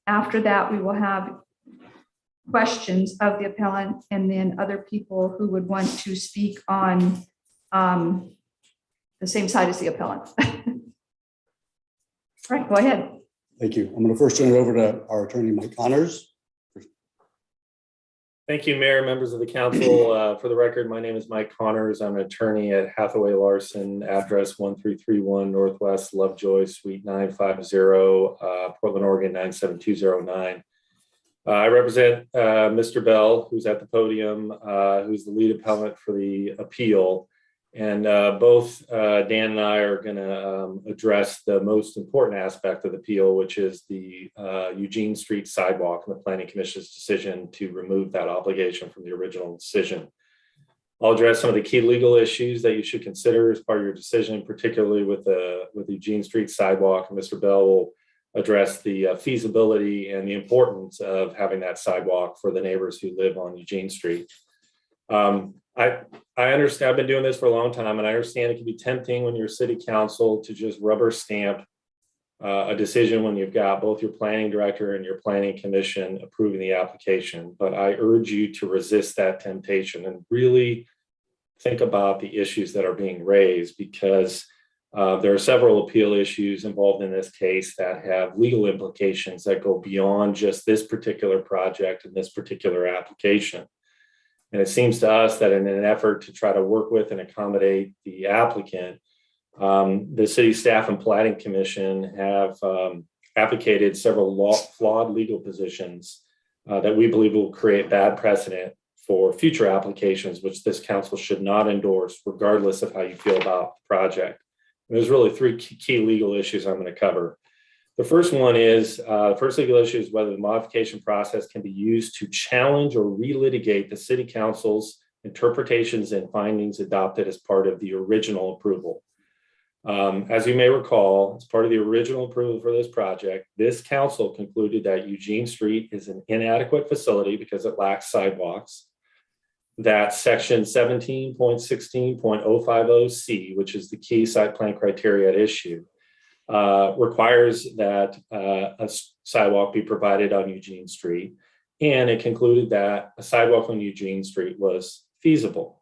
after that, we will have questions of the appellant and then other people who would want to speak on the same side as the appellant. Right, go ahead. Thank you. I'm going to first turn it over to our attorney, Mike Connors. Thank you, Mayor, members of the council. For the record, my name is Mike Connors. I'm an attorney at Hathaway Larson, address 1331 Northwest Lovejoy, Suite 950, Portland, Oregon 97209. I represent Mr. Bell, who's at the podium, who's the lead appellant for the appeal. And both Dan and I are going to address the most important aspect of the appeal, which is the Eugene Street sidewalk and the Planning Commission's decision to remove that obligation from the original decision. I'll address some of the key legal issues that you should consider as part of your decision, particularly with the Eugene Street sidewalk. And Mr. Bell will address the feasibility and the importance of having that sidewalk for the neighbors who live on Eugene Street. I understand, I've been doing this for a long time, and I understand it can be tempting when you're city council to just rubber stamp a decision when you've got both your planning director and your planning commission approving the application. But I urge you to resist that temptation and really think about the issues that are being raised, because there are several appeal issues involved in this case that have legal implications that go beyond just this particular project and this particular application. And it seems to us that in an effort to try to work with and accommodate the applicant, the city staff and planning commission have advocated several flawed legal positions that we believe will create bad precedent for future applications, which this council should not endorse, regardless of how you feel about the project. And there's really three key legal issues I'm going to cover. The first one is, the first legal issue is whether the modification process can be used to challenge or relitigate the city council's interpretations and findings adopted as part of the original approval. As you may recall, as part of the original approval for this project, this council concluded that Eugene Street is an inadequate facility because it lacks sidewalks, that section 17.16.050C, which is the key site plan criteria at issue, requires that a sidewalk be provided on Eugene Street, and it concluded that a sidewalk on Eugene Street was feasible.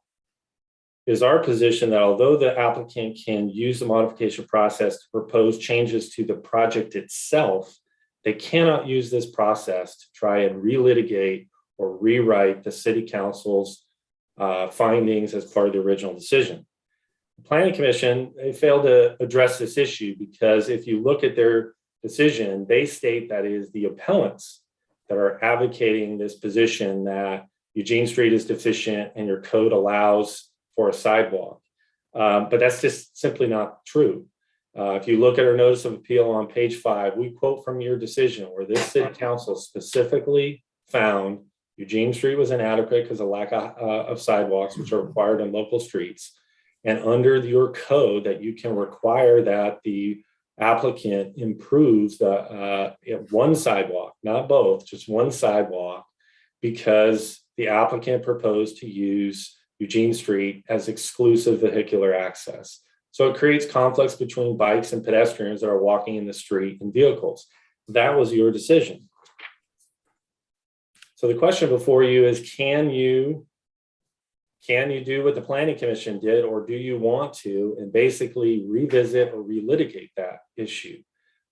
It is our position that although the applicant can use the modification process to propose changes to the project itself, they cannot use this process to try and relitigate or rewrite the city council's findings as part of the original decision. The Planning Commission, they failed to address this issue because if you look at their decision, they state that it is the appellants that are advocating this position that Eugene Street is deficient and your code allows for a sidewalk. But that's just simply not true. If you look at our notice of appeal on page 5, we quote from your decision where this city council specifically found Eugene Street was inadequate because of lack of sidewalks, which are required in local streets. And under your code that you can require that the applicant improves the one sidewalk, not both, just one sidewalk, because the applicant proposed to use Eugene Street as exclusive vehicular access. So it creates conflicts between bikes and pedestrians that are walking in the street and vehicles. That was your decision. So the question before you is, can you do what the Planning Commission did, or do you want to and basically revisit or relitigate that issue?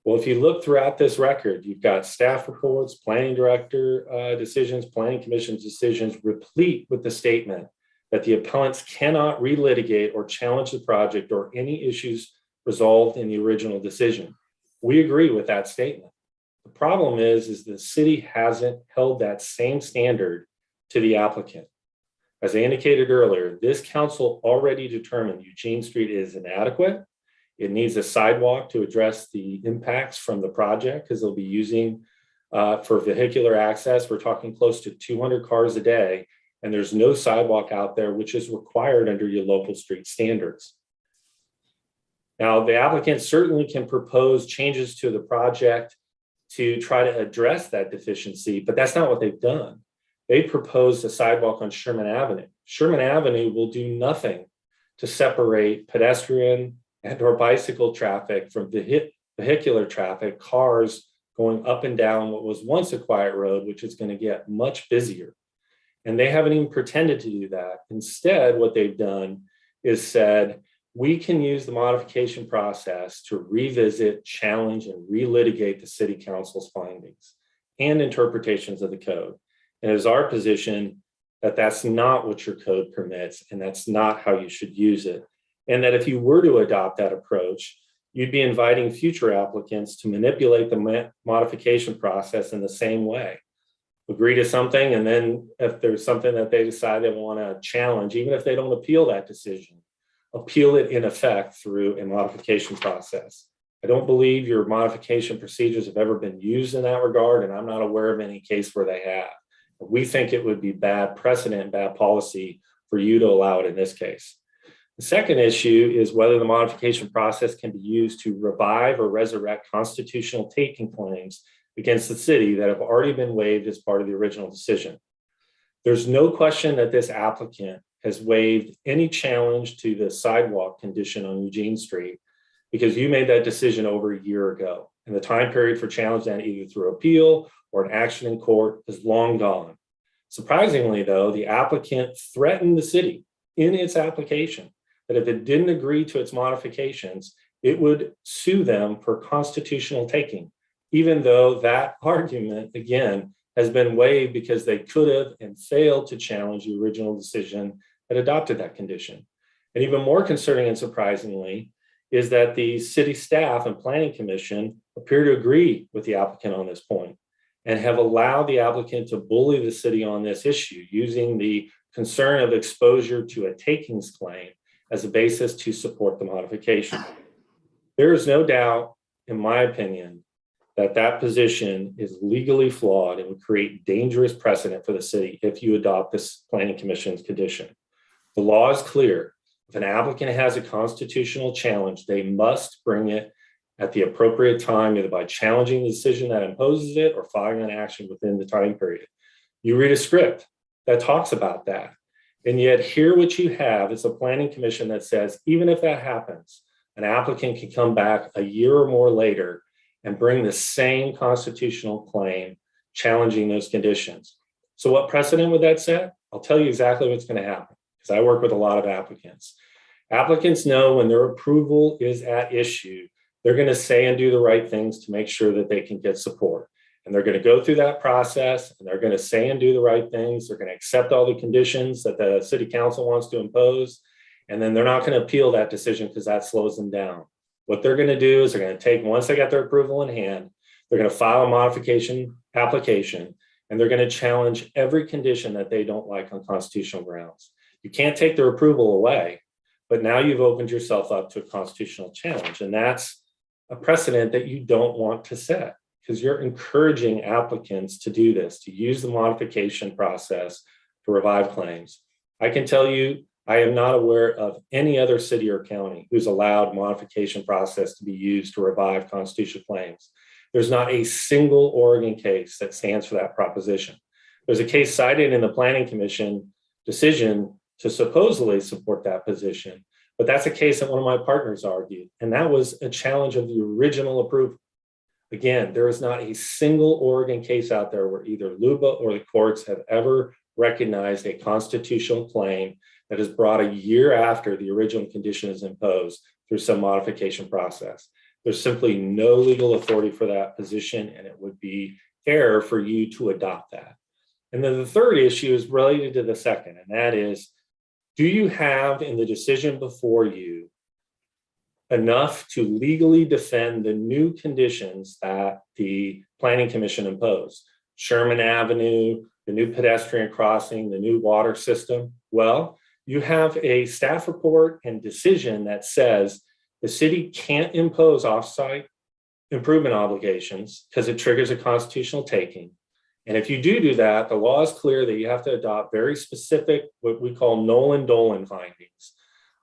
Well, if you look throughout this record, you've got staff reports, planning director decisions, Planning Commission decisions, replete with the statement that the appellants cannot relitigate or challenge the project or any issues resolved in the original decision. We agree with that statement. The problem is the city hasn't held that same standard to the applicant. As I indicated earlier, this council already determined Eugene Street is inadequate. It needs a sidewalk to address the impacts from the project because they'll be using for vehicular access. We're talking close to 200 cars a day, and there's no sidewalk out there, which is required under your local street standards. Now, the applicant certainly can propose changes to the project to try to address that deficiency, but that's not what they've done. They proposed a sidewalk on Sherman Avenue. Sherman Avenue will do nothing to separate pedestrian and or bicycle traffic from vehicular traffic, cars going up and down what was once a quiet road, which is going to get much busier. And they haven't even pretended to do that. Instead, what they've done is said, we can use the modification process to revisit, challenge, and relitigate the city council's findings and interpretations of the code. And it is our position that that's not what your code permits, and that's not how you should use it. And that if you were to adopt that approach, you'd be inviting future applicants to manipulate the modification process in the same way. Agree to something, and then if there's something that they decide they want to challenge, even if they don't appeal that decision, appeal it in effect through a modification process. I don't believe your modification procedures have ever been used in that regard, and I'm not aware of any case where they have. We think it would be bad precedent, bad policy for you to allow it in this case. The second issue is whether the modification process can be used to revive or resurrect constitutional taking claims against the city that have already been waived as part of the original decision. There's no question that this applicant has waived any challenge to the sidewalk condition on Eugene Street because you made that decision over a year ago. And the time period for challenge that either through appeal or an action in court is long gone. Surprisingly, though, the applicant threatened the city in its application that if it didn't agree to its modifications, it would sue them for constitutional taking, even though that argument, again, has been waived because they could have and failed to challenge the original decision that adopted that condition. And even more concerning and surprisingly is that the city staff and planning commission appear to agree with the applicant on this point and have allowed the applicant to bully the city on this issue using the concern of exposure to a takings claim as a basis to support the modification. There is no doubt, in my opinion, that that position is legally flawed and would create dangerous precedent for the city if you adopt this planning commission's condition. The law is clear. If an applicant has a constitutional challenge, they must bring it at the appropriate time, either by challenging the decision that imposes it or filing an action within the time period. You read a script that talks about that. And yet here what you have is a planning commission that says, even if that happens, an applicant can come back a year or more later and bring the same constitutional claim challenging those conditions. So what precedent would that set? I'll tell you exactly what's going to happen because I work with a lot of applicants. Applicants know when their approval is at issue, they're going to say and do the right things to make sure that they can get support. And they're going to go through that process and they're going to say and do the right things. They're going to accept all the conditions that the city council wants to impose. And then they're not going to appeal that decision because that slows them down. What they're going to do is they're going to take, once they got their approval in hand, they're going to file a modification application and they're going to challenge every condition that they don't like on constitutional grounds. You can't take their approval away, but now you've opened yourself up to a constitutional challenge. And that's a precedent that you don't want to set because you're encouraging applicants to do this, to use the modification process to revive claims. I can tell you, I am not aware of any other city or county who's allowed modification process to be used to revive constitutional claims. There's not a single Oregon case that stands for that proposition. There's a case cited in the Planning Commission decision to supposedly support that position, but that's a case that one of my partners argued, and that was a challenge of the original approval. Again, there is not a single Oregon case out there where either LUBA or the courts have ever recognized a constitutional claim that is brought a year after the original condition is imposed through some modification process. There's simply no legal authority for that position, and it would be error for you to adopt that. And then the third issue is related to the second, and that is, do you have in the decision before you enough to legally defend the new conditions that the Planning Commission imposed? Sherman Avenue, the new pedestrian crossing, the new water system. Well, you have a staff report and decision that says the city can't impose offsite improvement obligations because it triggers a constitutional taking. And if you do that, the law is clear that you have to adopt very specific, what we call Nolan-Dolan findings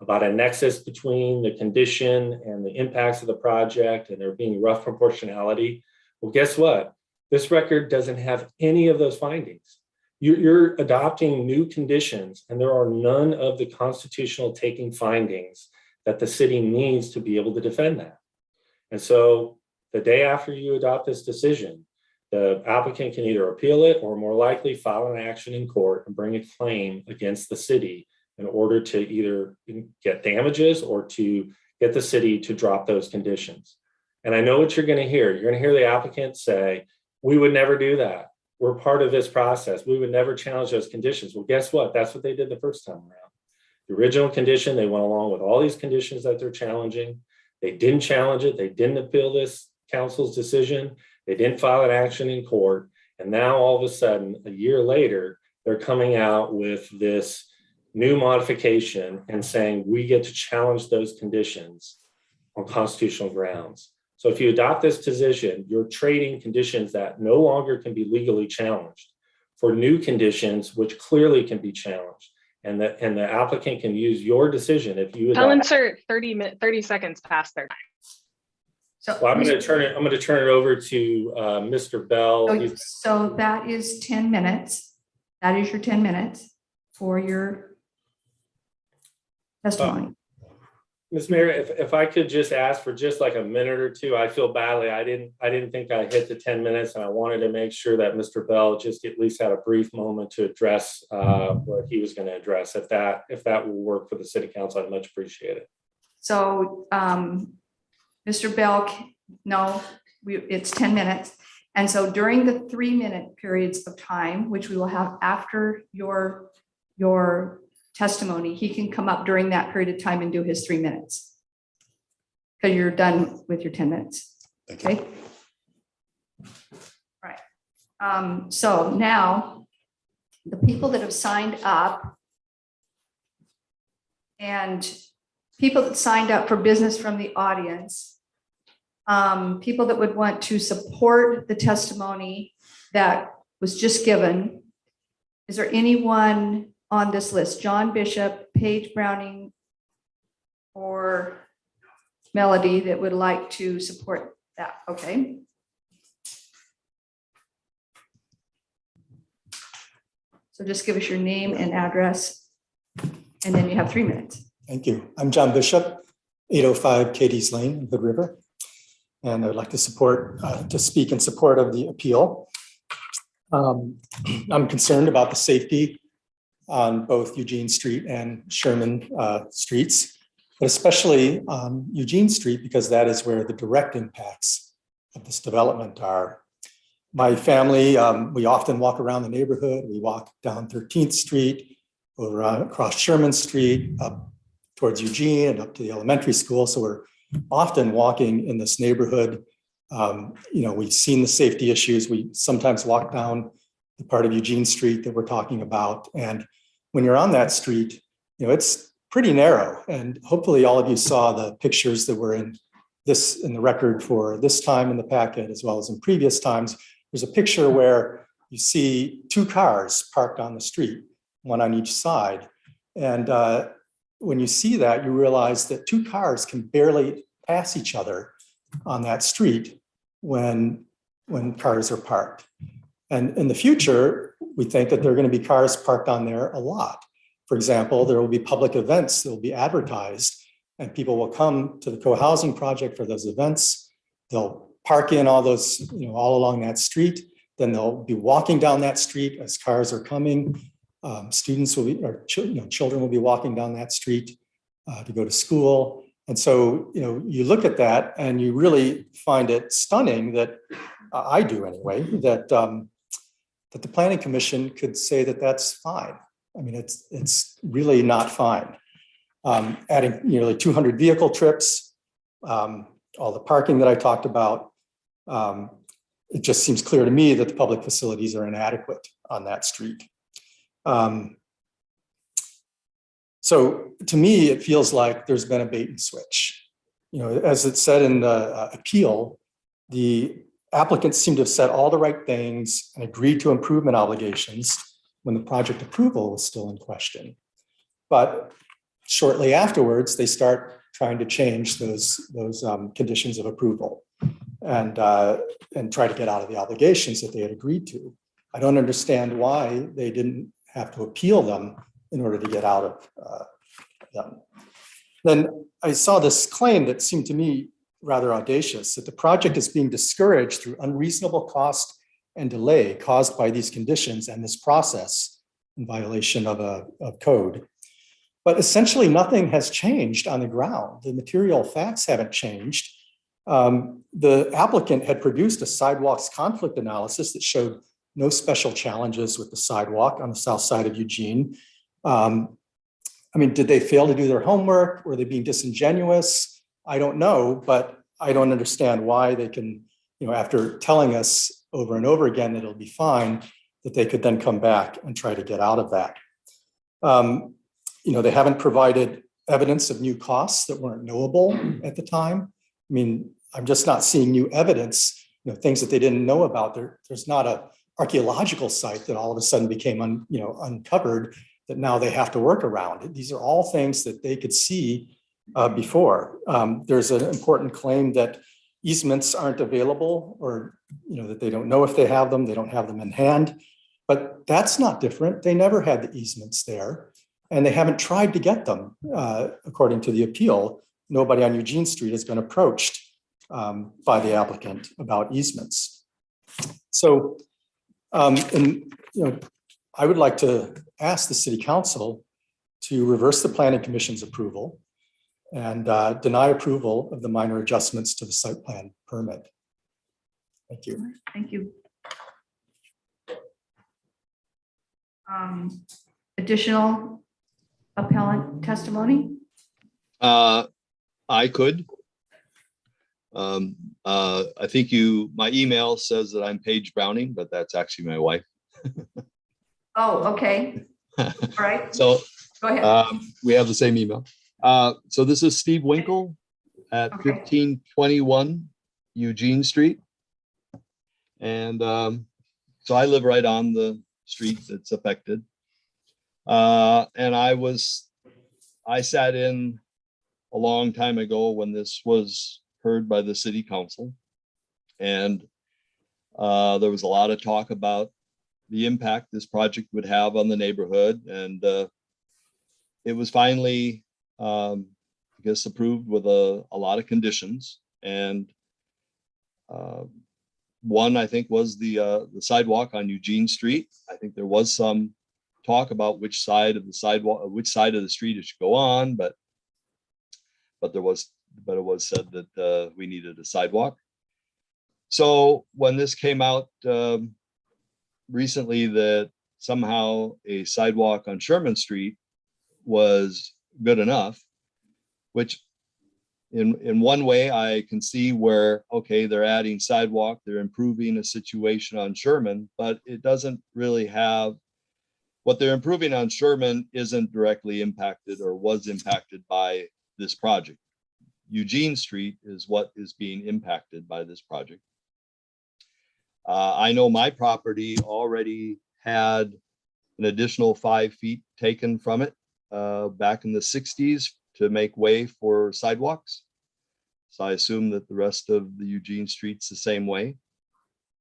about a nexus between the condition and the impacts of the project and there being rough proportionality. Well, guess what? This record doesn't have any of those findings. You're adopting new conditions and there are none of the constitutional taking findings that the city needs to be able to defend that. And so the day after you adopt this decision, the applicant can either appeal it or more likely file an action in court and bring a claim against the city in order to either get damages or to get the city to drop those conditions. And I know what you're going to hear. You're going to hear the applicant say, we would never do that. We're part of this process. We would never challenge those conditions. Well, guess what? That's what they did the first time around. The original condition, they went along with all these conditions that they're challenging. They didn't challenge it. They didn't appeal this council's decision. They didn't file an action in court. And now all of a sudden, a year later, they're coming out with this new modification and saying we get to challenge those conditions on constitutional grounds. So if you adopt this position, you're trading conditions that no longer can be legally challenged for new conditions, which clearly can be challenged. And the applicant can use your decision if you adopt. Helen, sir, 30 seconds past their time. So well, I'm going to turn it over to Mr. Bell. So that is 10 minutes. That is your 10 minutes for your testimony. Ms. Mayor, if I could just ask for just like a minute or two, I feel badly. I didn't think I hit the 10 minutes, and I wanted to make sure that Mr. Bell just at least had a brief moment to address what he was going to address. If that will work for the city council, I'd much appreciate it. So, Mr. Bell, no, it's 10 minutes. And so during the 3-minute periods of time, which we will have after your testimony, he can come up during that period of time and do his 3 minutes. Because you're done with your 10 minutes. Okay. Right. So now the people that have signed up and people that signed up for business from the audience, people that would want to support the testimony that was just given. Is there anyone on this list? John Bishop, Paige Browning, or Melody that would like to support that? Okay. So just give us your name and address, and then you have 3 minutes. Thank you. I'm John Bishop, 805 Katie's Lane in Hood River. And I'd like to speak in support of the appeal. I'm concerned about the safety on both Eugene Street and Sherman streets, but especially on Eugene Street because that is where the direct impacts of this development are. My family, we often walk around the neighborhood. We walk down 13th Street, over across Sherman Street, up towards Eugene and up to the elementary school. So we're often walking in this neighborhood. We've seen the safety issues. We sometimes walk down the part of Eugene Street that we're talking about. And when you're on that street, it's pretty narrow. And hopefully all of you saw the pictures that were in the record for this time in the packet, as well as in previous times. There's a picture where you see 2 cars parked on the street, one on each side. And when you see that, you realize that 2 cars can barely pass each other on that street when cars are parked. And in the future, we think that there are going to be cars parked on there a lot. For example, there will be public events that will be advertised, and people will come to the co-housing project for those events. They'll park in all those, all along that street. Then they'll be walking down that street as cars are coming. Students will be, or children will be walking down that street to go to school. And so, you look at that and you really find it stunning that, I do anyway, that the Planning Commission could say that that's fine. I mean, it's really not fine. Adding nearly 200 vehicle trips, all the parking that I talked about, it just seems clear to me that the public facilities are inadequate on that street. So to me, it feels like there's been a bait and switch. As it said in the appeal, the applicants seem to have said all the right things and agreed to improvement obligations when the project approval was still in question. But shortly afterwards, they start trying to change those conditions of approval and try to get out of the obligations that they had agreed to. I don't understand why they didn't have to appeal them in order to get out of them. Then I saw this claim that seemed to me rather audacious, that the project is being discouraged through unreasonable cost and delay caused by these conditions and this process in violation of code. But essentially nothing has changed on the ground. The material facts haven't changed. The applicant had produced a sidewalks conflict analysis that showed no special challenges with the sidewalk on the south side of Eugene. Did they fail to do their homework? Were they being disingenuous? I don't know, but I don't understand why they can, after telling us over and over again that it'll be fine, that they could then come back and try to get out of that. They haven't provided evidence of new costs that weren't knowable at the time. I'm just not seeing new evidence, things that they didn't know about. There's not an archaeological site that all of a sudden became uncovered that now they have to work around. These are all things that they could see before. There's an important claim that easements aren't available, or that they don't know if they have them, they don't have them in hand. But that's not different. They never had the easements there. and they haven't tried to get them. According to the appeal, nobody on Eugene Street has been approached by the applicant about easements. So, I would like to ask the city council to reverse the planning commission's approval and deny approval of the minor adjustments to the site plan permit. Thank you. Thank you. Additional appellant testimony? I could. I think my email says that I'm Paige Browning, but that's actually my wife. Oh, okay. All right. So go ahead. We have the same email. So this is Steve Winkle at 1521 Eugene Street. And so I live right on the street that's affected. And I sat in a long time ago when this was heard by the city council. And there was a lot of talk about the impact this project would have on the neighborhood. And it was finally, I guess, approved with a lot of conditions. And one, I think, was the sidewalk on Eugene Street. I think there was some talk about which side of the sidewalk, which side of the street it should go on, but it was said that we needed a sidewalk. So when this came out recently, that somehow a sidewalk on Sherman Street was good enough, which in one way I can see where, okay, they're adding sidewalk, they're improving a situation on Sherman, but it doesn't really have, what they're improving on Sherman isn't directly impacted or was impacted by this project. Eugene Street is what is being impacted by this project. I know my property already had an additional 5 feet taken from it back in the 60s to make way for sidewalks. So I assume that the rest of the Eugene Street's the same way.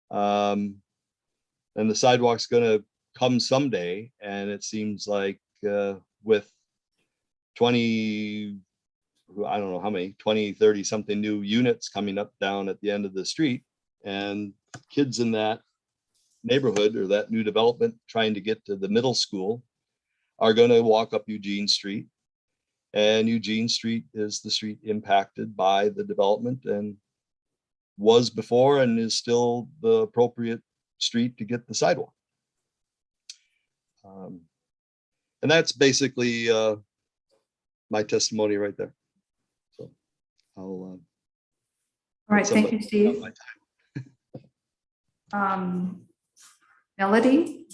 And the sidewalk's gonna come someday. And it seems like with 20, I don't know how many, 20, 30 something new units coming up down at the end of the street, and kids in that neighborhood or that new development trying to get to the middle school are going to walk up Eugene Street. And Eugene Street is the street impacted by the development and was before and is still the appropriate street to get the sidewalk. And that's basically my testimony right there. So I'll all right, thank you, Steve. Melody?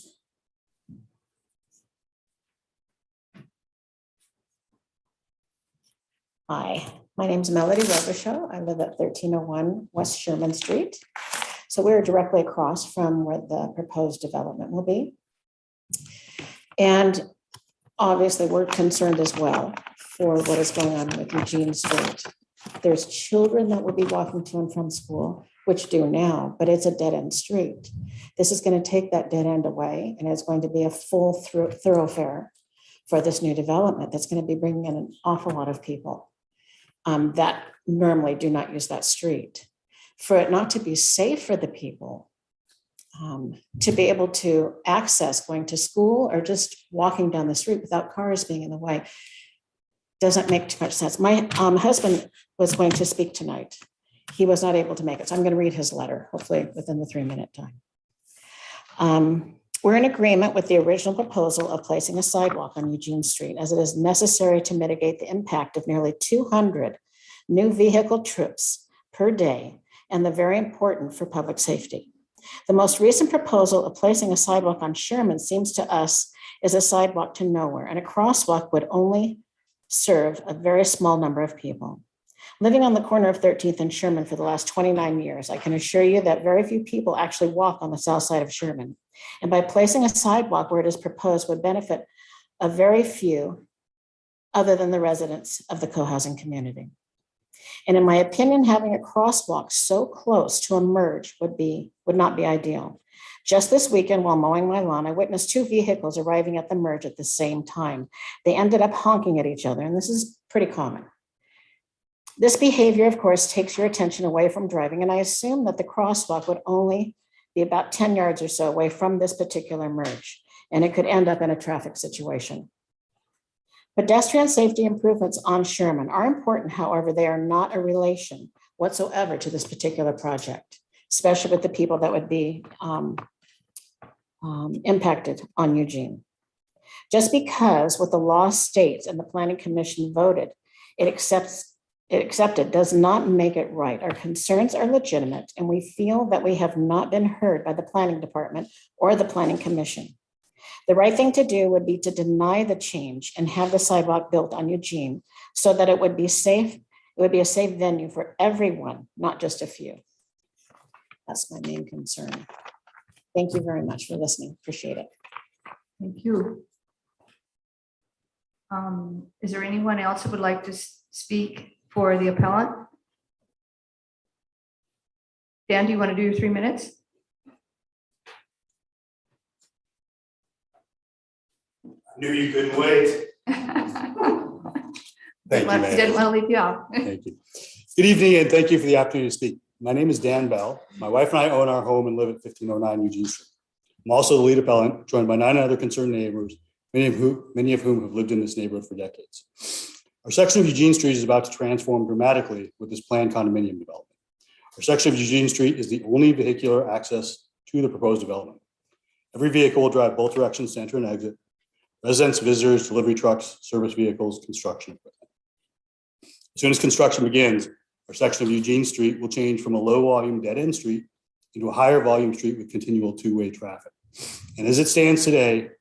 Hi, my name is Melody Robichaud. I live at 1301 West Sherman Street. So we're directly across from where the proposed development will be. And obviously we're concerned as well for what is going on with Eugene Street. There's children that will be walking to and from school, which do now, but it's a dead-end street. This is going to take that dead end away, and it's going to be a full thoroughfare for this new development that's going to be bringing in an awful lot of people that normally do not use that street. For it not to be safe for the people, to be able to access going to school or just walking down the street without cars being in the way, doesn't make too much sense. My husband was going to speak tonight. He was not able to make it, so I'm going to read his letter, hopefully within the 3-minute time. We're in agreement with the original proposal of placing a sidewalk on Eugene Street, as it is necessary to mitigate the impact of nearly 200 new vehicle trips per day, and the very important for public safety. The most recent proposal of placing a sidewalk on Sherman seems to us is a sidewalk to nowhere, and a crosswalk would only serve a very small number of people. Living on the corner of 13th and Sherman for the last 29 years, I can assure you that very few people actually walk on the south side of Sherman. And by placing a sidewalk where it is proposed would benefit a very few other than the residents of the co-housing community. And in my opinion, having a crosswalk so close to a merge would not be ideal. Just this weekend, while mowing my lawn, I witnessed 2 vehicles arriving at the merge at the same time. They ended up honking at each other, and this is pretty common. This behavior, of course, takes your attention away from driving, and I assume that the crosswalk would only be about 10 yards or so away from this particular merge, and it could end up in a traffic situation. Pedestrian safety improvements on Sherman are important. However, they are not a relation whatsoever to this particular project, especially with the people that would be impacted on Eugene. Just because what the law states and the Planning Commission voted, it accepted does not make it right. Our concerns are legitimate, and we feel that we have not been heard by the Planning Department or the Planning Commission. The right thing to do would be to deny the change and have the sidewalk built on Eugene so that it would be safe. It would be a safe venue for everyone, not just a few. That's my main concern. Thank you very much for listening. Appreciate it. Thank you. Is there anyone else who would like to speak for the appellant? Dan, do you want to do your 3 minutes? Knew you couldn't wait. Thank you, Mayor. Didn't want to leave you out. Thank you. Good evening, and thank you for the opportunity to speak. My name is Dan Bell. My wife and I own our home and live at 1509 Eugene Street. I'm also the lead appellant, joined by 9 other concerned neighbors, many of whom have lived in this neighborhood for decades. Our section of Eugene Street is about to transform dramatically with this planned condominium development. Our section of Eugene Street is the only vehicular access to the proposed development. Every vehicle will drive both directions to enter and exit. Residents, visitors, delivery trucks, service vehicles, construction equipment. As soon as construction begins, our section of Eugene Street will change from a low-volume dead-end street into a higher volume street with continual two-way traffic. And as it stands today,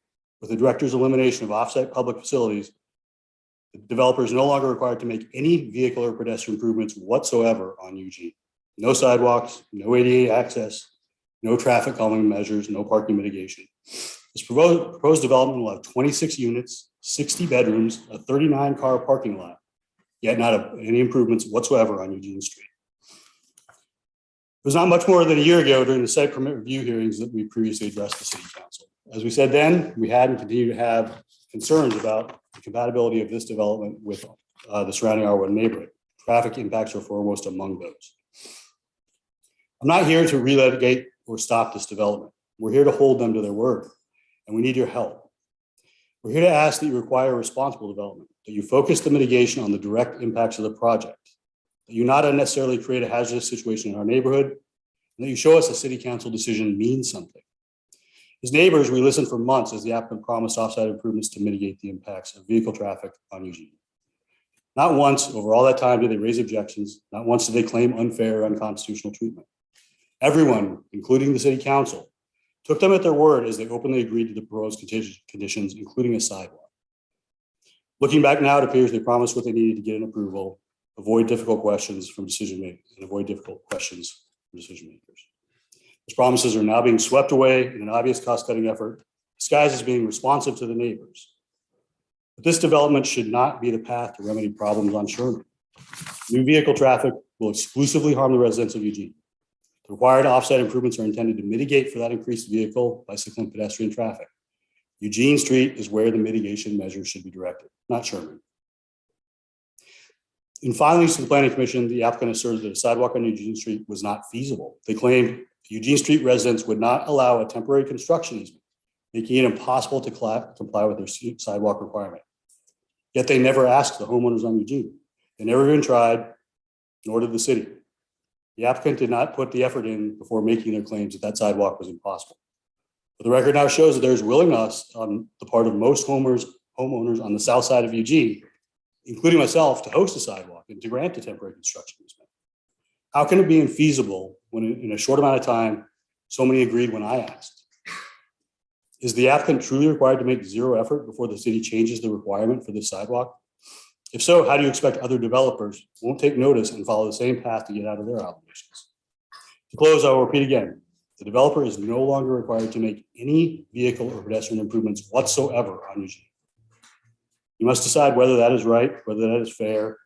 with the director's elimination of off-site public facilities, the developer is no longer required to make any vehicle or pedestrian improvements whatsoever on Eugene. No sidewalks, no ADA access, no traffic calming measures, no parking mitigation. This proposed development will have 26 units, 60 bedrooms, a 39-car parking lot, yet not any improvements whatsoever on Eugene Street. It was not much more than a year ago during the site permit review hearings that we previously addressed the City Council. As we said then, we had and continue to have concerns about the compatibility of this development with the surrounding R1 neighborhood. Traffic impacts are foremost among those. I'm not here to relitigate or stop this development. We're here to hold them to their word, and we need your help. We're here to ask that you require responsible development, that you focus the mitigation on the direct impacts of the project, that you not unnecessarily create a hazardous situation in our neighborhood, and that you show us a City Council decision means something. As neighbors, we listened for months as the applicant promised offsite improvements to mitigate the impacts of vehicle traffic on Eugene. Not once over all that time did they raise objections. Not once did they claim unfair or unconstitutional treatment. Everyone, including the City Council, took them at their word as they openly agreed to the proposed conditions, including a sidewalk. Looking back now, it appears they promised what they needed to get an approval, avoid difficult questions from decision makers, and avoid difficult questions from decision makers. Those promises are now being swept away in an obvious cost-cutting effort, disguised as being responsive to the neighbors. But this development should not be the path to remedy problems on Sherman. New vehicle traffic will exclusively harm the residents of Eugene. The required offsite improvements are intended to mitigate for that increased vehicle, bicycle, and pedestrian traffic. Eugene Street is where the mitigation measures should be directed, not Sherman. In filings to the Planning Commission, the applicant asserted that a sidewalk on Eugene Street was not feasible. They claimed Eugene Street residents would not allow a temporary construction easement, making it impossible to comply with their sidewalk requirement. Yet they never asked the homeowners on Eugene. They never even tried, nor did the city. The applicant did not put the effort in before making their claims that that sidewalk was impossible. But the record now shows that there's willingness on the part of most homeowners on the south side of Eugene, including myself, to host a sidewalk and to grant a temporary construction easement. How can it be infeasible when in a short amount of time, so many agreed when I asked? Is the applicant truly required to make zero effort before the city changes the requirement for this sidewalk? If so, how do you expect other developers won't take notice and follow the same path to get out of their obligations? To close, I will repeat again, the developer is no longer required to make any vehicle or pedestrian improvements whatsoever on Eugene. You must decide whether that is right, whether that is fair,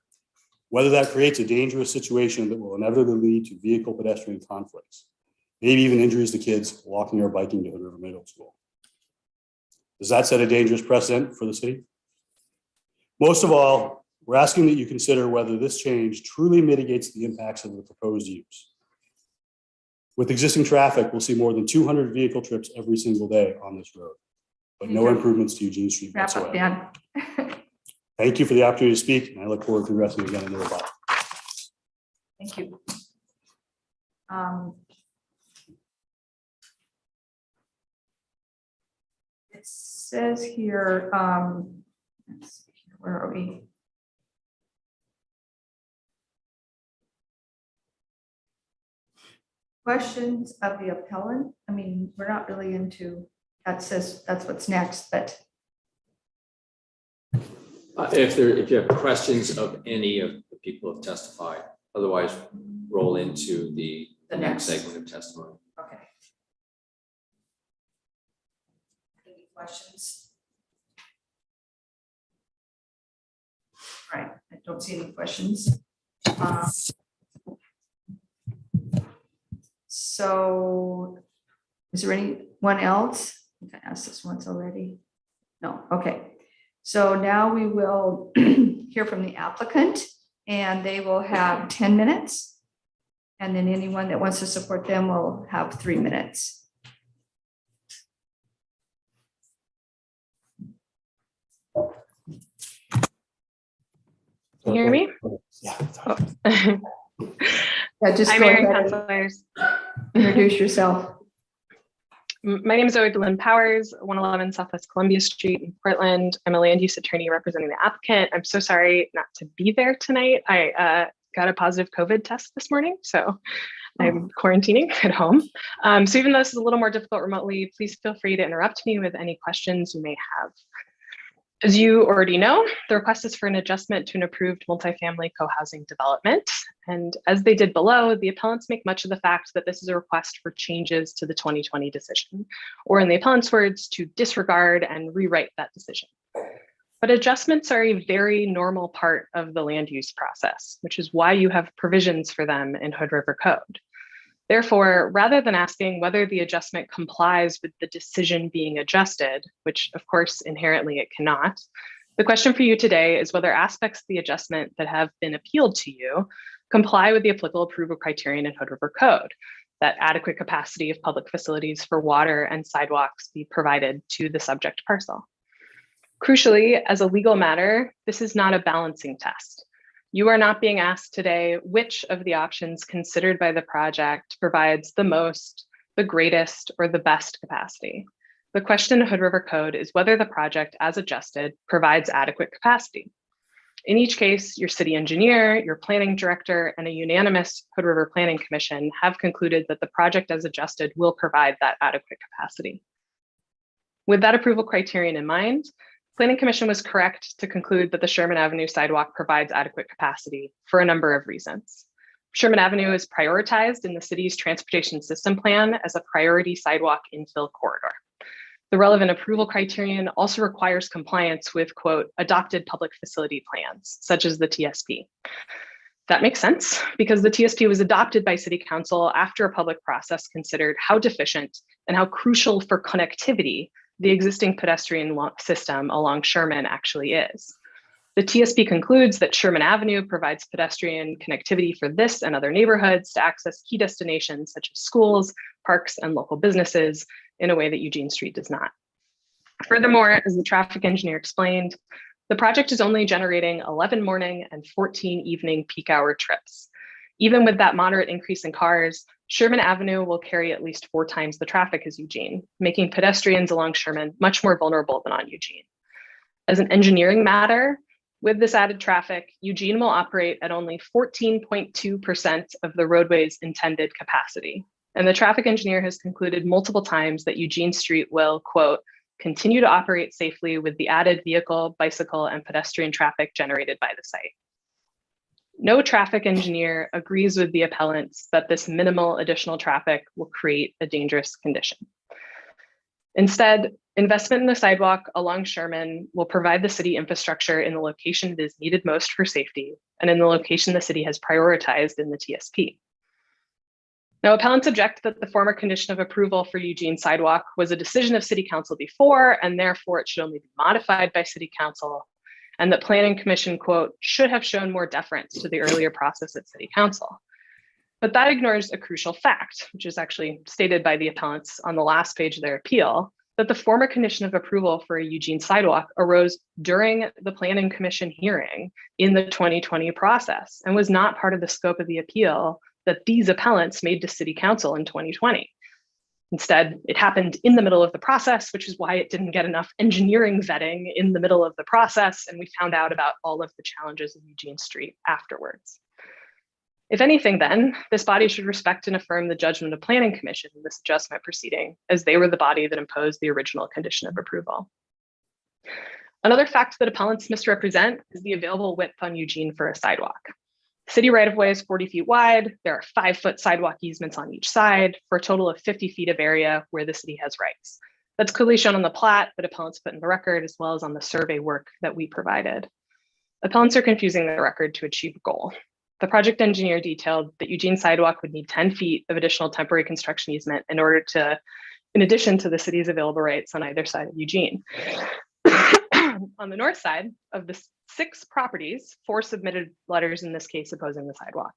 whether that creates a dangerous situation that will inevitably lead to vehicle pedestrian conflicts. maybe even injuries to kids walking or biking to Hood River Middle School. Does that set a dangerous precedent for the city? Most of all, we're asking that you consider whether this change truly mitigates the impacts of the proposed use. With existing traffic, we'll see more than 200 vehicle trips every single day on this road, but no improvements to Eugene Street Wrap up, whatsoever. Dan. Thank you for the opportunity to speak, and I look forward to addressing you again in the rebuttal. Thank you. It says here, let's see here, where are we? Questions of the appellant? I mean, we're not really into, that says that's what's next, but If you have questions of any of the people who have testified, otherwise roll into the next segment of testimony. okay. Any questions? All right, I don't see any questions. So is there anyone else? I think I asked this once already. No, okay. So now we will hear from the applicant and they will have 10 minutes. And then anyone that wants to support them will have 3 minutes. Can you hear me? Yeah. Oh. Yeah, just Hi, go Mayor and ahead and councilors. introduce yourself. My name is Zoe Lynn Powers, 111 Southwest Columbia Street in Portland. I'm a land use attorney representing the applicant. I'm so sorry not to be there tonight. I got a positive COVID test this morning, so I'm quarantining at home. So even though this is a little more difficult remotely, please feel free to interrupt me with any questions you may have. As you already know, the request is for an adjustment to an approved multifamily co-housing development. And as they did below, the appellants make much of the fact that this is a request for changes to the 2020 decision, or in the appellant's words, to disregard and rewrite that decision. But adjustments are a very normal part of the land use process, which is why you have provisions for them in Hood River Code. Therefore, rather than asking whether the adjustment complies with the decision being adjusted, which of course inherently it cannot, the question for you today is whether aspects of the adjustment that have been appealed to you comply with the applicable approval criterion in Hood River Code, that adequate capacity of public facilities for water and sidewalks be provided to the subject parcel. Crucially, as a legal matter, this is not a balancing test. You are not being asked today which of the options considered by the project provides the most, the greatest, or the best capacity. The question in Hood River Code is whether the project, as adjusted, provides adequate capacity. In each case, your city engineer, your planning director, and a unanimous Hood River Planning Commission have concluded that the project as adjusted will provide that adequate capacity. With that approval criterion in mind, Planning Commission was correct to conclude that the Sherman Avenue sidewalk provides adequate capacity for a number of reasons. Sherman Avenue is prioritized in the city's transportation system plan as a priority sidewalk infill corridor. The relevant approval criterion also requires compliance with, quote, adopted public facility plans, such as the TSP. That makes sense because the TSP was adopted by City Council after a public process considered how deficient and how crucial for connectivity the existing pedestrian system along Sherman actually is. The TSP concludes that Sherman Avenue provides pedestrian connectivity for this and other neighborhoods to access key destinations such as schools, parks, and local businesses in a way that Eugene Street does not. Furthermore, as the traffic engineer explained, the project is only generating 11 morning and 14 evening peak hour trips. Even with that moderate increase in cars, Sherman Avenue will carry at least 4 times the traffic as Eugene, making pedestrians along Sherman much more vulnerable than on Eugene. As an engineering matter, with this added traffic, Eugene will operate at only 14.2% of the roadway's intended capacity. And the traffic engineer has concluded multiple times that Eugene Street will, quote, continue to operate safely with the added vehicle, bicycle, and pedestrian traffic generated by the site. No traffic engineer agrees with the appellants that this minimal additional traffic will create a dangerous condition. Instead, investment in the sidewalk along Sherman will provide the city infrastructure in the location it is needed most for safety and in the location the city has prioritized in the TSP. Now, appellants object that the former condition of approval for Eugene sidewalk was a decision of City Council before, and therefore it should only be modified by City Council, and that Planning Commission, quote, should have shown more deference to the earlier process at City Council. But that ignores a crucial fact, which is actually stated by the appellants on the last page of their appeal, that the former condition of approval for a Eugene sidewalk arose during the Planning Commission hearing in the 2020 process and was not part of the scope of the appeal that these appellants made to City Council in 2020. Instead, it happened in the middle of the process, which is why it didn't get enough engineering vetting in the middle of the process, and we found out about all of the challenges of Eugene Street afterwards. If anything, then, this body should respect and affirm the judgment of Planning Commission in this adjustment proceeding, as they were the body that imposed the original condition of approval. Another fact that appellants misrepresent is the available width on Eugene for a sidewalk. City right-of-way is 40 feet wide. There are 5-foot sidewalk easements on each side for a total of 50 feet of area where the city has rights. That's clearly shown on the plat that appellants put in the record, as well as on the survey work that we provided. Appellants are confusing the record to achieve a goal. The project engineer detailed that Eugene sidewalk would need 10 feet of additional temporary construction easement in order to, in addition to the city's available rights on either side of Eugene. On the north side of the 6 properties, 4 submitted letters, in this case opposing the sidewalk.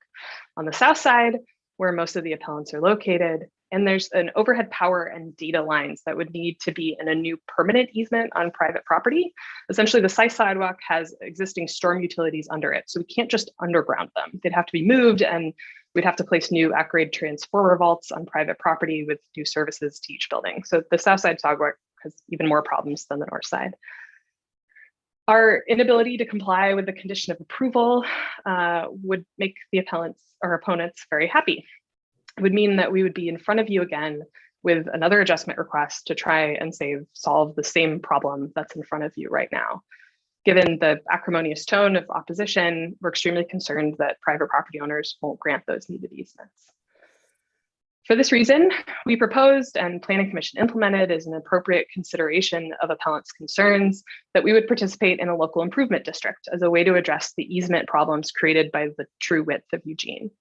On the south side, where most of the appellants are located, and there's an overhead power and data lines that would need to be in a new permanent easement on private property. Essentially, the site sidewalk has existing storm utilities under it, so we can't just underground them. They'd have to be moved, and we'd have to place new at-grade transformer vaults on private property with new services to each building. So the south side sidewalk has even more problems than the north side. Our inability to comply with the condition of approval would make the appellants or opponents very happy. It would mean that we would be in front of you again with another adjustment request to try and solve the same problem that's in front of you right now. Given the acrimonious tone of opposition, we're extremely concerned that private property owners won't grant those needed easements. For this reason, we proposed and Planning Commission implemented as an appropriate consideration of appellants' concerns that we would participate in a local improvement district as a way to address the easement problems created by the true width of Eugene.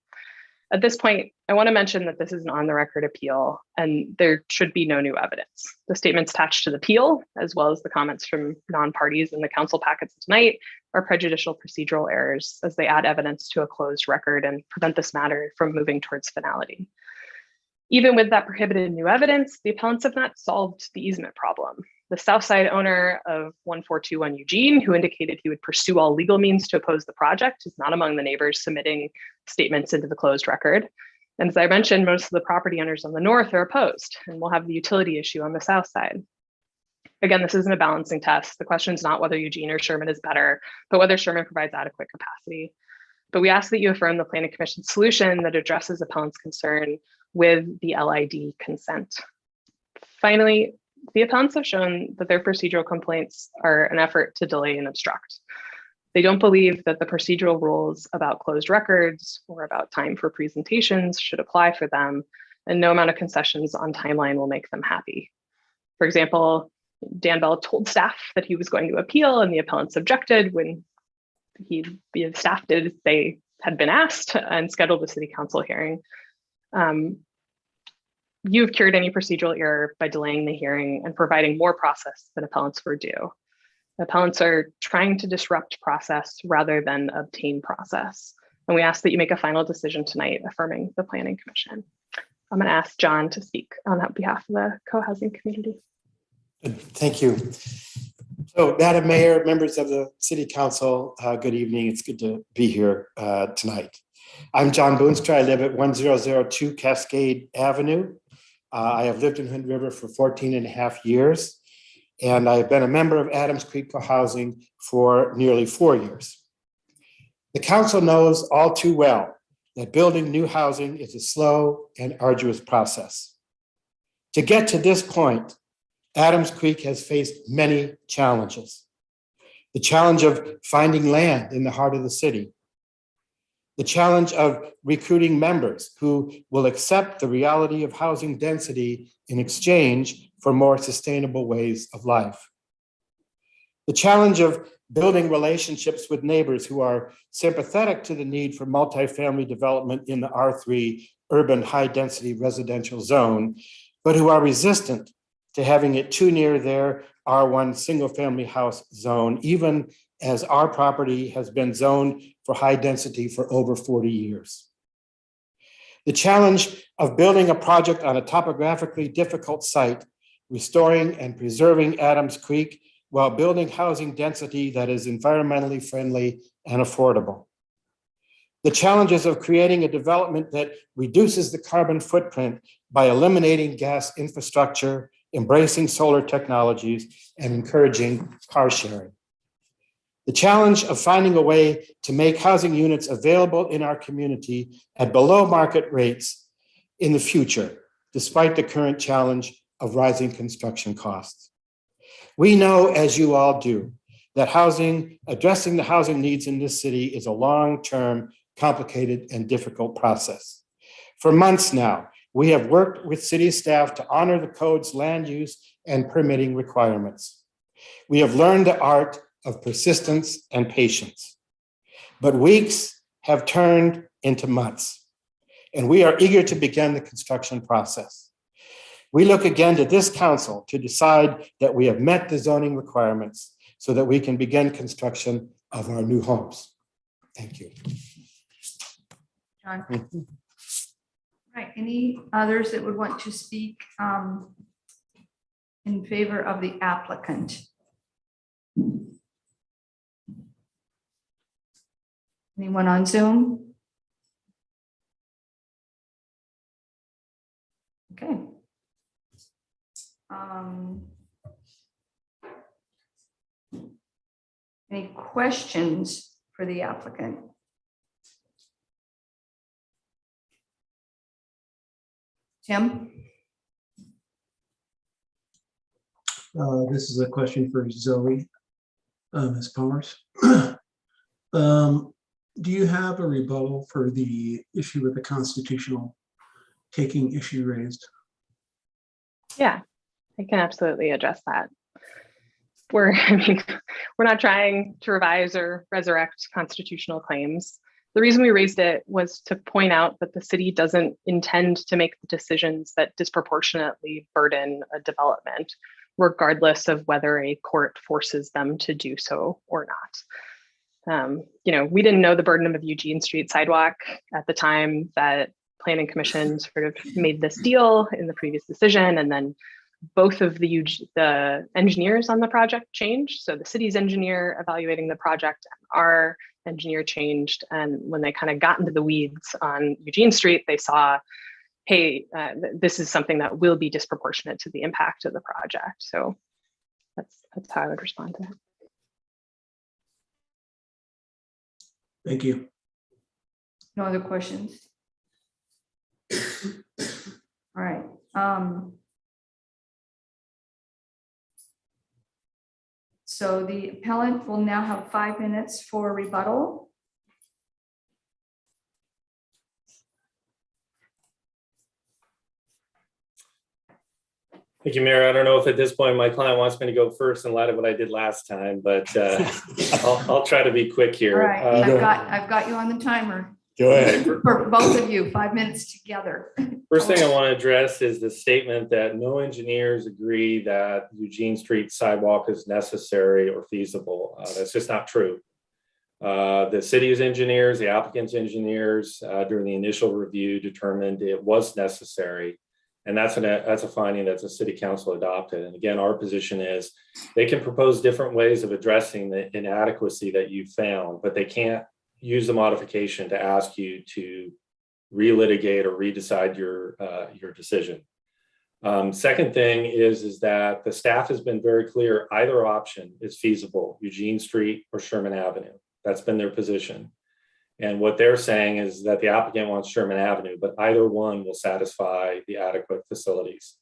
At this point, I want to mention that this is an on-the-record appeal and there should be no new evidence. The statements attached to the appeal, as well as the comments from non-parties in the council packets tonight, are prejudicial procedural errors as they add evidence to a closed record and prevent this matter from moving towards finality. Even with that prohibited new evidence, the appellants have not solved the easement problem. The Southside owner of 1421 Eugene, who indicated he would pursue all legal means to oppose the project, is not among the neighbors submitting statements into the closed record. And as I mentioned, most of the property owners on the north are opposed, and we'll have the utility issue on the south side. Again, this isn't a balancing test. The question is not whether Eugene or Sherman is better, but whether Sherman provides adequate capacity. But we ask that you affirm the Planning Commission solution that addresses appellant's concern with the LID consent. Finally, the appellants have shown that their procedural complaints are an effort to delay and obstruct. They don't believe that the procedural rules about closed records or about time for presentations should apply for them, and no amount of concessions on timeline will make them happy. For example, Dan Bell told staff that he was going to appeal and the appellants objected when the staff did they had been asked and scheduled a city council hearing. You've cured any procedural error by delaying the hearing and providing more process than appellants were due. Appellants are trying to disrupt process rather than obtain process. And we ask that you make a final decision tonight affirming the Planning Commission. I'm going to ask John to speak on behalf of the co-housing community. Thank you. So, Madam Mayor, members of the City Council, good evening. It's good to be here tonight. I'm John Boonstra. I live at 1002 Cascade Avenue. I have lived in Hood River for 14 and a half years, and I've been a member of Adams Creek Co-housing for nearly 4 years. The council knows all too well that building new housing is a slow and arduous process. To get to this point, Adams Creek has faced many challenges. The challenge of finding land in the heart of the city, the challenge of recruiting members who will accept the reality of housing density in exchange for more sustainable ways of life. The challenge of building relationships with neighbors who are sympathetic to the need for multifamily development in the R3 urban high-density residential zone, but who are resistant to having it too near their R1 single-family house zone, even as our property has been zoned for high density for over 40 years. The challenge of building a project on a topographically difficult site, restoring and preserving Adams Creek while building housing density that is environmentally friendly and affordable. The challenges of creating a development that reduces the carbon footprint by eliminating gas infrastructure, embracing solar technologies, and encouraging car sharing. The challenge of finding a way to make housing units available in our community at below market rates in the future, despite the current challenge of rising construction costs. We know, as you all do, that addressing the housing needs in this city is a long-term, complicated, and difficult process. For months now, we have worked with city staff to honor the code's land use and permitting requirements. We have learned the art of persistence and patience. But weeks have turned into months, and we are eager to begin the construction process. We look again to this council to decide that we have met the zoning requirements so that we can begin construction of our new homes. Thank you. John. All right, any others that would want to speak in favor of the applicant? Anyone on Zoom? Okay. Any questions for the applicant? Tim? This is a question for Zoe, Ms. Powers. Do you have a rebuttal for the issue with the constitutional taking issue raised? Yeah, I can absolutely address that. We're not trying to revise or resurrect constitutional claims. The reason we raised it was to point out that the city doesn't intend to make the decisions that disproportionately burden a development, regardless of whether a court forces them to do so or not. We didn't know the burden of Eugene Street sidewalk at the time that Planning Commission sort of made this deal in the previous decision, and then both of the engineers on the project changed. So the city's engineer evaluating the project and our engineer changed. And when they kind of got into the weeds on Eugene Street, they saw, hey, this is something that will be disproportionate to the impact of the project. So that's how I would respond to that. Thank you. No other questions? All right. So the appellant will now have 5 minutes for rebuttal. Thank you, Mayor. I don't know if at this point my client wants me to go first in light of what I did last time, but I'll try to be quick here. All right, I've got you on the timer. Go ahead. For both of you, 5 minutes together. First thing I want to address is the statement that no engineers agree that Eugene Street sidewalk is necessary or feasible. That's just not true. The city's engineers, the applicant's engineers, during the initial review determined it was necessary. And that's a finding that the city council adopted. And again, our position is they can propose different ways of addressing the inadequacy that you found, but they can't use the modification to ask you to relitigate or redecide your decision. Second thing is that the staff has been very clear, either option is feasible, Eugene Street or Sherman Avenue. That's been their position. And what they're saying is that the applicant wants Sherman Avenue, but either one will satisfy the adequate facilities.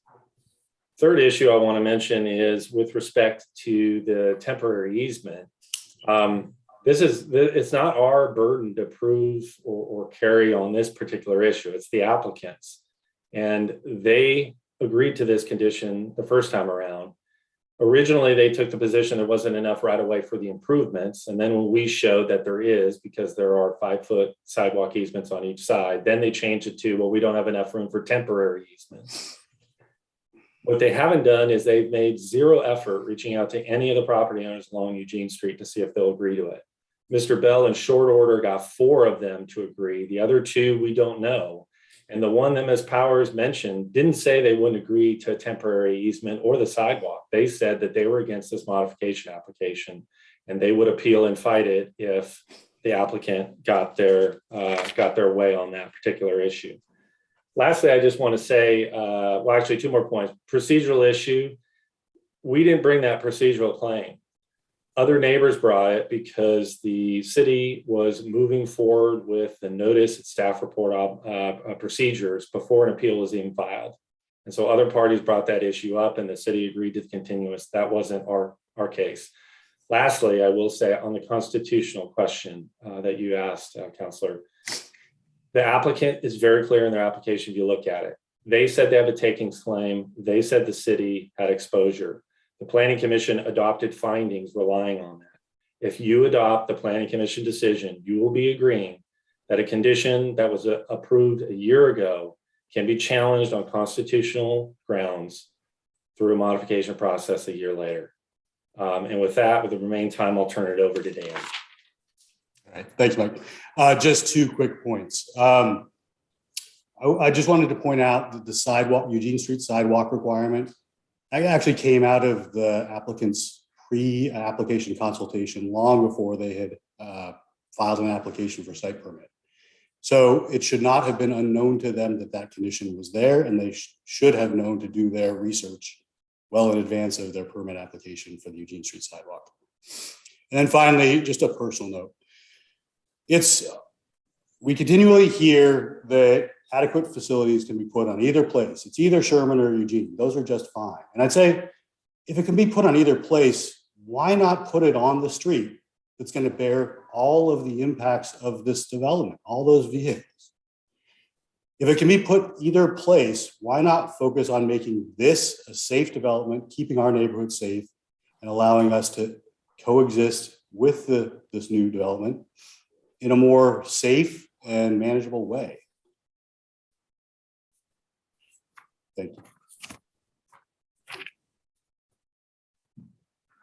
Third issue I want to mention is with respect to the temporary easement. It's not our burden to prove or carry on this particular issue. It's the applicants. And they agreed to this condition the first time around. Originally, they took the position there wasn't enough right of way for the improvements. And then when we showed that there is, because there are 5-foot sidewalk easements on each side, then they changed it to, well, we don't have enough room for temporary easements. What they haven't done is they've made zero effort reaching out to any of the property owners along Eugene Street to see if they'll agree to it. Mr. Bell in short order got 4 of them to agree. The other 2, we don't know. And the one that Ms. Powers mentioned didn't say they wouldn't agree to a temporary easement or the sidewalk. They said that they were against this modification application and they would appeal and fight it if the applicant got their way on that particular issue. Lastly, I just want to say, well, actually 2 more points. Procedural issue, we didn't bring that procedural claim. Other neighbors brought it because the city was moving forward with the notice and staff report procedures before an appeal was even filed. And so other parties brought that issue up and the city agreed to the continuance. That wasn't our case. Lastly, I will say on the constitutional question that you asked, Councilor, the applicant is very clear in their application if you look at it. They said they have a takings claim. They said the city had exposure. The Planning Commission adopted findings relying on that. If you adopt the Planning Commission decision, you will be agreeing that a condition that was approved a year ago can be challenged on constitutional grounds through a modification process a year later. And with that, with the remaining time, I'll turn it over to Dan. All right, thanks, Mike. Just 2 quick points. I just wanted to point out that the sidewalk, Eugene Street sidewalk requirement, that actually came out of the applicant's pre-application consultation long before they had filed an application for site permit. So it should not have been unknown to them that that condition was there, and they should have known to do their research well in advance of their permit application for the Eugene Street sidewalk. And then finally, just a personal note. We continually hear that adequate facilities can be put on either place. It's either Sherman or Eugene. Those are just fine. And I'd say if it can be put on either place, why not put it on the street that's going to bear all of the impacts of this development, all those vehicles? If it can be put either place, why not focus on making this a safe development, keeping our neighborhood safe, and allowing us to coexist with this new development in a more safe and manageable way? Thank you.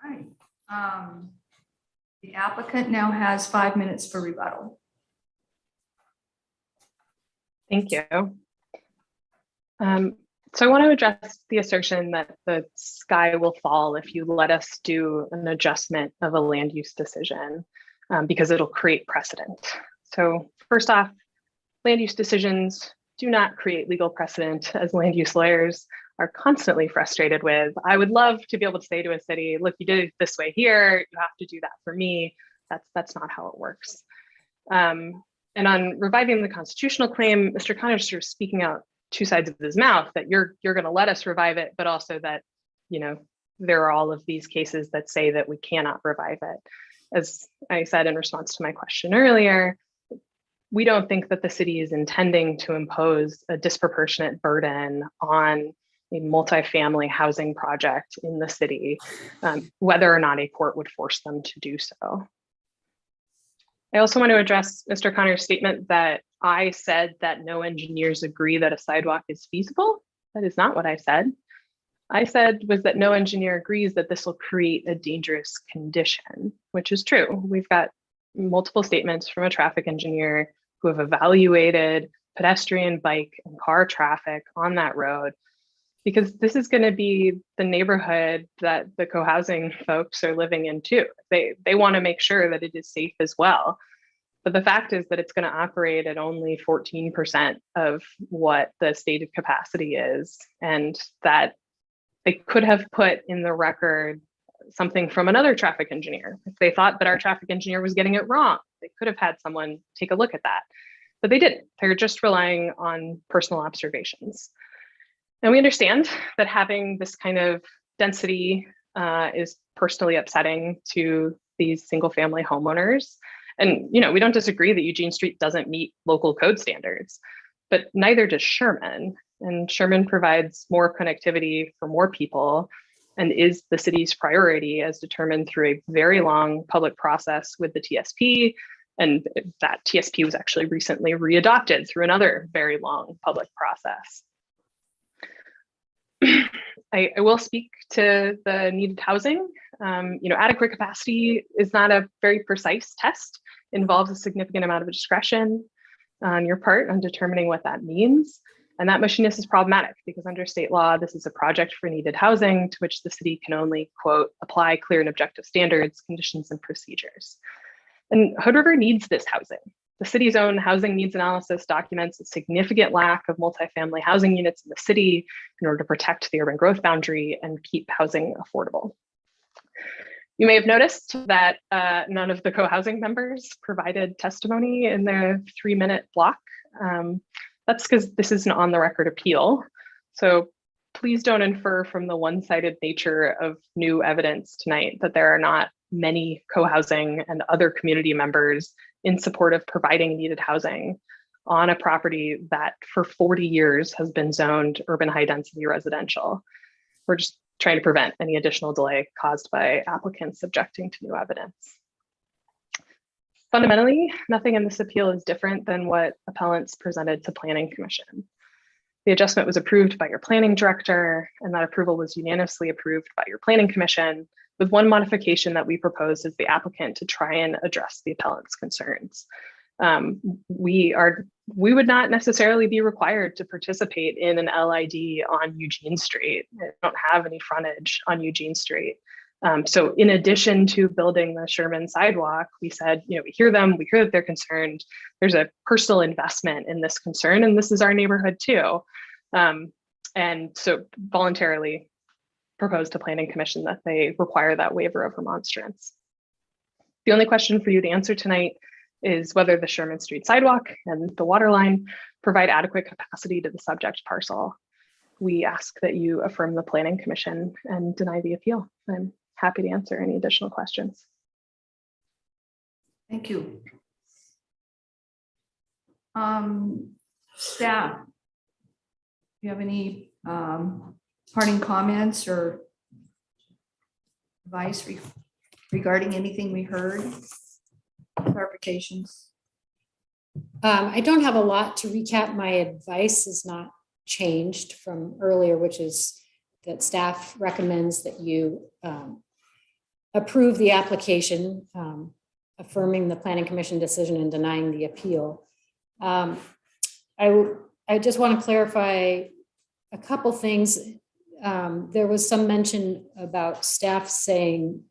All right. The applicant now has 5 minutes for rebuttal. Thank you. So I want to address the assertion that the sky will fall if you let us do an adjustment of a land use decision because it'll create precedent. So first off, land use decisions do not create legal precedent, as land use lawyers are constantly frustrated with. I would love to be able to say to a city, look, you did it this way here, you have to do that for me. That's not how it works. And on reviving the constitutional claim, Mr. Connors sort of speaking out 2 sides of his mouth, that you're going to let us revive it, but also that, you know, there are all of these cases that say that we cannot revive it. As I said in response to my question earlier, we don't think that the city is intending to impose a disproportionate burden on a multifamily housing project in the city, whether or not a court would force them to do so. I also want to address Mr. Connor's statement that I said that no engineers agree that a sidewalk is feasible. That is not what I said. I said was that no engineer agrees that this will create a dangerous condition, which is true. We've got multiple statements from a traffic engineer who have evaluated pedestrian, bike, and car traffic on that road, because this is going to be the neighborhood that the co-housing folks are living in too. They want to make sure that it is safe as well. But the fact is that it's going to operate at only 14% of what the stated capacity is, and that they could have put in the record something from another traffic engineer. If they thought that our traffic engineer was getting it wrong, they could have had someone take a look at that, but they didn't. They're just relying on personal observations. And we understand that having this kind of density is personally upsetting to these single family homeowners. And, you know, we don't disagree that Eugene Street doesn't meet local code standards, but neither does Sherman. And Sherman provides more connectivity for more people. and is the city's priority as determined through a very long public process with the TSP. And that TSP was actually recently readopted through another very long public process. I will speak to the needed housing. Adequate capacity is not a very precise test, involves a significant amount of discretion on your part on determining what that means. And that mushiness is problematic because under state law, this is a project for needed housing to which the city can only, quote, apply clear and objective standards, conditions, and procedures. And Hood River needs this housing. The city's own housing needs analysis documents a significant lack of multifamily housing units in the city in order to protect the urban growth boundary and keep housing affordable. You may have noticed that none of the co-housing members provided testimony in their 3-minute block. That's because this is an on-the-record appeal. So please don't infer from the one-sided nature of new evidence tonight that there are not many co-housing and other community members in support of providing needed housing on a property that for 40 years has been zoned urban high density residential. We're just trying to prevent any additional delay caused by applicants objecting to new evidence. Fundamentally, nothing in this appeal is different than what appellants presented to Planning Commission. The adjustment was approved by your planning director, and that approval was unanimously approved by your Planning Commission, with one modification that we proposed as the applicant to try and address the appellant's concerns. We would not necessarily be required to participate in an LID on Eugene Street. We don't have any frontage on Eugene Street. So in addition to building the Sherman sidewalk, we said, we hear them, we hear that they're concerned. There's a personal investment in this concern, and this is our neighborhood too. And so voluntarily proposed to Planning Commission that they require that waiver of remonstrance. The only question for you to answer tonight is whether the Sherman Street sidewalk and the water line provide adequate capacity to the subject parcel. We ask that you affirm the Planning Commission and deny the appeal. I'm happy to answer any additional questions. Thank you. Staff, do you have any parting comments or advice regarding anything we heard? Clarifications? I don't have a lot to recap. My advice has not changed from earlier, which is that staff recommends that you approve the application, affirming the Planning Commission decision and denying the appeal. I just want to clarify a couple things. There was some mention about staff saying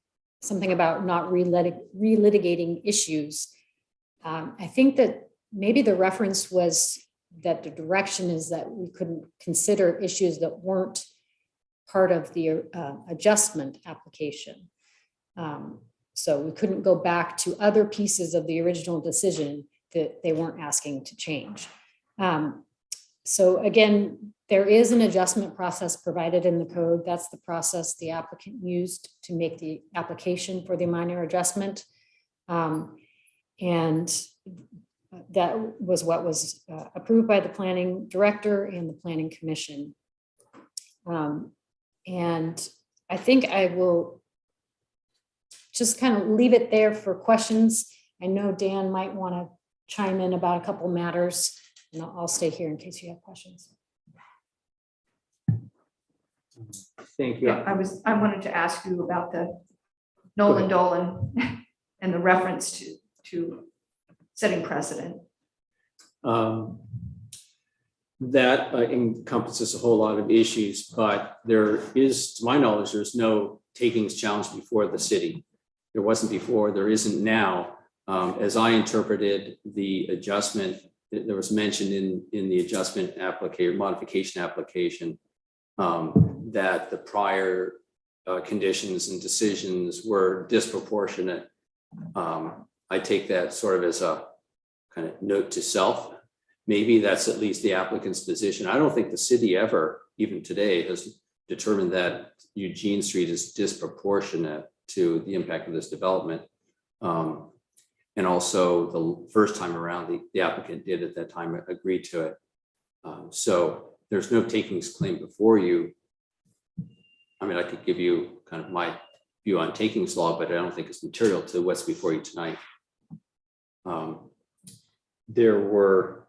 something about not relitigating issues. I think that maybe the reference was that the direction is that we couldn't consider issues that weren't part of the adjustment application. So we couldn't go back to other pieces of the original decision that they weren't asking to change. So again, there is an adjustment process provided in the code. That's the process the applicant used to make the application for the minor adjustment. And that was what was approved by the planning director and the Planning Commission. And I think I will just kind of leave it there for questions. I know Dan might want to chime in about a couple matters, and I'll stay here in case you have questions. Thank you. I wanted to ask you about the Nolan Dolan and the reference to setting precedent. That encompasses a whole lot of issues, but there is, to my knowledge, there's no takings challenge before the city. There wasn't before, there isn't now. As I interpreted the adjustment, there was mentioned in the adjustment application, modification application, that the prior conditions and decisions were disproportionate. I take that sort of as a kind of note to self. Maybe that's at least the applicant's position. I don't think the city ever, even today, has determined that Eugene Street is disproportionate to the impact of this development. And also the first time around, the applicant did at that time agree to it. So there's no takings claim before you. mean, I could give you kind of my view on takings law, but I don't think it's material to what's before you tonight. There were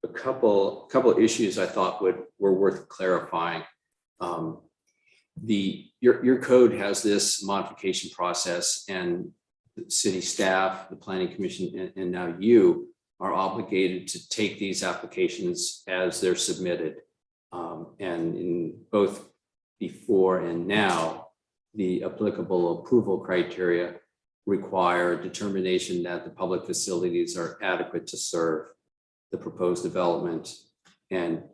a couple issues I thought were worth clarifying. Your code has this modification process, and the city staff, the planning commission, and now you are obligated to take these applications as they're submitted. And in both before and now, the applicable approval criteria require determination that the public facilities are adequate to serve the proposed development. And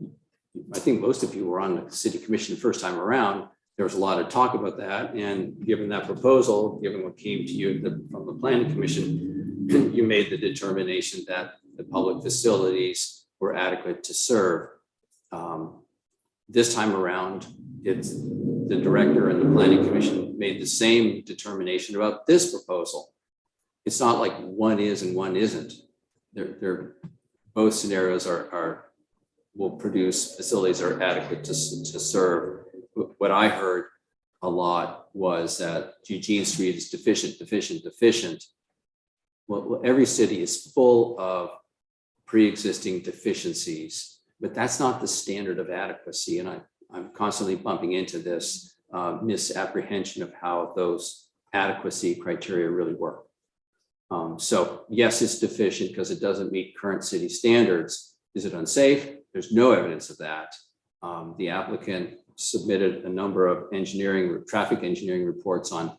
I think most of you were on the city commission the first time around. There was a lot of talk about that. And given that proposal, given what came to you from the planning commission, you made the determination that the public facilities were adequate to serve. This time around, it's the director and the planning commission made the same determination about this proposal. It's not like one is and one isn't. They're both scenarios will produce facilities that are adequate to serve. What I heard a lot was that Eugene Street is deficient. Well, every city is full of pre-existing deficiencies, but that's not the standard of adequacy. And I'm constantly bumping into this misapprehension of how those adequacy criteria really work. So yes, it's deficient because it doesn't meet current city standards. Is it unsafe? There's no evidence of that. The applicant submitted a number of traffic engineering reports on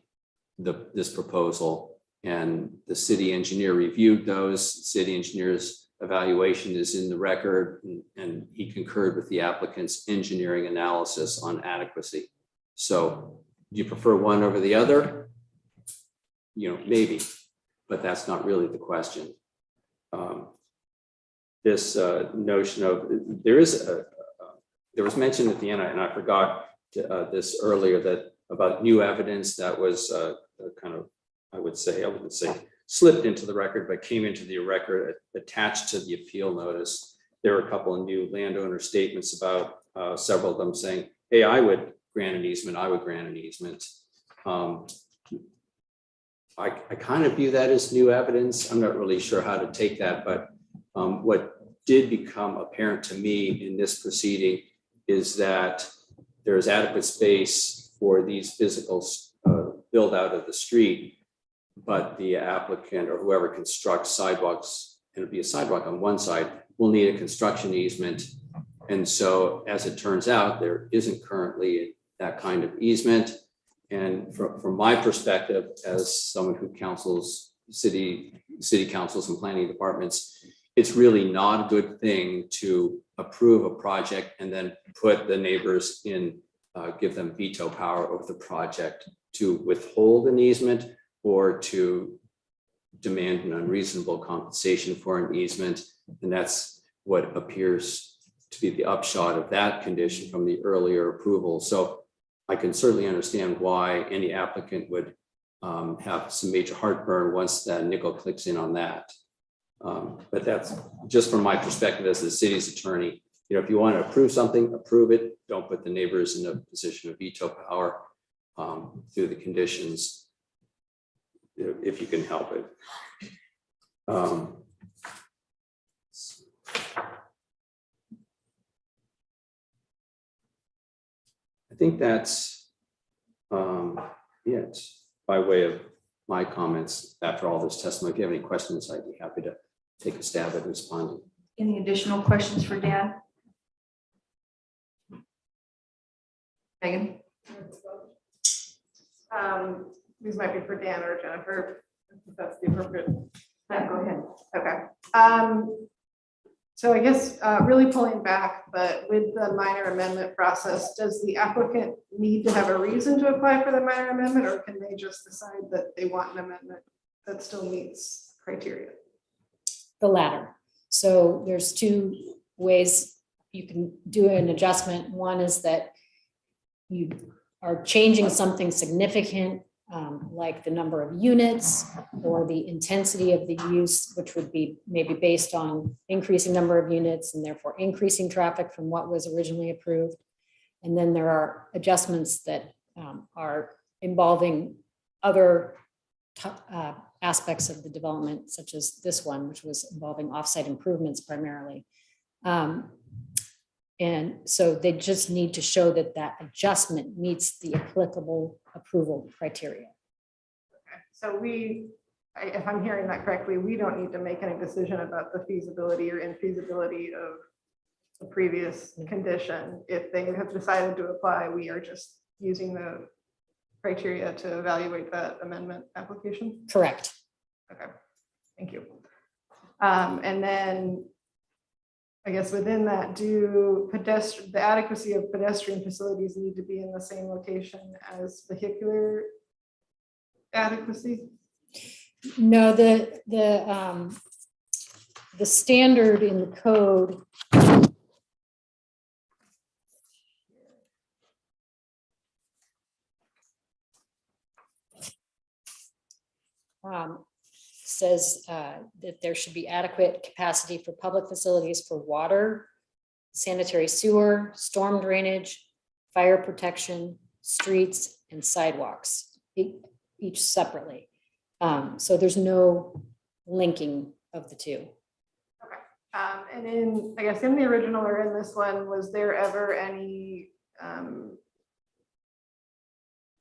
this proposal, and the city engineer reviewed those. City engineer's evaluation is in the record, and he concurred with the applicant's engineering analysis on adequacy. So do you prefer one over the other? Maybe, but that's not really the question. This notion of there was mentioned at the end, and I forgot this earlier, that about new evidence that was kind of, I wouldn't say slipped into the record, but came into the record attached to the appeal notice. There were a couple of new landowner statements about several of them saying, hey, I would grant an easement. I kind of view that as new evidence. I'm not really sure how to take that, but what did become apparent to me in this proceeding is that there's adequate space for these physical build out of the street, but the applicant or whoever constructs sidewalks, and it'll be a sidewalk on one side, will need a construction easement. And so as it turns out, there isn't currently that kind of easement. And from my perspective, as someone who counsels city councils and planning departments, it's really not a good thing to approve a project and then put the neighbors give them veto power over the project to withhold an easement or to demand an unreasonable compensation for an easement. And that's what appears to be the upshot of that condition from the earlier approval. So I can certainly understand why any applicant would have some major heartburn once that nickel clicks in on that. But that's just from my perspective as the city's attorney. If you want to approve something, approve it. Don't put the neighbors in a position of veto power through the conditions, if you can help it. I think that's it by way of my comments after all this testimony. If you have any questions, I'd be happy to take a stab at responding. Any additional questions for Dan? Megan? These might be for Dan or Jennifer, if that's the appropriate. Yeah, go ahead. Okay. So I guess really pulling back, but with the minor amendment process, does the applicant need to have a reason to apply for the minor amendment, or can they just decide that they want an amendment that still meets criteria? The latter. So there's two ways you can do an adjustment. One is that you are changing something significant, like the number of units or the intensity of the use, which would be maybe based on increasing number of units and therefore increasing traffic from what was originally approved. And then there are adjustments that are involving other aspects of the development, such as this one, which was involving offsite improvements primarily. And so they just need to show that that adjustment meets the applicable approval criteria. So if I'm hearing that correctly, we don't need to make any decision about the feasibility or infeasibility of the previous condition. If they have decided to apply, we are just using the criteria to evaluate that amendment application? Correct. Okay, thank you. And then I guess within that, do the adequacy of pedestrian facilities need to be in the same location as vehicular adequacy? No, the standard in the code says that there should be adequate capacity for public facilities for water, sanitary sewer, storm drainage, fire protection, streets, and sidewalks, each separately. So there's no linking of the two. And in, I guess in the original or in this one, was there ever any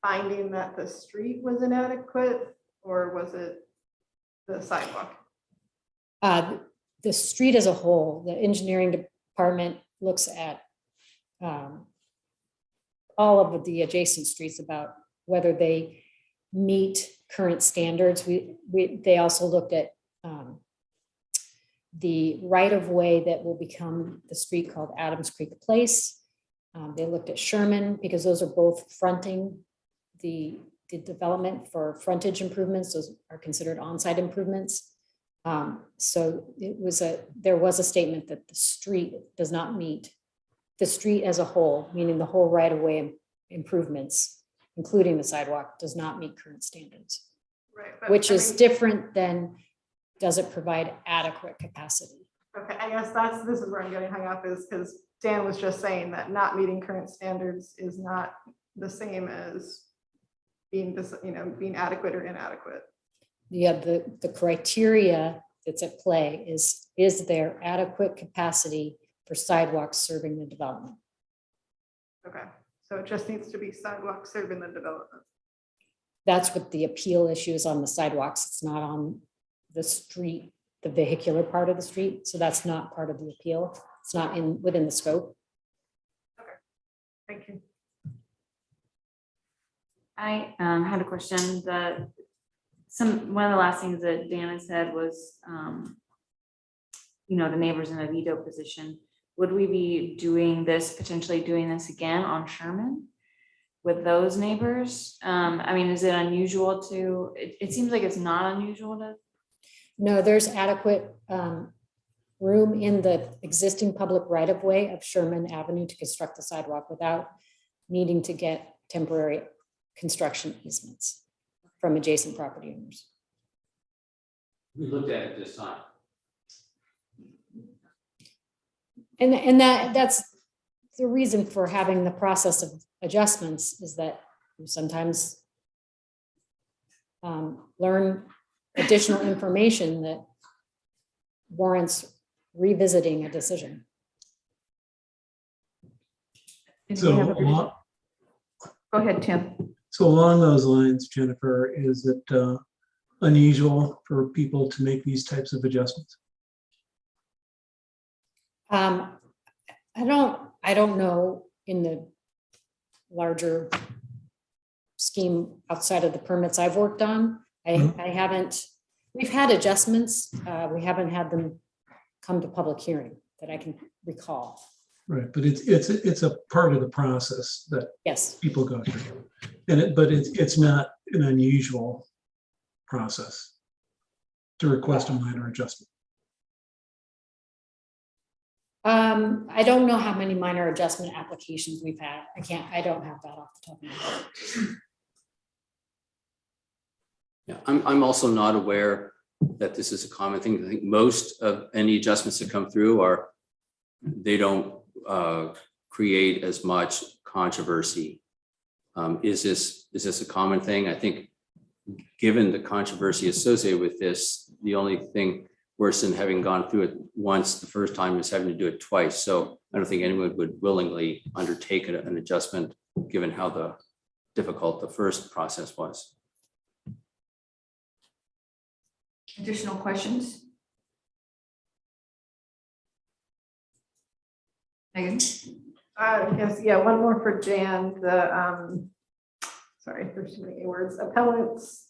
finding that the street was inadequate, or was it the sidewalk? The street as a whole, the engineering department looks at all of the adjacent streets about whether they meet current standards. They also looked at the right-of-way that will become the street called Adams Creek Place. They looked at Sherman because those are both fronting the development for frontage improvements. Those are considered on-site improvements. So there was a statement that the street does not meet, the street as a whole, meaning the whole right-of-way improvements, including the sidewalk, does not meet current standards. Right, which is different than, does it provide adequate capacity? Okay, I guess this is where I'm getting hung up, is because Dan was just saying that not meeting current standards is not the same as being being adequate or inadequate. Yeah, the criteria that's at play is there adequate capacity for sidewalks serving the development? Okay, so it just needs to be sidewalks serving the development. That's what the appeal issue is, on the sidewalks. It's not on the street, the vehicular part of the street. So that's not part of the appeal. It's not within the scope. Okay, thank you. I had a question. One of the last things that Dana said was, the neighbors in a veto position. Would we be potentially doing this again on Sherman with those neighbors? I mean, is it unusual to? It seems like it's not unusual to. No, there's adequate room in the existing public right-of-way of Sherman Avenue to construct the sidewalk without needing to get temporary construction easements from adjacent property owners. We looked at it this time. And that's the reason for having the process of adjustments, is that you sometimes learn additional information that warrants revisiting a decision. So Go ahead, Tim. So along those lines, Jennifer, is it unusual for people to make these types of adjustments? I don't know in the larger scheme outside of the permits I've worked on. I haven't, we've had adjustments. We haven't had them come to public hearing that I can recall. Right, but it's a part of the process that yes, people go through, but it's not an unusual process to request a minor adjustment. I don't know how many minor adjustment applications we've had. I don't have that off the top of my head. Yeah, I'm also not aware that this is a common thing. I think most of any adjustments that come through they don't create as much controversy Is this a common thing? I think, given the controversy associated with this, the only thing worse than having gone through it once the first time is having to do it twice. So I don't think anyone would willingly undertake an adjustment, given how difficult the first process was. Additional questions? Megan? Yes, yeah, one more for Jan, sorry, there's too many words, appellant's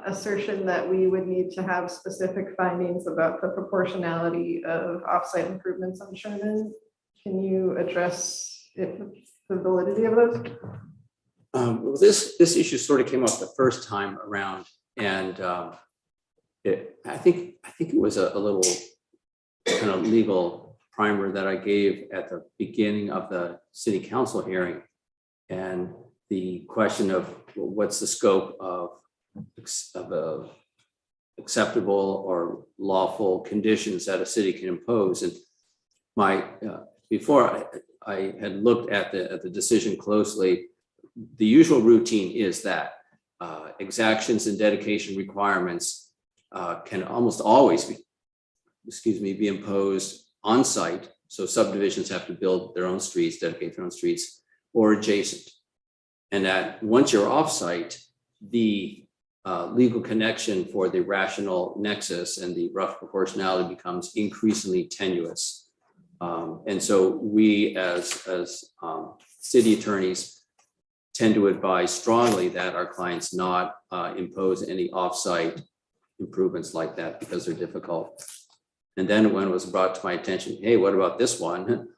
assertion that we would need to have specific findings about the proportionality of offsite improvements on Sherman. Can you address the validity of those? Well, this issue sort of came up the first time around, and I think it was a little kind of legal primer that I gave at the beginning of the city council hearing, and the question of what's the scope of acceptable or lawful conditions that a city can impose. And before I had looked at the decision closely, the usual routine is that exactions and dedication requirements can almost always be imposed on site. So subdivisions have to build their own streets, dedicate their own streets, or adjacent. And that once you're off site, the legal connection for the rational nexus and the rough proportionality becomes increasingly tenuous. And so we as city attorneys tend to advise strongly that our clients not impose any offsite improvements like that because they're difficult. And then when it was brought to my attention, hey, what about this one?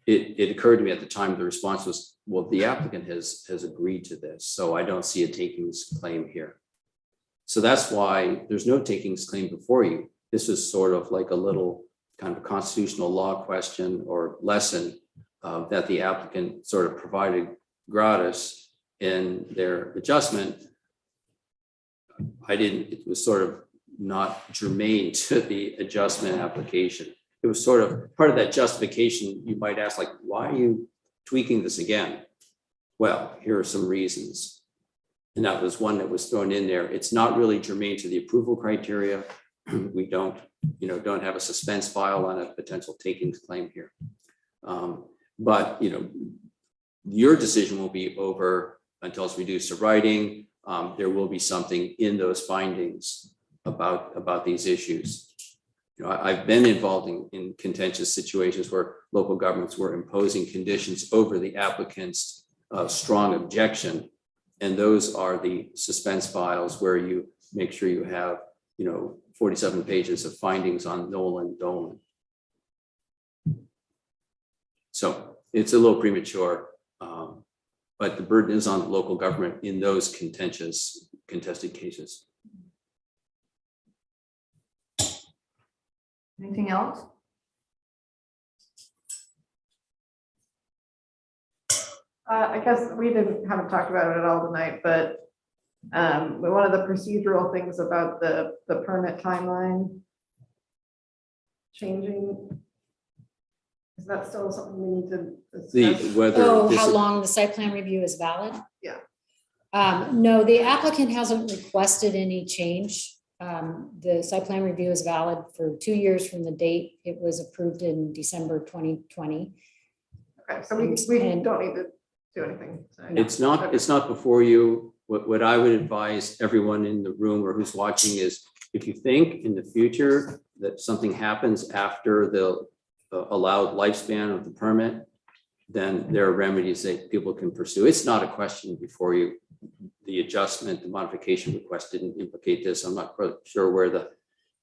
It occurred to me at the time, the response was, well, the applicant has agreed to this, so I don't see a takings claim here. So that's why there's no takings claim before you. This is sort of like a little kind of constitutional law question or lesson that the applicant sort of provided gratis in their adjustment. It was sort of not germane to the adjustment application. It was sort of part of that justification. You might ask, like, why are you tweaking this again? Well, here are some reasons. And that was one that was thrown in there. It's not really germane to the approval criteria. We don't have a suspense file on a potential takings claim here. But your decision will be over until it's reduced to writing. There will be something in those findings about these issues. I've been involved in contentious situations where local governments were imposing conditions over the applicant's strong objection. And those are the suspense files where you make sure you have, 47 pages of findings on Nolan Dolan. So it's a little premature, but the burden is on the local government in those contested cases. Anything else? I guess we haven't talked about it at all tonight, but one of the procedural things about the permit timeline changing, is that still something we need to discuss? How long the site plan review is valid? Yeah. No, the applicant hasn't requested any change. The site plan review is valid for 2 years from the date it was approved in December 2020. Okay, so we don't need to do anything. It's not before you. What I would advise everyone in the room or who's watching is, if you think in the future that something happens after the allowed lifespan of the permit, then there are remedies that people can pursue. It's not a question before you. The adjustment, the modification request didn't implicate this. I'm not quite sure where the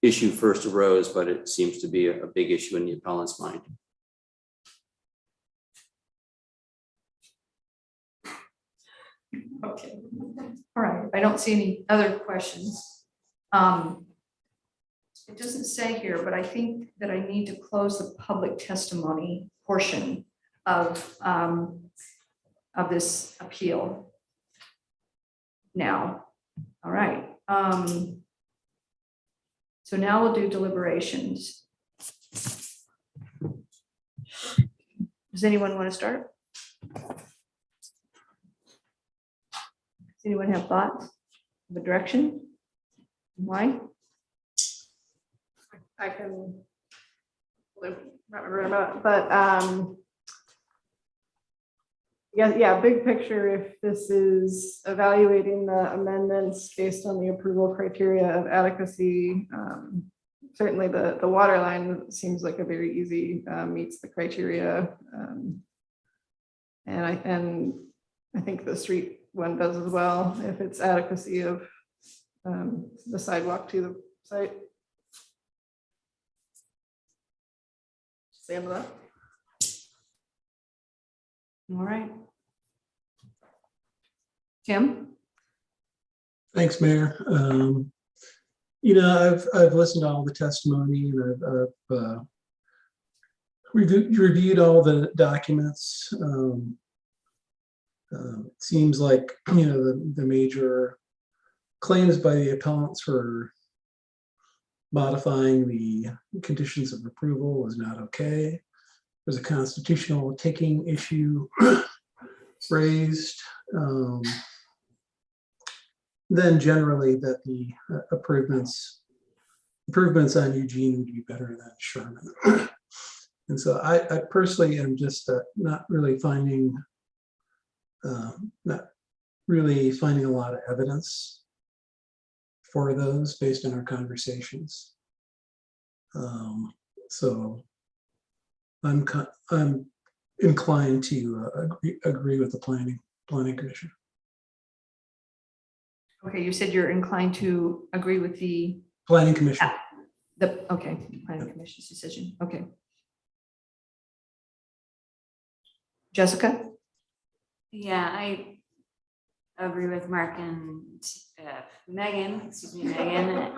issue first arose, but it seems to be a big issue in the appellant's mind. Okay. All right. I don't see any other questions. It doesn't say here, but I think that I need to close the public testimony portion of this appeal now. All right. So now we'll do deliberations. Does anyone want to start? anyone have thoughts of a direction? Why? I can. But yeah, big picture, if this is evaluating the amendments based on the approval criteria of adequacy, certainly the water line seems like a very easy, meets the criteria. And I think the street one does as well, if it's adequacy of the sidewalk to the site. Sam that. All right. Tim? Thanks, Mayor. I've listened to all the testimony and I've reviewed all the documents. It seems like, the major claims by the appellants for modifying the conditions of approval was not okay. There's a constitutional taking issue raised. Then generally that the improvements on Eugene would be better than Sherman. And so I personally am just not really finding a lot of evidence for those based on our conversations. So I'm inclined to agree with the planning commission. Okay, you said you're inclined to agree with the Planning commission. Planning commission's decision. Okay. Jessica? Yeah, I agree with Mark and Megan,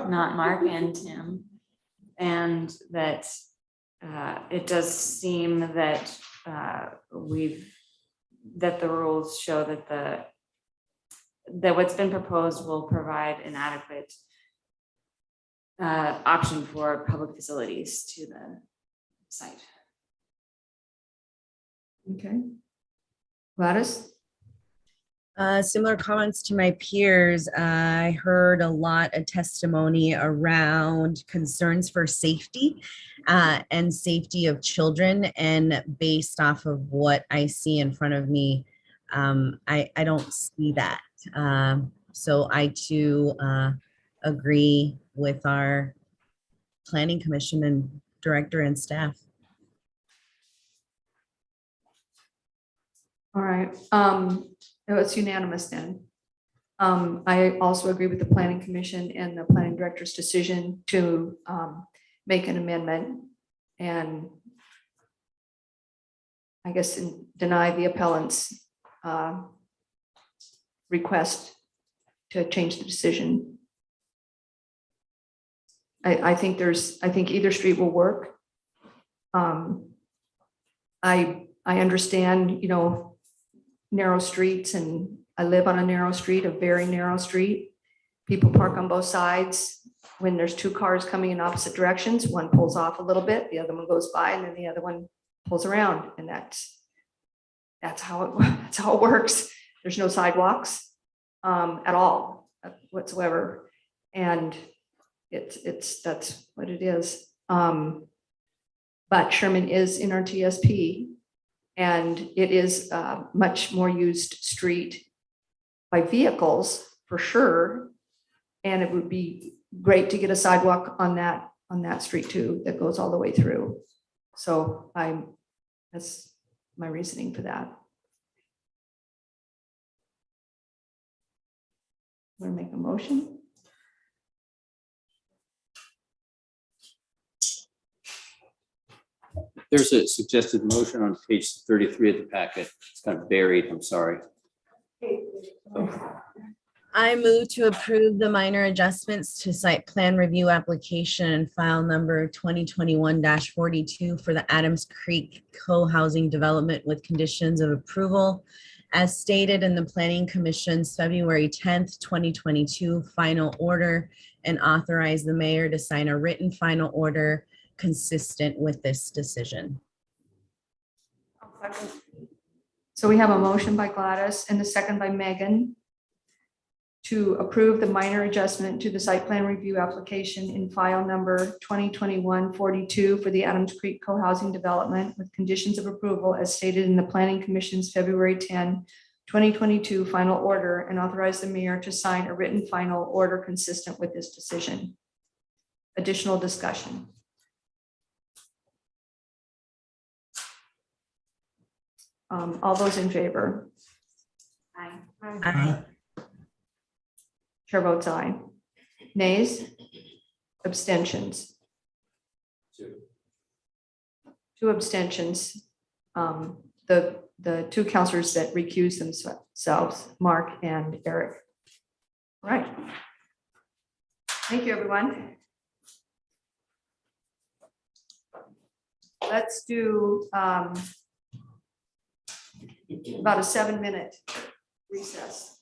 not Mark and Tim. And that it does seem that that the rules show that what's been proposed will provide an adequate option for public facilities to the site. Okay. Gladys? Similar comments to my peers. I heard a lot of testimony around concerns for safety and safety of children. And based off of what I see in front of me, I don't see that. So I too agree with our planning commission and director and staff. All right. It's unanimous then. I also agree with the planning commission and the planning director's decision to make an amendment and I guess deny the appellant's request to change the decision. I think either street will work. I understand, narrow streets, and I live on a narrow street, a very narrow street. People park on both sides. When there's two cars coming in opposite directions, one pulls off a little bit, the other one goes by, and then the other one pulls around, and that's how it works. There's no sidewalks at all whatsoever, and that's what it is. But Sherman is in our TSP. And it is a much more used street by vehicles for sure. And it would be great to get a sidewalk on that street too, that goes all the way through. So that's my reasoning for that. Want to make a motion? There's a suggested motion on page 33 of the packet. It's kind of buried, I'm sorry. I move to approve the minor adjustments to site plan review application file number 2021-42 for the Adams Creek co-housing development with conditions of approval as stated in the Planning Commission's February 10th, 2022 final order, and authorize the mayor to sign a written final order consistent with this decision. So we have a motion by Gladys and a second by Megan. to approve the minor adjustment to the site plan review application in file number 2021-42 for the Adams Creek Co-housing Development with conditions of approval as stated in the Planning Commission's February 10, 2022 final order, and authorize the mayor to sign a written final order consistent with this decision. Additional discussion. All those in favor? Aye. Chair votes aye. Nays? Abstentions? Two abstentions. The two counselors that recuse themselves, Mark and Eric. All right. Thank you, everyone. Let's do about a 7-minute recess.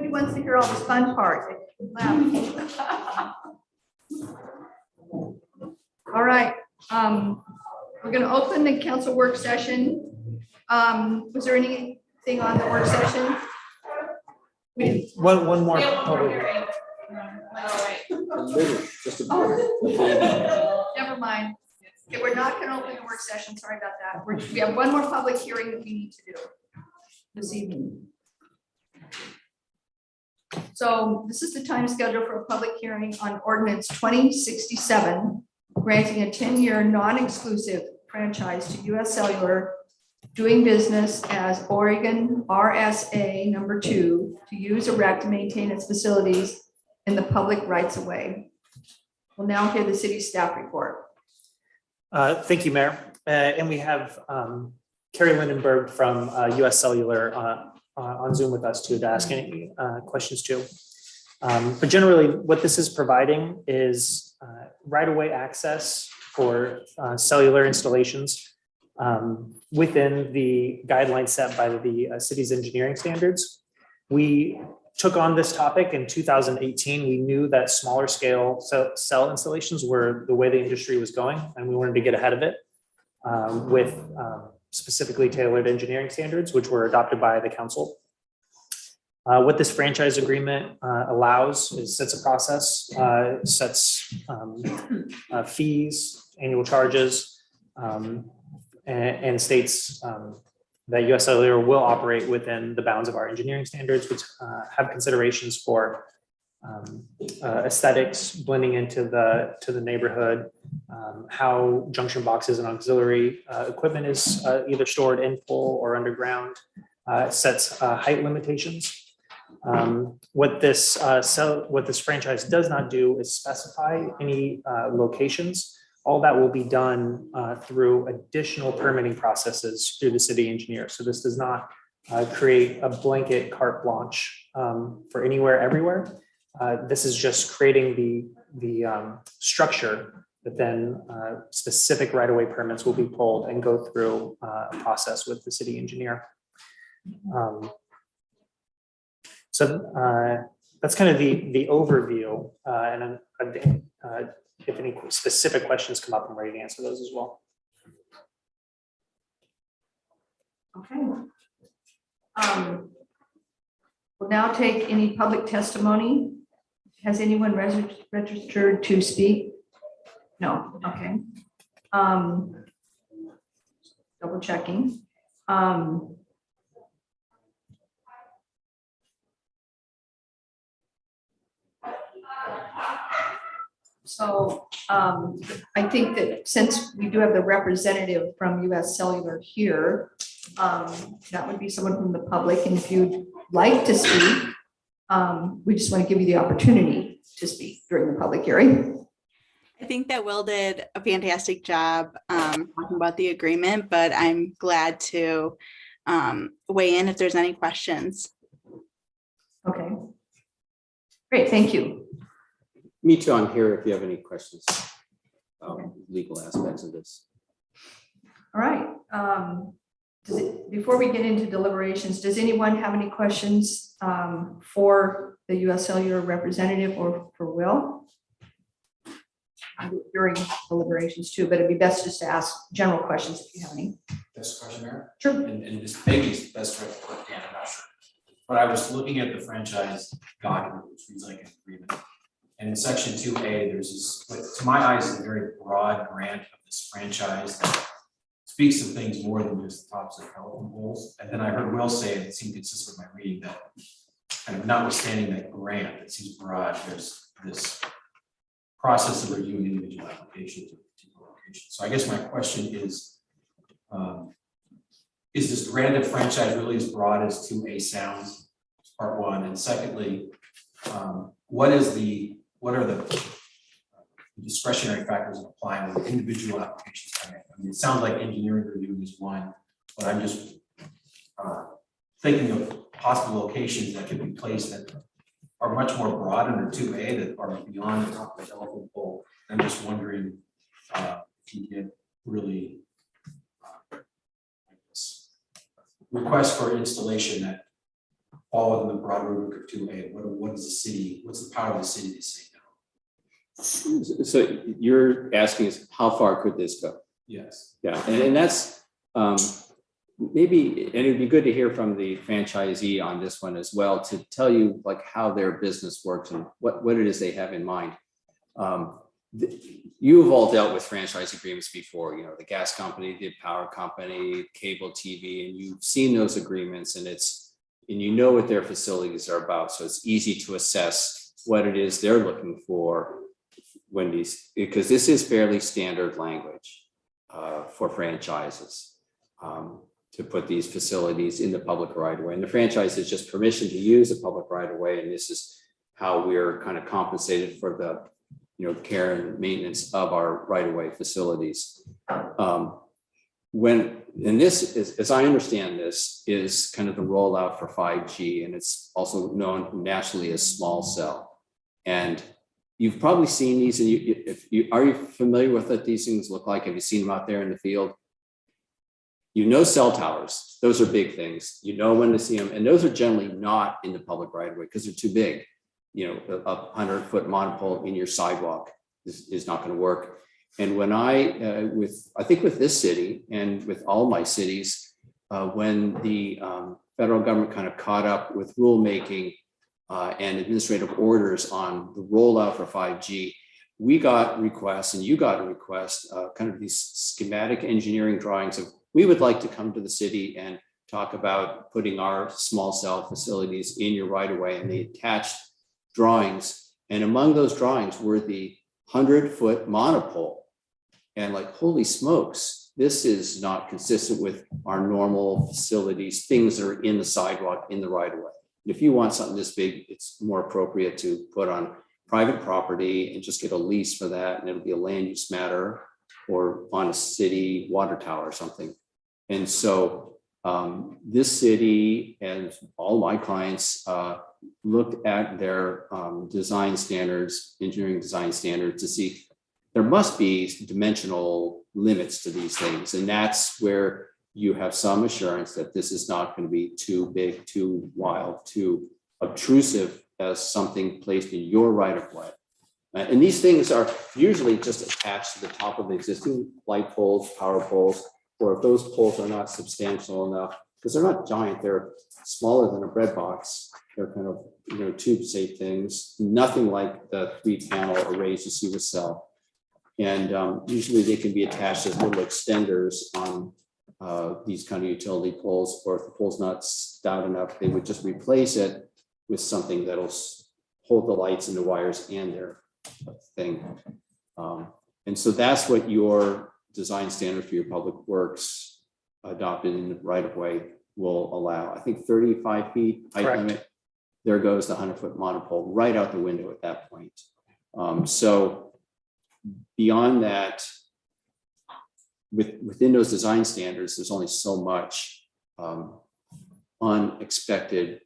Nobody wants to hear all this fun part. Laugh. All right, we're gonna open the council work session. Was there anything on the work session? One more public. Never mind. Okay, we're not gonna open the work session. Sorry about that. We have one more public hearing that we need to do this evening. So this is the time scheduled for a public hearing on ordinance 2067, granting a 10-year non-exclusive franchise to US Cellular doing business as Oregon RSA number 2 to use, erect, and maintain its facilities in the public rights of way. We'll now hear the city staff report. Thank you, Mayor. And we have Carrie Lindenberg from US Cellular on Zoom with us too to ask any questions too. But generally what this is providing is right-of-way access for cellular installations within the guidelines set by the city's engineering standards. We took on this topic in 2018. We knew that smaller scale cell installations were the way the industry was going, and we wanted to get ahead of it with specifically tailored engineering standards, which were adopted by the council. What this franchise agreement allows is sets a process, sets fees, annual charges, and states that US Cellular will operate within the bounds of our engineering standards, which have considerations for aesthetics, blending into the neighborhood, how junction boxes and auxiliary equipment is either stored in full or underground. It sets height limitations. What this franchise does not do is specify any locations. All that will be done through additional permitting processes through the city engineer. So this does not create a blanket carte blanche for anywhere, everywhere. This is just creating the structure that then specific right-of-way permits will be pulled and go through a process with the city engineer. So that's kind of the overview, and if any specific questions come up, I'm ready to answer those as well. Okay. We'll now take any public testimony. Has anyone registered to speak? No, okay. Double checking. So I think that since we do have the representative from US Cellular here, that would be someone from the public. And if you'd like to speak, we just want to give you the opportunity to speak during the public hearing. I think that Will did a fantastic job talking about the agreement, but I'm glad to weigh in if there's any questions. Okay. Great, thank you. Me too, I'm here if you have any questions about legal aspects of this. All right. Before we get into deliberations, does anyone have any questions for the US Cellular representative or for Will? During deliberations too, but it'd be best just to ask general questions if you have any. Best question, Mayor? Sure. And this maybe is the best for Dan, I'm not sure. But I was looking at the franchise document, which reads like an agreement. And in section 2A, there's this, what to my eyes, is a very broad grant of this franchise that speaks of things more than just tops of telephone poles. And then I heard Will say, and it seemed consistent with my reading, that kind of notwithstanding that grant, it seems broad, there's this process of reviewing individual applications of particular locations. So I guess my question is this granted franchise really as broad as 2A sounds? Part one. And secondly, what are the discretionary factors in applying when individual applications come in? I mean, it sounds like engineering review is one, but I'm just thinking of possible locations that could be placed that are much more broad under 2A that are beyond the top of the telephone pole. I'm just wondering if you can really request for installation that fall within the broad rubric of 2A? What is the city, what's the power of the city to say no? So you're asking us, how far could this go? Yes. Yeah, and that's maybe, and it'd be good to hear from the franchisee on this one as well, to tell you like how their business works and what it is they have in mind. You have all dealt with franchise agreements before, you know, the gas company, the power company, cable TV, and you've seen those agreements, and you know what their facilities are about. So it's easy to assess what it is they're looking for when these, because this is fairly standard language for franchises to put these facilities in the public right of way. And the franchise is just permission to use the public right of way. And this is how we're kind of compensated for the, you know, care and maintenance of our right of way facilities. And this is, as I understand this, is kind of the rollout for 5G, and it's also known nationally as small cell. And you've probably seen these, and are you familiar with what these things look like? Have you seen them out there in the field? You know, cell towers, those are big things. You know when to see them, and those are generally not in the public right of way because they're too big. You know, a 100-foot monopole in your sidewalk is not going to work. And when I think with this city and with all my cities, when the federal government kind of caught up with rulemaking and administrative orders on the rollout for 5G, we got requests, and you got a request, kind of these schematic engineering drawings of, we would like to come to the city and talk about putting our small cell facilities in your right of way, and they attached drawings. And among those drawings were the 100-foot monopole. And like, holy smokes, this is not consistent with our normal facilities, things that are in the sidewalk, in the right of way. If you want something this big, it's more appropriate to put on private property and just get a lease for that, and it'll be a land use matter, or on a city water tower or something. And so this city and all my clients looked at their design standards, engineering design standards, to see there must be dimensional limits to these things. And that's where you have some assurance that this is not going to be too big, too wild, too obtrusive as something placed in your right of way. And these things are usually just attached to the top of the existing light poles, power poles, or if those poles are not substantial enough, because they're not giant, they're smaller than a bread box. They're kind of, you know, tube-shaped things, nothing like the 3-panel arrays you see with cell. And usually they can be attached as little extenders on these kind of utility poles, or if the pole's not stout enough, they would just replace it with something that'll hold the lights and the wires and their thing. And so that's what your design standard for your public works adopted in the right of way will allow. I think 35 feet height limit. There goes the 100-foot monopole right out the window at that point. So beyond that, within those design standards, there's only so much unexpected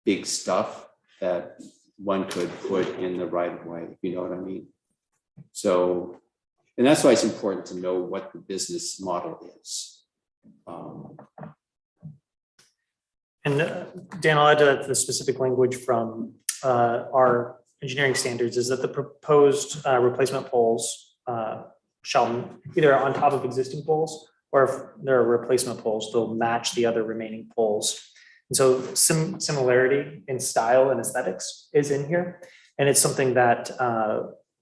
big stuff that one could put in the right of way, if you know what I mean. So, and that's why it's important to know what the business model is. And Dan, I'll add to the specific language from our engineering standards is that the proposed replacement poles shall either on top of existing poles, or if there are replacement poles, they'll match the other remaining poles. And so similarity in style and aesthetics is in here. And it's something that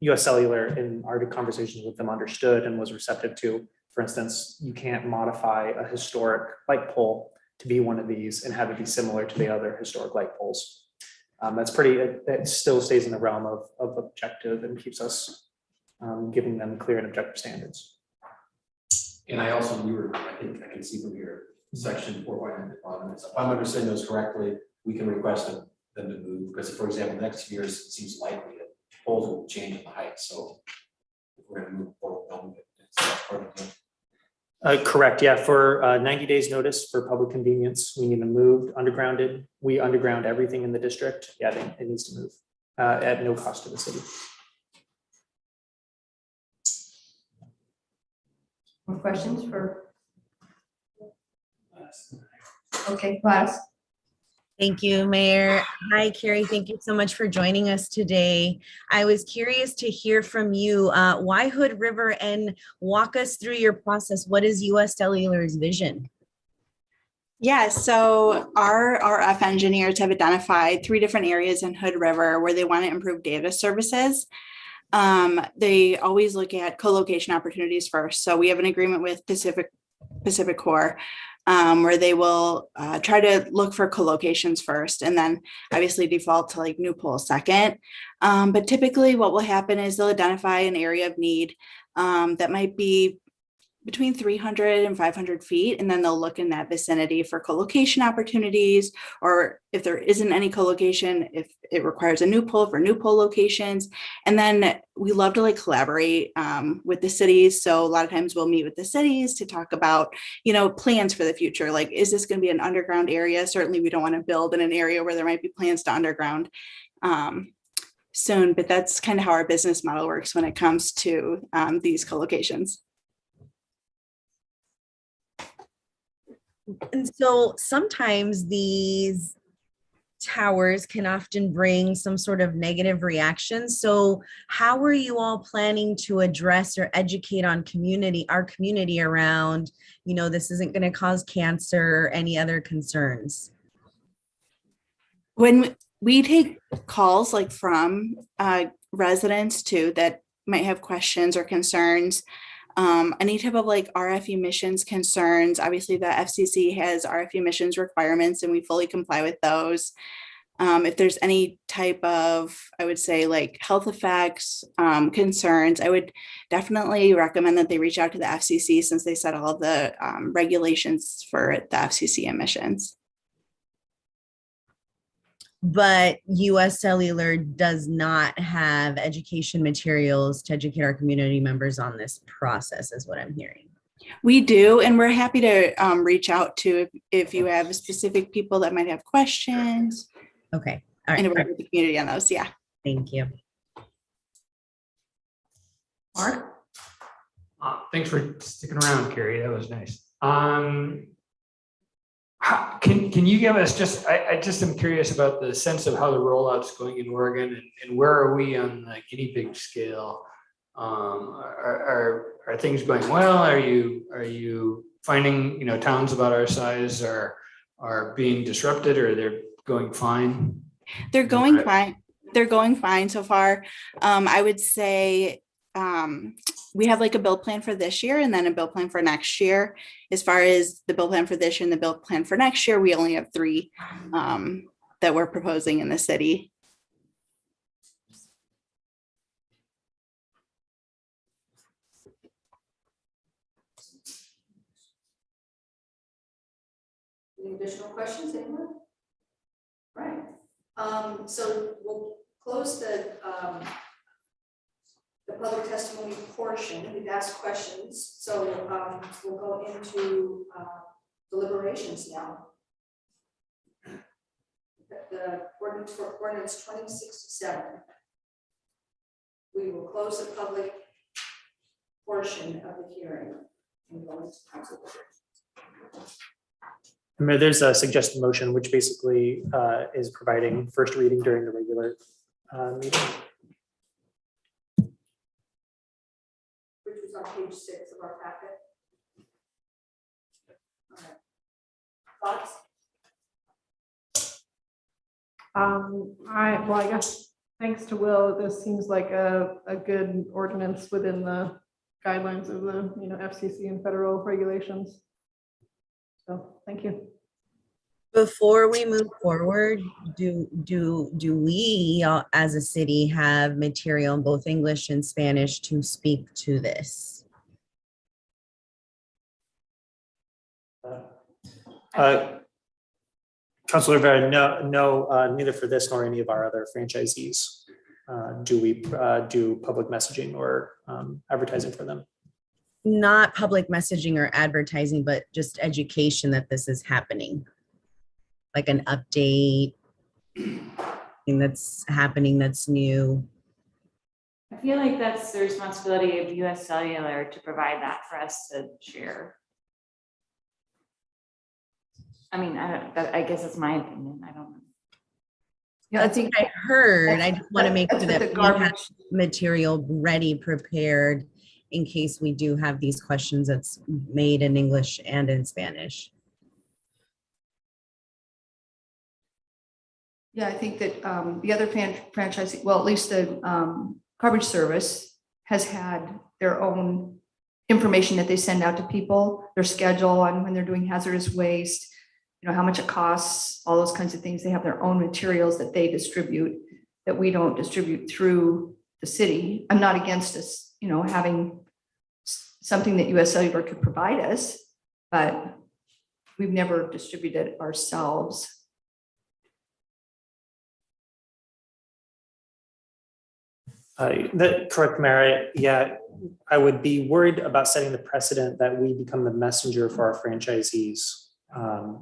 US Cellular in our conversations with them understood and was receptive to. For instance, you can't modify a historic light pole to be one of these and have it be similar to the other historic light poles. That's pretty, it still stays in the realm of objective and keeps us giving them clear and objective standards. And I also, I think I can see from here, section 4.9 if I'm understanding those correctly, we can request them to move, because for example, the next 2 years, it seems likely that poles will change in the height. So if we're going to move forward, that's part of the Correct. Yeah. For 90 days notice for public convenience, we need them moved, undergrounded. We underground everything in the district. Yeah, it needs to move at no cost to the city. More questions for? Okay, Gladys. Thank you, Mayor. Hi, Carrie. Thank you so much for joining us today. I was curious to hear from you. Why Hood River, and walk us through your process. What is US Cellular's vision? Yeah, so our RF engineers have identified 3 different areas in Hood River where they want to improve data services. They always look at co-location opportunities first. So we have an agreement with Pacific Core, where they will try to look for co-locations first, and then obviously default to like new poles second. But typically what will happen is they'll identify an area of need that might be between 300 and 500 feet, and then they'll look in that vicinity for co-location opportunities, or if there isn't any co-location, if it requires a new pole, for new pole locations. And then we love to like collaborate with the cities. So a lot of times we'll meet with the cities to talk about, you know, plans for the future. Like, is this going to be an underground area? Certainly we don't want to build in an area where there might be plans to underground soon, but that's kind of how our business model works when it comes to these co-locations. And so sometimes these towers can often bring some sort of negative reactions. So how are you all planning to address or educate on our community around, you know, this isn't going to cause cancer or any other concerns? When we take calls like from residents too that might have questions or concerns, any type of like RF emissions concerns, obviously the FCC has RF emissions requirements and we fully comply with those. If there's any type of, I would say like health effects, concerns, I would definitely recommend that they reach out to the FCC since they set all the regulations for the FCC emissions. But US Cellular does not have education materials to educate our community members on this process, is what I'm hearing. We do, and we're happy to reach out to if you have specific people that might have questions. Okay, all right. And work with the community on those, yeah. Thank you. Mark? Thanks for sticking around, Carrie. That was nice. Can you give us just, I just am curious about the sense of how the rollout's going in Oregon, and where are we on the guinea pig scale? Are things going well? Are you finding, you know, towns about our size are being disrupted, or they're going fine? They're going fine. They're going fine so far. I would say we have like a build plan for this year and then a build plan for next year. As far as the build plan for this year and the build plan for next year, we only have 3 that we're proposing in the city. Any additional questions, anyone? Right. So we'll close the public testimony portion. We've asked questions, so we'll go into deliberations now. The ordinance for ordinance 2067. We will close the public portion of the hearing and go into council. There's a suggested motion, which basically is providing first reading during the regular meeting. Which was on page 6 of our packet. All right. Thoughts? I guess thanks to Will, this seems like a good ordinance within the guidelines of the, you know, FCC and federal regulations. So thank you. Before we move forward, do we as a city have material in both English and Spanish to speak to this? Councilor Rivera, no, neither for this nor any of our other franchisees do we do public messaging or advertising for them. Not public messaging or advertising, but just education that this is happening. Like an update, thing that's happening that's new. I feel like that's the responsibility of US Cellular to provide that for us to share. I mean, I guess it's my opinion. I don't know. Yeah, That's what I heard. I just want to make sure that's what that the we have garbage- material ready, prepared in case we do have these questions that's made in English and in Spanish. Yeah, I think that the other franchise, well, at least the garbage service has had their own information that they send out to people, their schedule on when they're doing hazardous waste, you know, how much it costs, all those kinds of things. They have their own materials that they distribute that we don't distribute through the city. I'm not against us, you know, having something that US Cellular could provide us, but we've never distributed it ourselves. Correct, Mayor. Yeah, I would be worried about setting the precedent that we become the messenger for our franchisees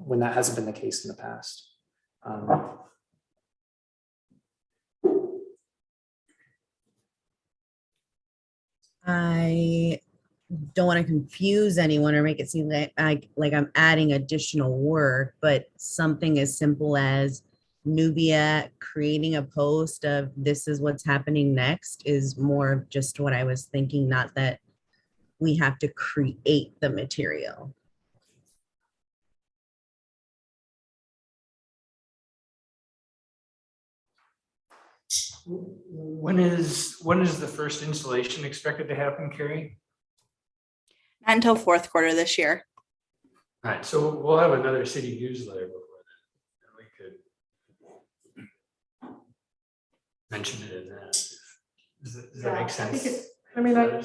when that hasn't been the case in the past. I don't want to confuse anyone or make it seem like I'm adding additional work, but something as simple as Nubia creating a post of this is what's happening next is more of just what I was thinking, not that we have to create the material. When is the first installation expected to happen, Carrie? Not until fourth quarter this year. All right, so we'll have another city newsletter before then. We could mention it in that. Does that make sense? I mean, I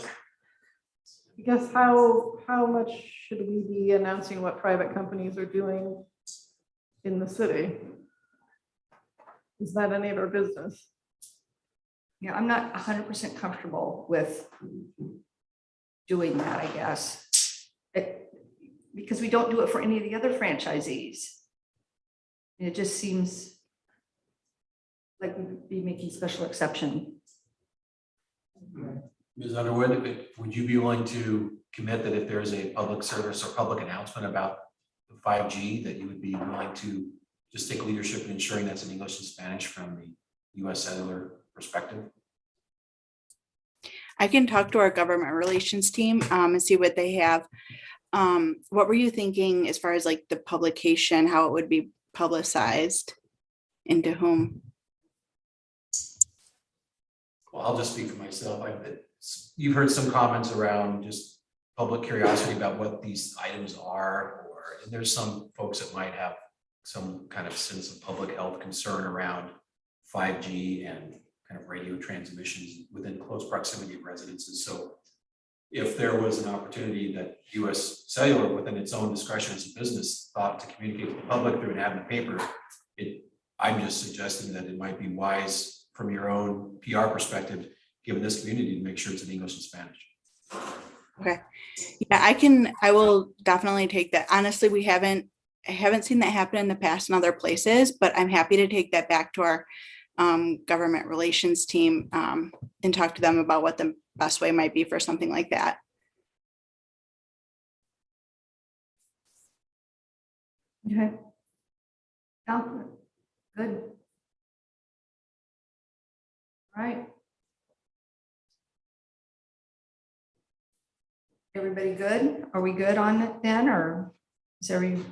guess how much should we be announcing what private companies are doing in the city? Is that any of our business? Yeah, I'm not 100% comfortable with doing that, I guess. Because we don't do it for any of the other franchisees. And it just seems like we'd be making special exception. Ms. Underwood, would you be willing to commit that if there is a public service or public announcement about the 5G, that you would be willing to just take leadership in ensuring that's in English and Spanish from the US Cellular perspective? I can talk to our government relations team and see what they have. What were you thinking as far as like the publication, how it would be publicized, and to whom? Well, I'll just speak for myself. You've heard some comments around just public curiosity about what these items are, and there's some folks that might have some kind of sense of public health concern around 5G and kind of radio transmissions within close proximity of residences. So if there was an opportunity that US Cellular, within its own discretion as a business, thought to communicate with the public through an ad in the paper, I'm just suggesting that it might be wise from your own PR perspective, given this community, to make sure it's in English and Spanish. Okay. Yeah, I will definitely take that. Honestly, I haven't seen that happen in the past in other places, but I'm happy to take that back to our government relations team and talk to them about what the best way might be for something like that. Okay. Yeah, good. All right. Everybody good? Are we good on it then, or does everyone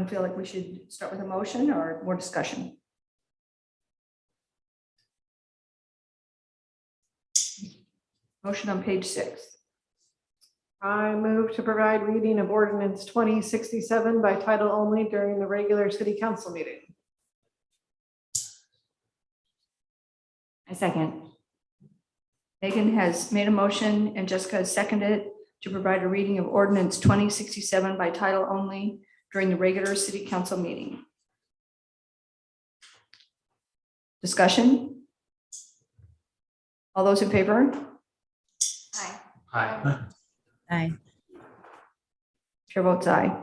feel like we should start with a motion or more discussion? Motion on page 6. I move to provide reading of ordinance 2067 by title only during the regular city council meeting. I second. Megan has made a motion and Jessica has seconded it to provide a reading of ordinance 2067 by title only during the regular city council meeting. Discussion? All those in favor? Aye. Aye. Aye. Chair votes aye.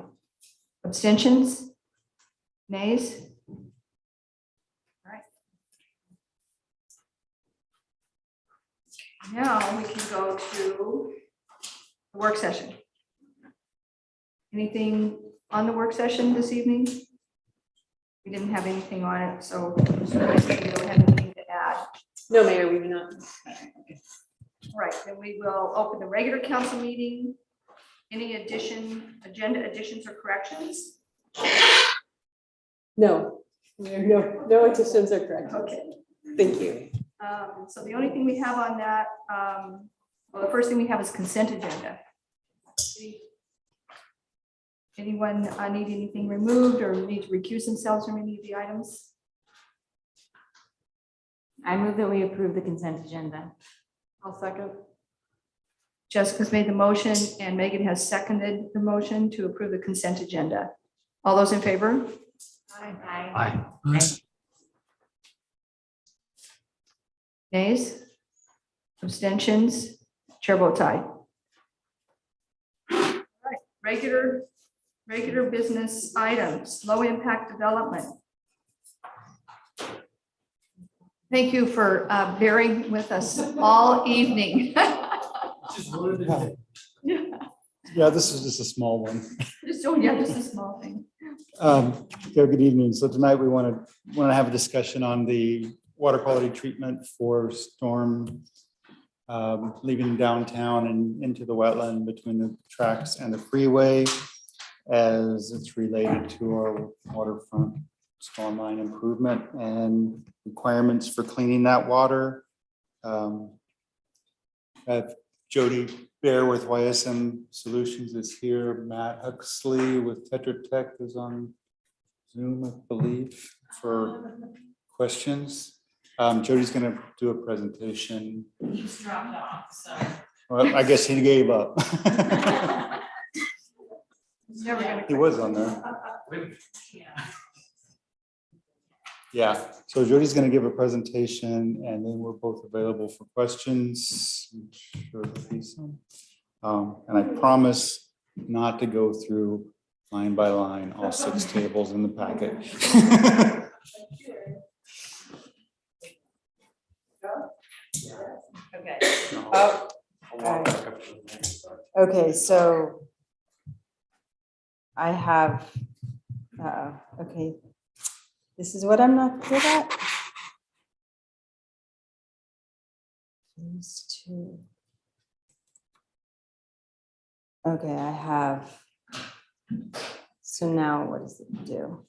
Abstentions? Nays? All right. Now we can go to the work session. Anything on the work session this evening? We didn't have anything on it, so we don't have anything to add. No, Mayor, we do not. All right, then we will open the regular council meeting. Any agenda additions or corrections? No, no additions are correct. Okay. Thank you. So the only thing we have on that, well, the first thing we have is consent agenda. Anyone need anything removed or need to recuse themselves from any of the items? I move that we approve the consent agenda. I'll second. Jessica's made the motion and Megan has seconded the motion to approve the consent agenda. All those in favor? Aye. Nays? Abstentions? Chair votes aye. All right, regular business items, low impact development. Thank you for bearing with us all evening. Yeah, this is just a small one. Just a small thing. Good evening. So tonight we want to have a discussion on the water quality treatment for storm leaving downtown and into the wetland between the tracks and the freeway, as it's related to our waterfront storm line improvement and requirements for cleaning that water. Jody Bear with YSM Solutions is here. Matt Huxley with Tetra Tech is on Zoom, I believe, for questions. Jody's going to do a presentation. He's dropped off, so. Well, I guess he gave up. He was on there. Yeah, so Jody's going to give a presentation and then we're both available for questions. I'm sure there'll be some. And I promise not to go through line by line, all 6 tables in the packet. Okay. Oh, okay, so I have, okay, this is what I'm not good at. These 2. Okay, I have, so now what does it do?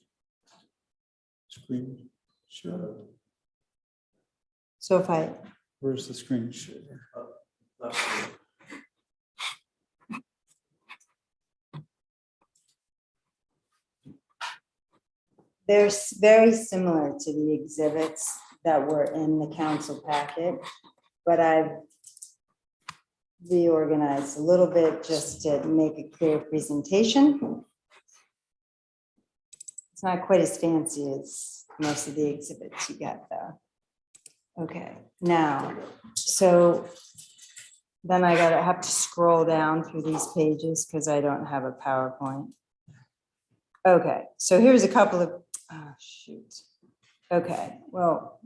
Screen share. So if I, Where's the screen share? they're very similar to the exhibits that were in the council packet, but I've reorganized a little bit just to make a clear presentation. It's not quite as fancy as most of the exhibits you get though. Okay, now, so then I have to scroll down through these pages because I don't have a PowerPoint. Okay, so here's a couple of, oh shoot. Okay, well,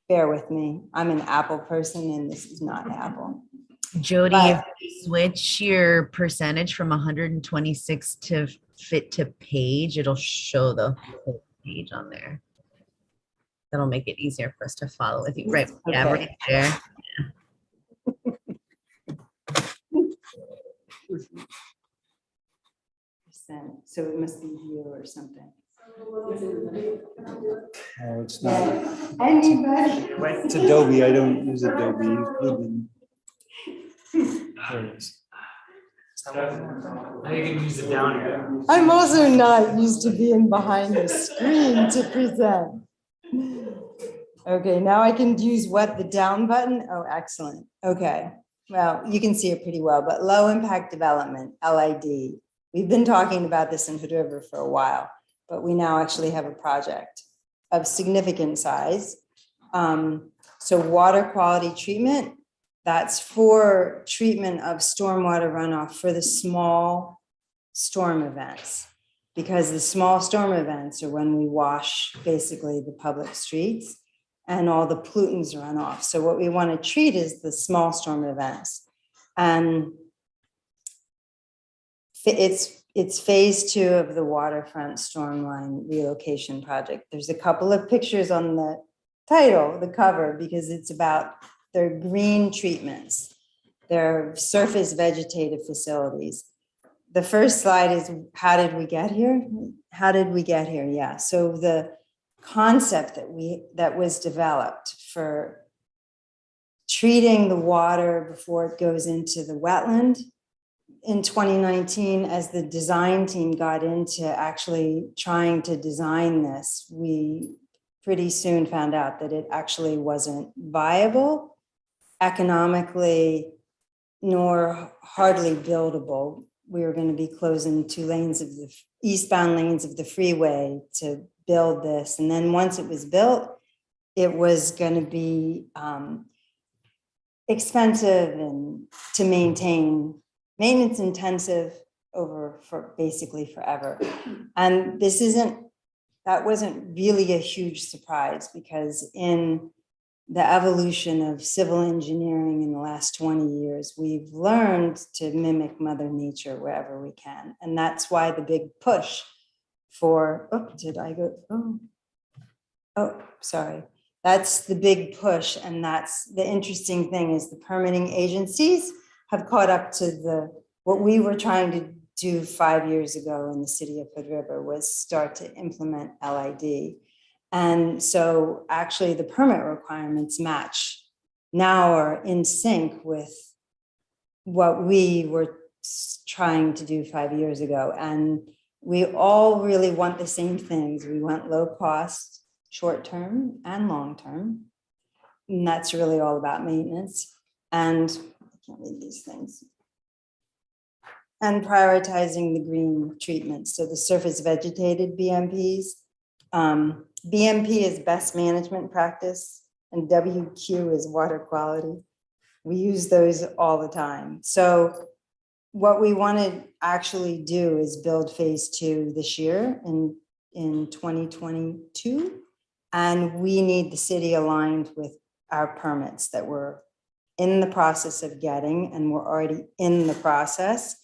bear with me. I'm an Apple person and this is not Apple. Jody, if you switch your percentage from 126 to fit to page, it'll show the whole page on there. That'll make it easier for us to follow with you. Right, yeah, Okay. right there. So it must be view or something. Oh, it's not. Anybody? It's Adobe. I don't use Adobe. There it is. Now you can use it down here. I'm also not used to being behind the screen to present. Okay, now I can use what, the down button? Oh, excellent. Okay, well, you can see it pretty well, but low impact development, LID. We've been talking about this in Hood River for a while, but we now actually have a project of significant size. So water quality treatment, that's for treatment of stormwater runoff for the small storm events. Because the small storm events are when we wash basically the public streets and all the pollutants run off. So what we want to treat is the small storm events. And it's it's phase 2 of the waterfront stormline relocation project. There's a couple of pictures on the title, the cover, because it's about their green treatments, their surface vegetative facilities. The first slide is, how did we get here? How did we get here? Yeah, so the concept that was developed for treating the water before it goes into the wetland in 2019, as the design team got into actually trying to design this, we pretty soon found out that it actually wasn't viable economically, nor hardly buildable. We were going to be closing 2 lanes of the eastbound lanes of the freeway to build this. And then once it was built, it was going to be expensive and to maintain, maintenance intensive for basically forever. And that wasn't really a huge surprise, because in the evolution of civil engineering in the last 20 years, we've learned to mimic Mother Nature wherever we can. And that's why the big push for, sorry. That's the big push. And that's the interesting thing, is the permitting agencies have caught up to what we were trying to do 5 years ago in the city of Hood River, was start to implement LID. And so actually the permit requirements now are in sync with what we were trying to do 5 years ago. And we all really want the same things. We want low cost, short-term and long-term. And that's really all about maintenance. And I can't read these things. And prioritizing the green treatments. So the surface vegetated BMPs. BMP is best management practice, and WQ is water quality. We use those all the time. So what we want to actually do is build phase 2 this year in 2022. And we need the city aligned with our permits that we're in the process of getting, and we're already in the process.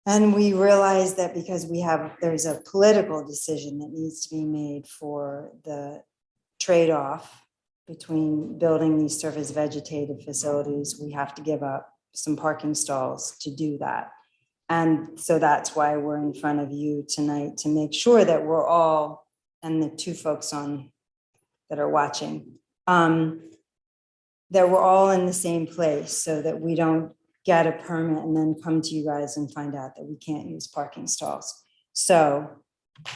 And we realize that because there's a political decision that needs to be made for the trade-off between building these surface vegetative facilities, we have to give up some parking stalls to do that. And so that's why we're in front of you tonight, to make sure that we're all, and the 2 folks that are watching, that we're all in the same place, so that we don't get a permit and then come to you guys and find out that we can't use parking stalls. So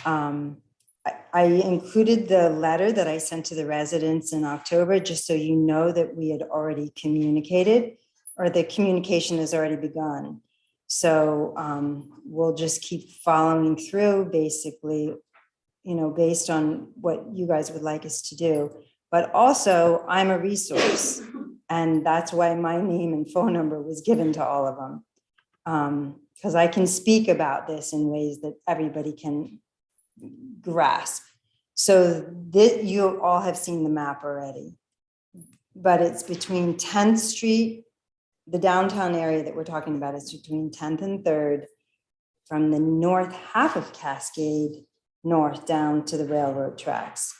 I included the letter that I sent to the residents in October, just so you know that we had already communicated, or the communication has already begun. So we'll just keep following through, basically, based on what you guys would like us to do. But also, I'm a resource. And that's why my name and phone number was given to all of them. Because I can speak about this in ways that everybody can grasp. So you all have seen the map already. But it's between 10th Street, the downtown area that we're talking about is between 10th and 3rd, from the north half of Cascade north down to the railroad tracks.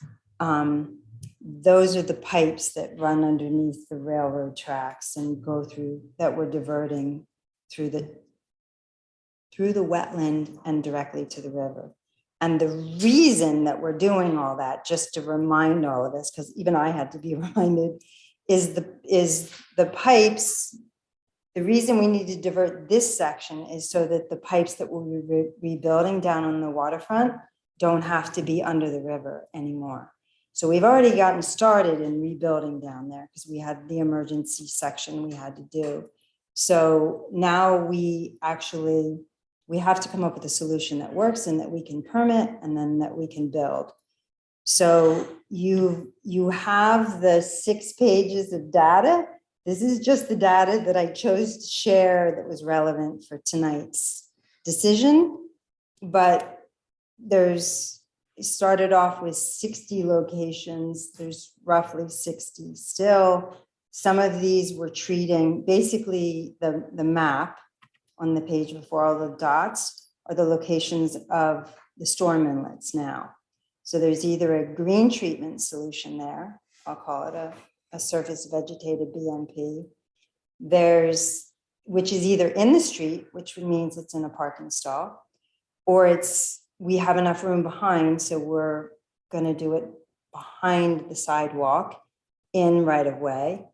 Those are the pipes that run underneath the railroad tracks and go through, that we're diverting through the wetland and directly to the river. And the reason that we're doing all that, just to remind all of us, because even I had to be reminded, is the pipes. The reason we need to divert this section is so that the pipes that we're rebuilding down on the waterfront don't have to be under the river anymore. So we've already gotten started in rebuilding down there, because we had the emergency section we had to do. So now we have to come up with a solution that works and that we can permit, and then that we can build. So you have the 6 pages of data. This is just the data that I chose to share that was relevant for tonight's decision. But it started off with 60 locations. There's roughly 60 still. Some of these we're treating, basically the map on the page before all the dots are the locations of the storm inlets now. So there's either a green treatment solution there, I'll call it a surface vegetated BMP. Which is either in the street, which means it's in a parking stall, or we have enough room behind, so we're gonna do it behind the sidewalk in right of way.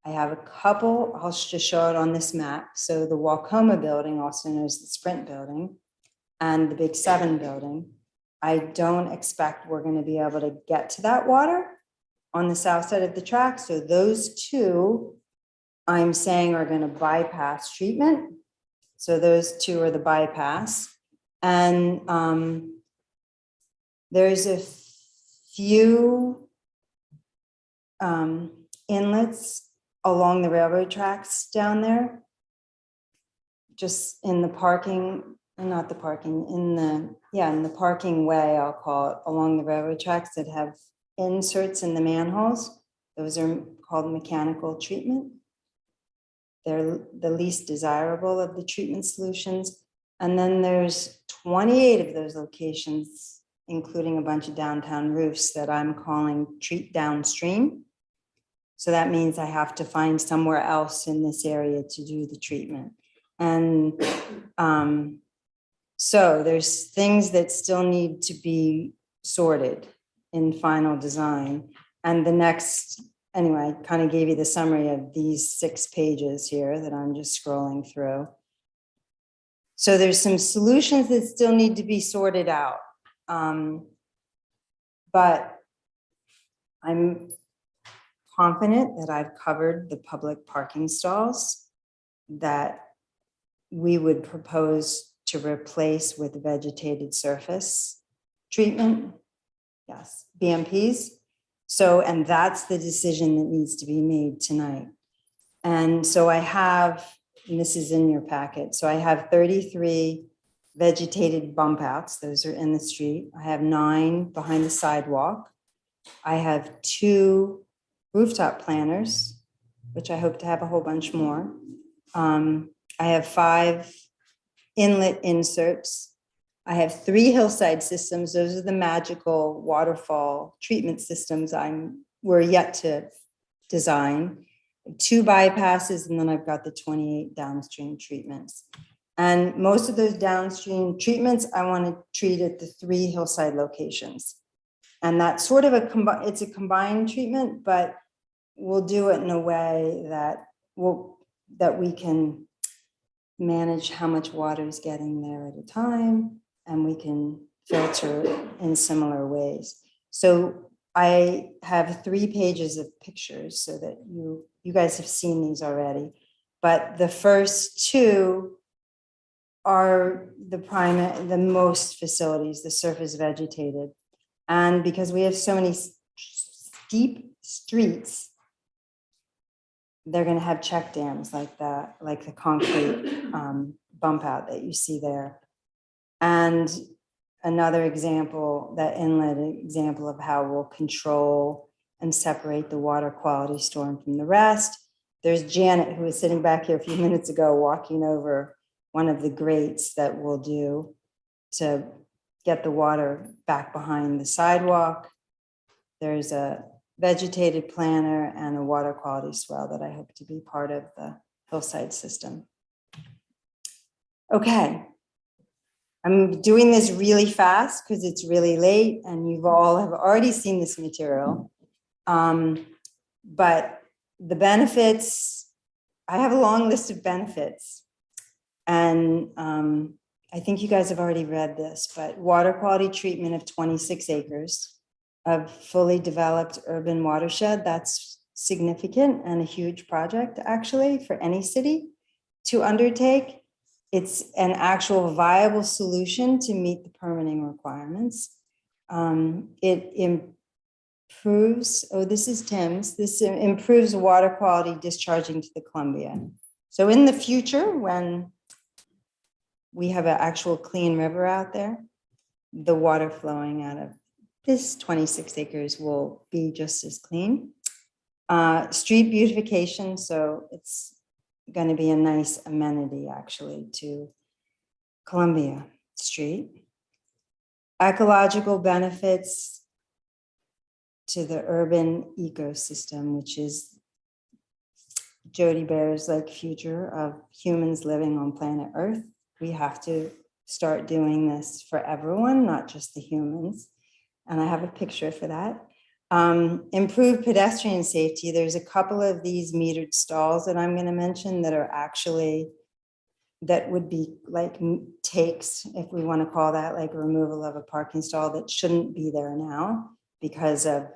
I have a couple, I'll just show it on this map. So the Walcoma building, also known as the Sprint building, and the Big 7 building. I don't expect we're gonna be able to get to that water on the south side of the track. So those two, I'm saying, are gonna bypass treatment. So those two are the bypass. And there's a few inlets along the railroad tracks down there, just in the parking, not the parking, in the parking way, I'll call it, along the railroad tracks that have inserts in the manholes. Those are called mechanical treatment. They're the least desirable of the treatment solutions. And then there's 28 of those locations, including a bunch of downtown roofs that I'm calling treat downstream. So that means I have to find somewhere else in this area to do the treatment. And so there's things that still need to be sorted in final design. And the next, anyway, I kind of gave you the summary of these 6 pages here that I'm just scrolling through. So there's some solutions that still need to be sorted out. But I'm confident that I've covered the public parking stalls that we would propose to replace with vegetated surface treatment. Yes, BMPs. So, and that's the decision that needs to be made tonight. And so I have, and this is in your packet, so I have 33 vegetated bump outs. Those are in the street. I have 9 behind the sidewalk. I have 2 rooftop planters, which I hope to have a whole bunch more. I have 5 inlet inserts. I have 3 hillside systems. Those are the magical waterfall treatment systems we're yet to design. 2 bypasses, and then I've got the 28 downstream treatments. And most of those downstream treatments, I want to treat at the 3 hillside locations. And that's sort of it's a combined treatment, but we'll do it in a way that we can manage how much water is getting there at a time, and we can filter in similar ways. So I have 3 pages of pictures so that you guys have seen these already, but the first 2 are the most facilities, the surface vegetated. And because we have so many steep streets, they're going to have check dams like that, like the concrete bump out that you see there. And another example, that inlet example of how we'll control and separate the water quality storm from the rest. There's Janet, who was sitting back here a few minutes ago, walking over one of the grates that we'll do to get the water back behind the sidewalk. There's a vegetated planter and a water quality swell that I hope to be part of the hillside system. Okay, I'm doing this really fast because it's really late and you all have already seen this material. But the benefits, I have a long list of benefits. And I think you guys have already read this, but water quality treatment of 26 acres of fully developed urban watershed, that's significant and a huge project actually for any city to undertake. It's an actual viable solution to meet the permitting requirements. It improves, this is Tim's, this improves water quality discharging to the Columbia. So in the future, when we have an actual clean river out there, the water flowing out of this 26 acres will be just as clean. Street beautification, so it's going to be a nice amenity actually to Columbia Street. Ecological benefits to the urban ecosystem, which is Jody Bear's like future of humans living on planet Earth. We have to start doing this for everyone, not just the humans. And I have a picture for that. Improved pedestrian safety. There's a couple of these metered stalls that I'm going to mention that are actually, that would be like takes, if we want to call that, like removal of a parking stall that shouldn't be there now because of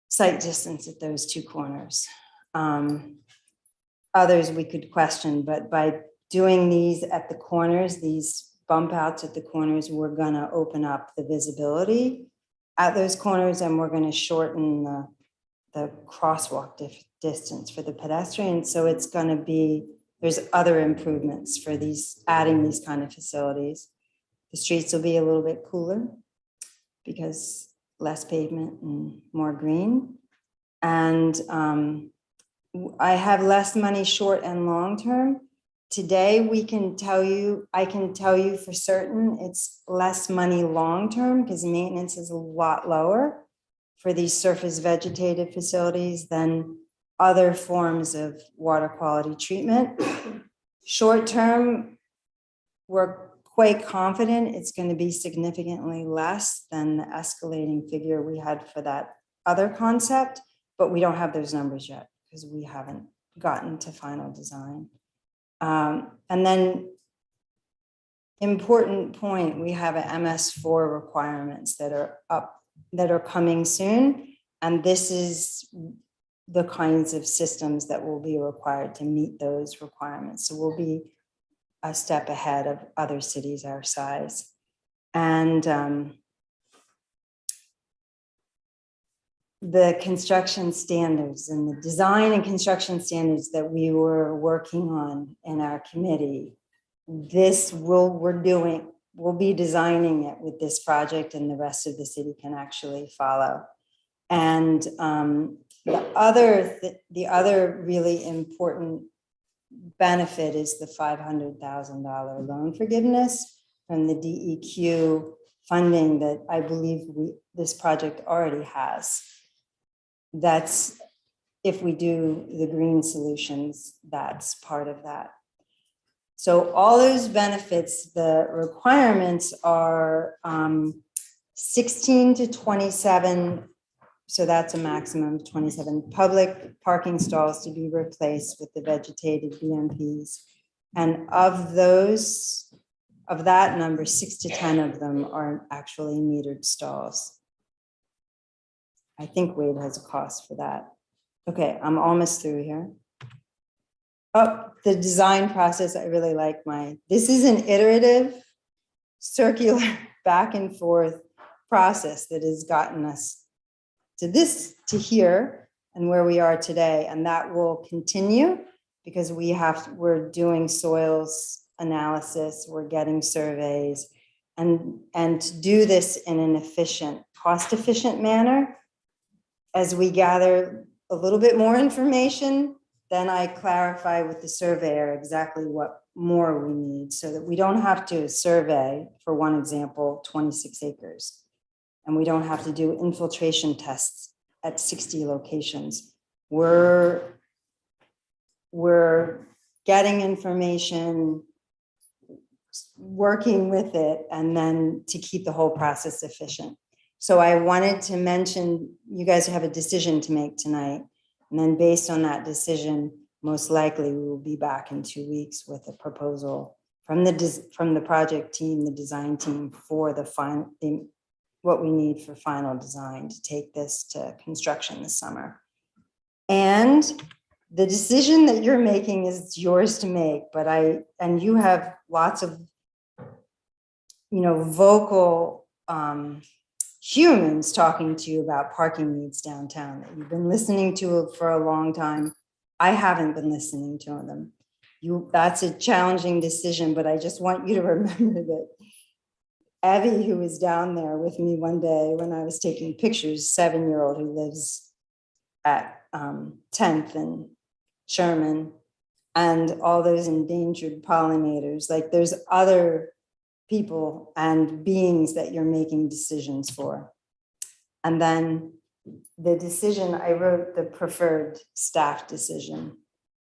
sight distance at those two corners. Others we could question, but by doing these at the corners, these bump outs at the corners, we're going to open up the visibility at those corners, and we're going to shorten the crosswalk distance for the pedestrians. So it's going to be, there's other improvements for these, adding these kind of facilities. The streets will be a little bit cooler because less pavement and more green. And I have less money short and long term. Today, we can tell you, I can tell you for certain it's less money long-term because maintenance is a lot lower for these surface vegetative facilities than other forms of water quality treatment. Short-term, we're quite confident it's going to be significantly less than the escalating figure we had for that other concept, but we don't have those numbers yet because we haven't gotten to final design. And then important point, we have a MS4 requirements that are up, that are coming soon. And this is the kinds of systems that will be required to meet those requirements. So we'll be a step ahead of other cities our size. And the construction standards and the design and construction standards that we were working on in our committee, we'll be designing it with this project, and the rest of the city can actually follow. And the other really important benefit is the $500,000 loan forgiveness from the DEQ funding that I believe this project already has. That's, if we do the green solutions, that's part of that. So all those benefits, the requirements are 16 to 27. So that's a maximum of 27 public parking stalls to be replaced with the vegetated BMPs. And of that number, 6 to 10 of them are actually metered stalls. I think Wade has a cost for that. Okay, I'm almost through here. Oh, the design process, I really like this is an iterative, circular, back and forth process that has gotten us to here and where we are today. And that will continue because we're doing soils analysis, we're getting surveys, and to do this in an efficient, cost-efficient manner. As we gather a little bit more information, then I clarify with the surveyor exactly what more we need so that we don't have to survey, for one example, 26 acres. And we don't have to do infiltration tests at 60 locations. We're getting information, working with it, and then to keep the whole process efficient. So I wanted to mention, you guys have a decision to make tonight. And then based on that decision, most likely we will be back in 2 weeks with a proposal from the project team, the design team, for the final, what we need for final design to take this to construction this summer. And the decision that you're making is yours to make, but and you have lots of, vocal humans talking to you about parking needs downtown that you've been listening to for a long time. I haven't been listening to them. That's a challenging decision, but I just want you to remember that Evie, who was down there with me one day when I was taking pictures, 7-year-old who lives at 10th and Sherman, and all those endangered pollinators. Like there's other people and beings that you're making decisions for. And then the decision, I wrote the preferred staff decision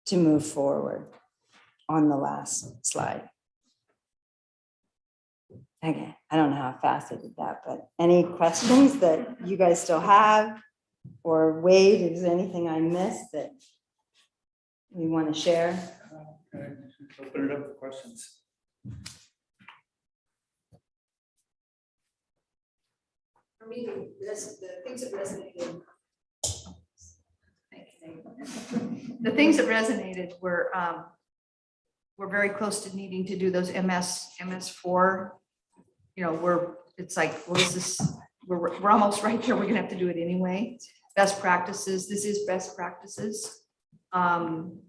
to move forward on the last slide. Okay, I don't know how fast I did that, but any questions that you guys still have? Or Wade, is there anything I missed that we want to share? Okay, open it up for questions. For me, the things that resonated. The things that resonated were we're very close to needing to do those MS4. You know, it's like, well, we're almost right there. We're gonna have to do it anyway. Best practices. This is best practices. And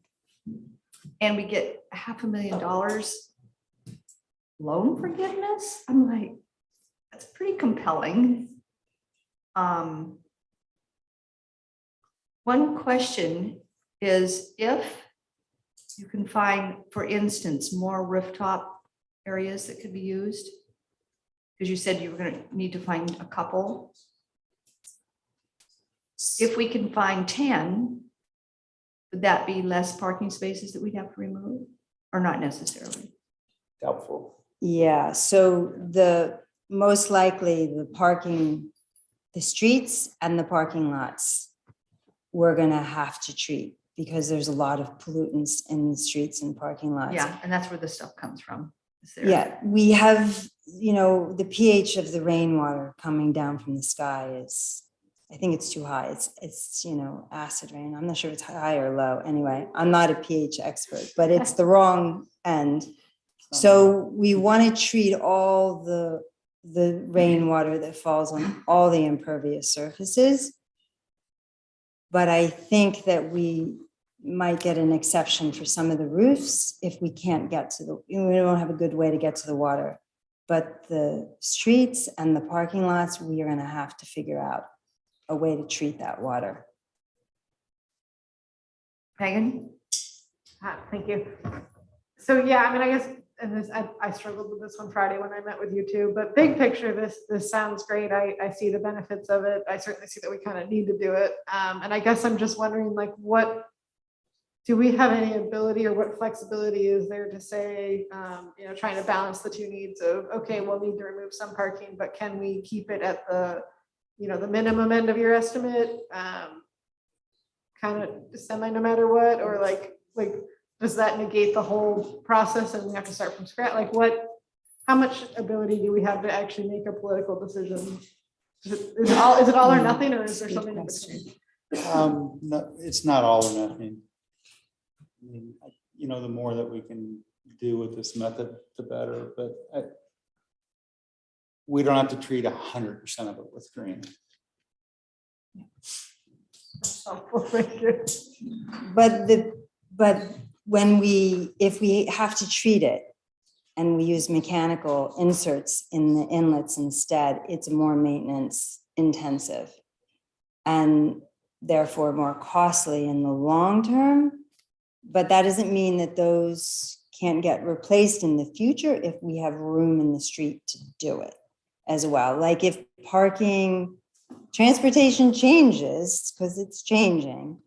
we get $500,000 loan forgiveness. I'm like, that's pretty compelling. One question is if you can find, for instance, more rooftop areas that could be used, because you said you were going to need to find a couple. If we can find 10, would that be less parking spaces that we'd have to remove, or not necessarily? Doubtful. Yeah, so the most likely the parking, the streets and the parking lots, we're gonna have to treat because there's a lot of pollutants in the streets and parking lots. Yeah, and that's where the stuff comes from. Yeah, we have, you know, the pH of the rainwater coming down from the sky is, I think it's too high. It's, you know, acid rain. I'm not sure if it's high or low. Anyway, I'm not a pH expert, but it's the wrong end. So we want to treat all the rainwater that falls on all the impervious surfaces. But I think that we might get an exception for some of the roofs if we can't get to we don't have a good way to get to the water. But the streets and the parking lots, we are going to have to figure out a way to treat that water. Megan? Thank you. So yeah, I mean, I guess, and this, I struggled with this one Friday when I met with you too, but big picture, this sounds great. I see the benefits of it. I certainly see that we kind of need to do it. And I guess I'm just wondering, like, do we have any ability or what flexibility is there to say, you know, trying to balance the two needs of, okay, we'll need to remove some parking, but can we keep it at the, you know, the minimum end of your estimate, kind of semi no matter what, or like does that negate the whole process and we have to start from scratch? Like how much ability do we have to actually make a political decision? Is it all or nothing, or is there something in between? No, it's not all or nothing. I mean, you know, the more that we can do with this method, the better, but we don't have to treat 100% of it with green. But if we have to treat it and we use mechanical inserts in the inlets instead, it's more maintenance intensive and therefore more costly in the long term. But that doesn't mean that those can't get replaced in the future if we have room in the street to do it as well. Like if transportation changes, because it's changing,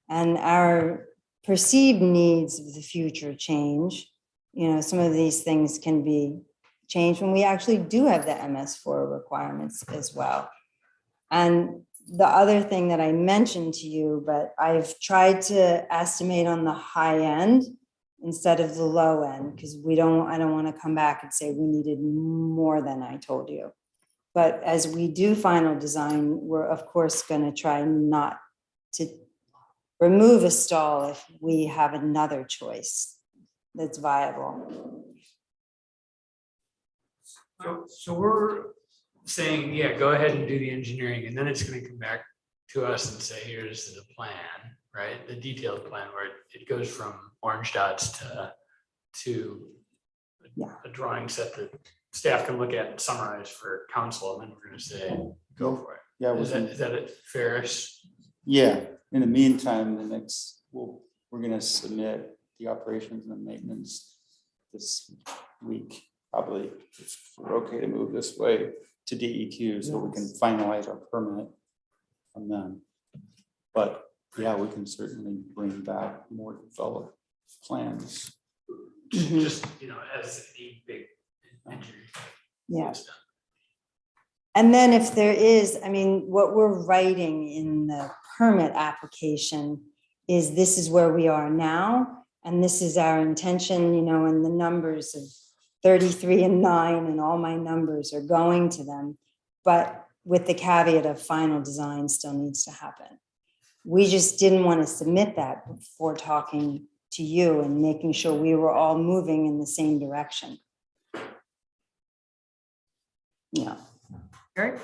and our perceived needs of the future change, you know, some of these things can be changed when we actually do have the MS4 requirements as well. And the other thing that I mentioned to you, but I've tried to estimate on the high end instead of the low end, because I don't want to come back and say we needed more than I told you. But as we do final design, we're of course going to try not to remove a stall if we have another choice that's viable. So we're saying, yeah, go ahead and do the engineering, and then it's going to come back to us and say, here's the plan, right? The detailed plan where it goes from orange dots to a drawing set that staff can look at and summarize for council, and then we're going to say, go for it. Yeah. Is that fair? Yeah. In the meantime, we'll we're gonna submit the operations and maintenance this week, probably, if we're okay to move this way to DEQ, so we can finalize our permit from them. But yeah, we can certainly bring back more developed plans. Just, as a big engineering. Yeah. And then if there is, I mean, what we're writing in the permit application is this is where we are now, and this is our intention, and the numbers of 33 and 9 and all my numbers are going to them, but with the caveat of final design still needs to happen. We just didn't want to submit that before talking to you and making sure we were all moving in the same direction. Yeah. Eric?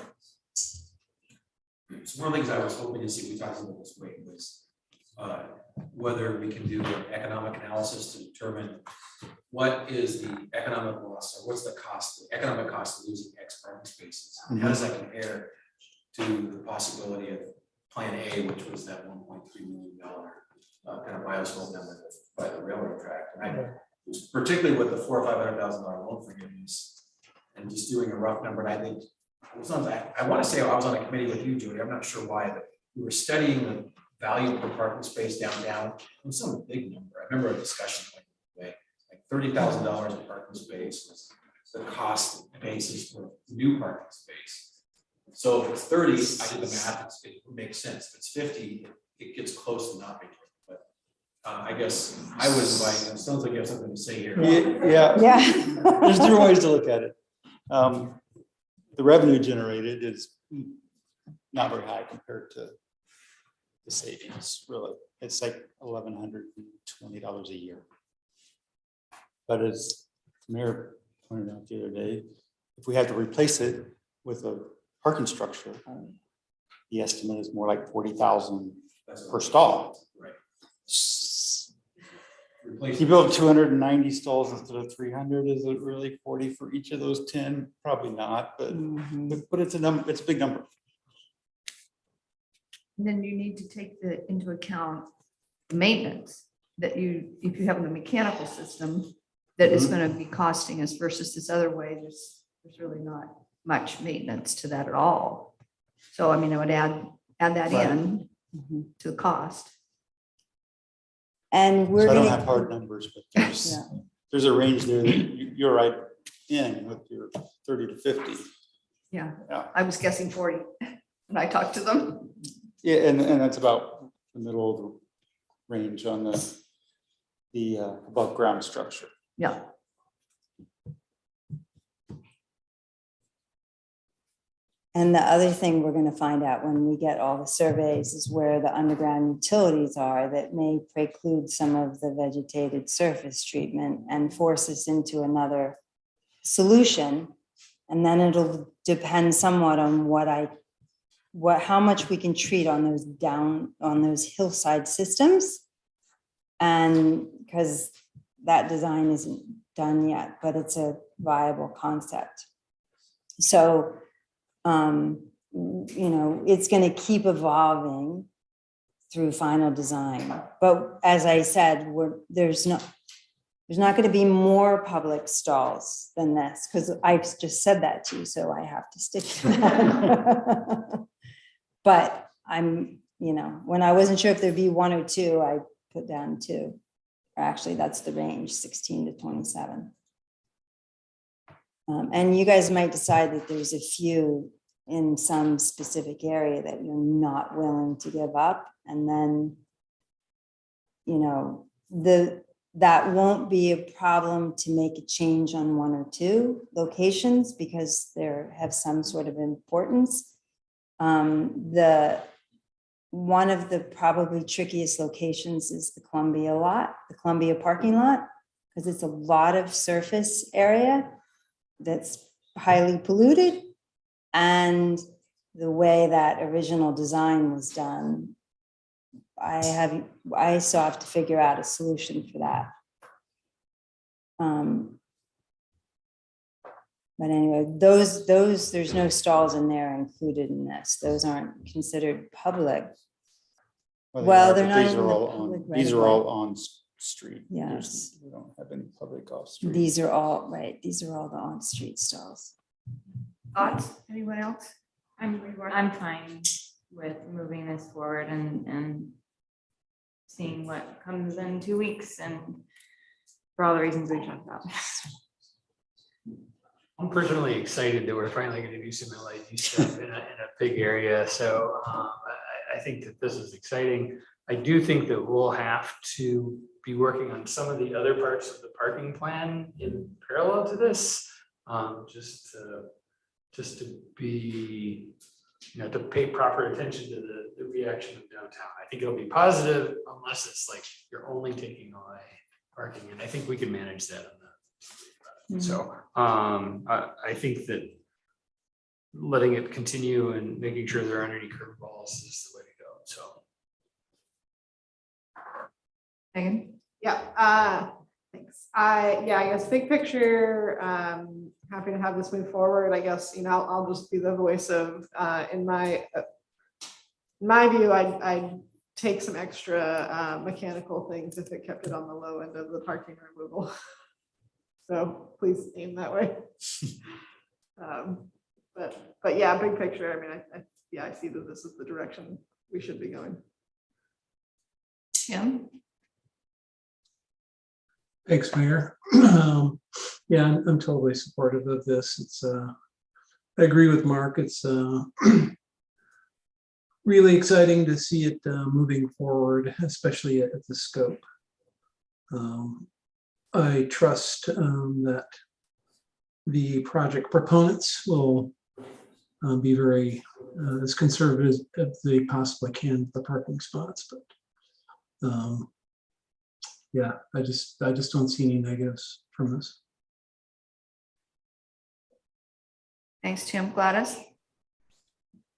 So one of the things I was hoping to see, we talked about this week, was whether we can do an economic analysis to determine what is the economic loss, or what's the cost, the economic cost of losing X parking spaces. And how does that compare to the possibility of Plan A, which was that $1.3 million kind of milestone number by the railroad track? And I was particularly with the $400,000 or $500,000 loan forgiveness, and just doing a rough number. And I think I want to say I was on a committee with you, Judy. I'm not sure why, but we were studying the value per parking space downtown. It was some big number. I remember a discussion like $30,000 a parking space was the cost basis for new parking space. So if it's 30, I did the math, it makes sense. If it's 50, it gets close to not making it. But I guess I was inviting, it sounds like you have something to say here. Yeah. There's different ways to look at it. The revenue generated is not very high compared to the savings, really. It's like $1,120 a year. But as the mayor pointed out the other day, if we had to replace it with a parking structure, the estimate is more like $40,000 per stall. Right. You build 290 stalls instead of 300, is it really 40 for each of those 10? Probably not, but it's a number, it's a big number. And then you need to take into account the maintenance that if you have the mechanical system, that is going to be costing us versus this other way, there's really not much maintenance to that at all. So, I mean, I would add that in to the cost. And we're So I don't gonna have hard numbers, but there's a range there that you're right in with your 30 to 50. Yeah, I was guessing 40 when I talked to them. Yeah, and that's about the middle of the range on the above ground structure. Yeah. And the other thing we're going to find out when we get all the surveys is where the underground utilities are that may preclude some of the vegetated surface treatment and force us into another solution. And then it'll depend somewhat on how much we can treat on those hillside systems. And because that design isn't done yet, but it's a viable concept. So it's going to keep evolving through final design. But as I said, there's not going to be more public stalls than this, because I just said that to you, so I have to stick to that. But when I wasn't sure if there'd be 1 or 2, I put down 2. Or actually, that's the range, 16 to 27. And you guys might decide that there's a few in some specific area that you're not willing to give up. And then, that won't be a problem to make a change on 1 or 2 locations because they have some sort of importance. One of the probably trickiest locations is the Columbia parking lot, because it's a lot of surface area that's highly polluted. And the way that original design was done, I still have to figure out a solution for that. But anyway, those there's no stalls in there included in this. Those aren't considered public. Well, they're not These in are the all public on, right these of are way. all on street. Yes. We don't have any public off street. These are all, right, these are all the on-street stalls. Thoughts? Anyone else? I'm fine with moving this forward and seeing what comes in 2 weeks and for all the reasons we talked about. I'm personally excited that we're finally going to do some LID stuff in a big area. So I think that this is exciting. I do think that we'll have to be working on some of the other parts of the parking plan in parallel to this. Just to be, to pay proper attention to the reaction of downtown. I think it'll be positive unless it's like you're only taking away parking, and I think we can manage that on that. So I think that letting it continue and making sure there aren't any curveballs is the way to go. So. Megan? Yeah, thanks. I guess big picture, happy to have this move forward. I guess, I'll just be the voice of, in my view, I'd take some extra mechanical things if it kept it on the low end of the parking removal. So please aim that way. But yeah, big picture, I mean, I see that this is the direction we should be going. Tim? Thanks, Mayor. Yeah, I'm totally supportive of this. It's, I agree with Mark. It's really exciting to see it moving forward, especially at the scope. I trust that the project proponents will be very as conservative as they possibly can with the parking spots, but yeah, I just don't see any negatives from this. Thanks, Tim. Gladys?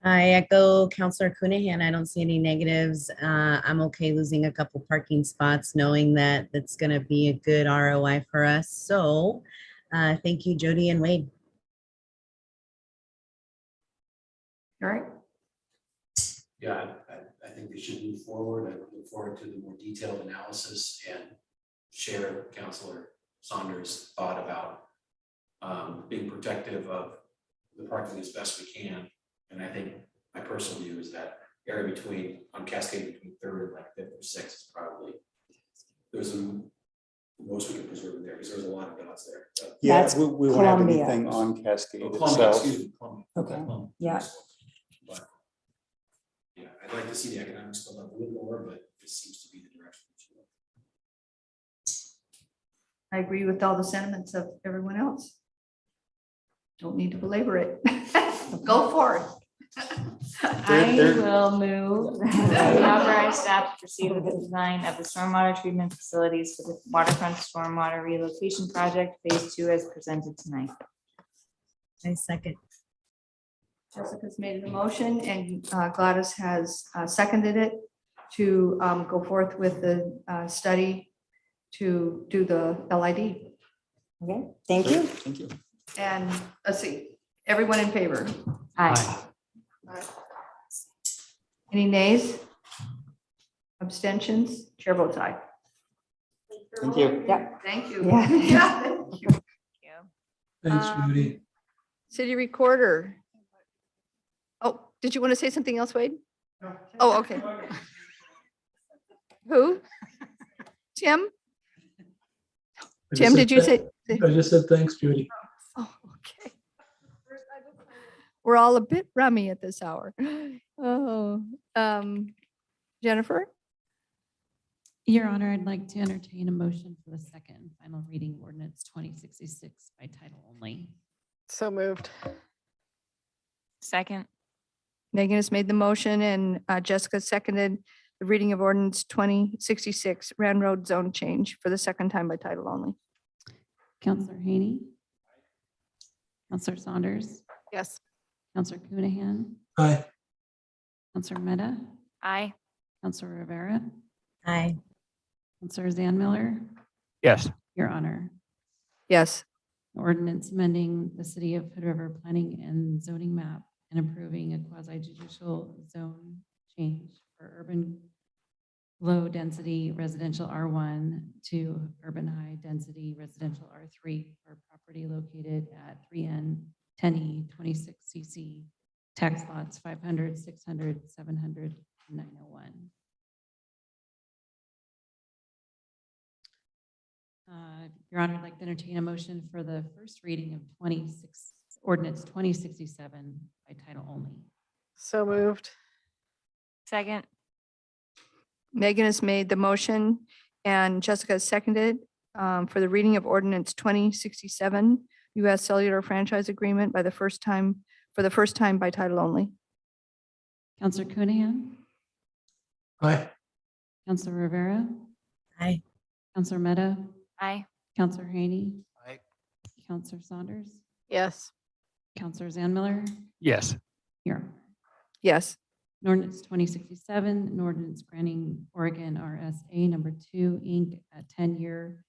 I echo Councillor Cunahan. I don't see any negatives. I'm okay losing a couple parking spots, knowing that that's going to be a good ROI for us. So thank you, Jody and Wade. All right. Yeah, I think we should move forward. I look forward to the more detailed analysis and share Councillor Saunders' thought about being protective of the parking as best we can. And I think my personal view is that area on Cascade between 3rd and like 5th or 6th is probably, there's the most we can preserve there because there's a lot of dots there. So. Yeah, That's we won't have Columbia. anything on Cascade Columbia, itself. excuse me, Columbia. Okay, Columbia. yeah. But, yeah, I'd like to see the economics go up a little more, but this seems to be the direction. I agree with all the sentiments of everyone else. Don't need to belabor it. Go for it. I will move that we authorize staff to proceed with the design of the stormwater treatment facilities for the waterfront stormwater relocation project phase 2 as presented tonight. I second. Jessica's made the motion and Gladys has seconded it to go forth with the study to do the LID. Okay, thank you. Thank you. And let's see, everyone in favor? Aye. Any nays? Abstentions? Chair votes aye. Thank you. Yep. Thank you. Yeah. Yeah, thank you. Thanks, Judy. City recorder. Oh, did you want to say something else, Wade? Oh, okay. Who? Tim? I just Tim, said did you that- say? I just said thanks, Judy. Oh, okay. We're all a bit rummy at this hour. Oh, Jennifer? Your Honor, I'd like to entertain a motion for the second and final reading ordinance 2066 by title only. So moved. Second. Megan has made the motion and Jessica seconded the reading of ordinance 2066 Rand Road zone change for the second time by title only. Counselor Haney. Counselor Saunders. Yes. Counselor Cunahan. Aye. Counselor Meta. Aye. Counselor Rivera. Aye. Counselor Zanmiller. Yes. Your Honor. Yes. Ordinance amending the City of Hood River planning and zoning map and approving a quasi judicial zone change for urban low density residential R1 to urban high density residential R3 for property located at 3N 10E 26cc, tax lots 500, 600, 700, 901. Your Honor, I'd like to entertain a motion for the first reading of ordinance 2067 by title only. So moved. Second. Megan has made the motion and Jessica has seconded for the reading of ordinance 2067, U.S. Cellular Franchise Agreement for the first time by title only. Counselor Coonihan, Aye. Counselor Rivera, Aye. Counselor Meta, Aye. Counselor Haney, Aye. Counselor Saunders, Yes. Counselor Zanmiller, Yes. Your Honor. Yes. An ordinance 2067, an ordinance granting Oregon RSA number 2, Inc. a 10-year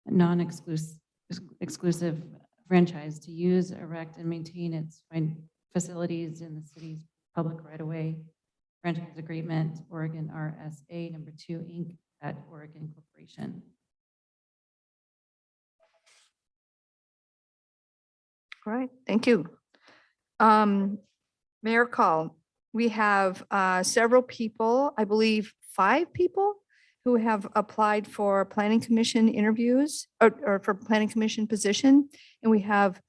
non-exclusive franchise to use, erect, and maintain its facilities in the city's public right-of-way franchise agreement, Oregon RSA number 2, Inc. at Oregon Corporation. All right, thank you. Mayor Call, we have several people, I believe 5 people who have applied for planning commission interviews or for planning commission position. And we have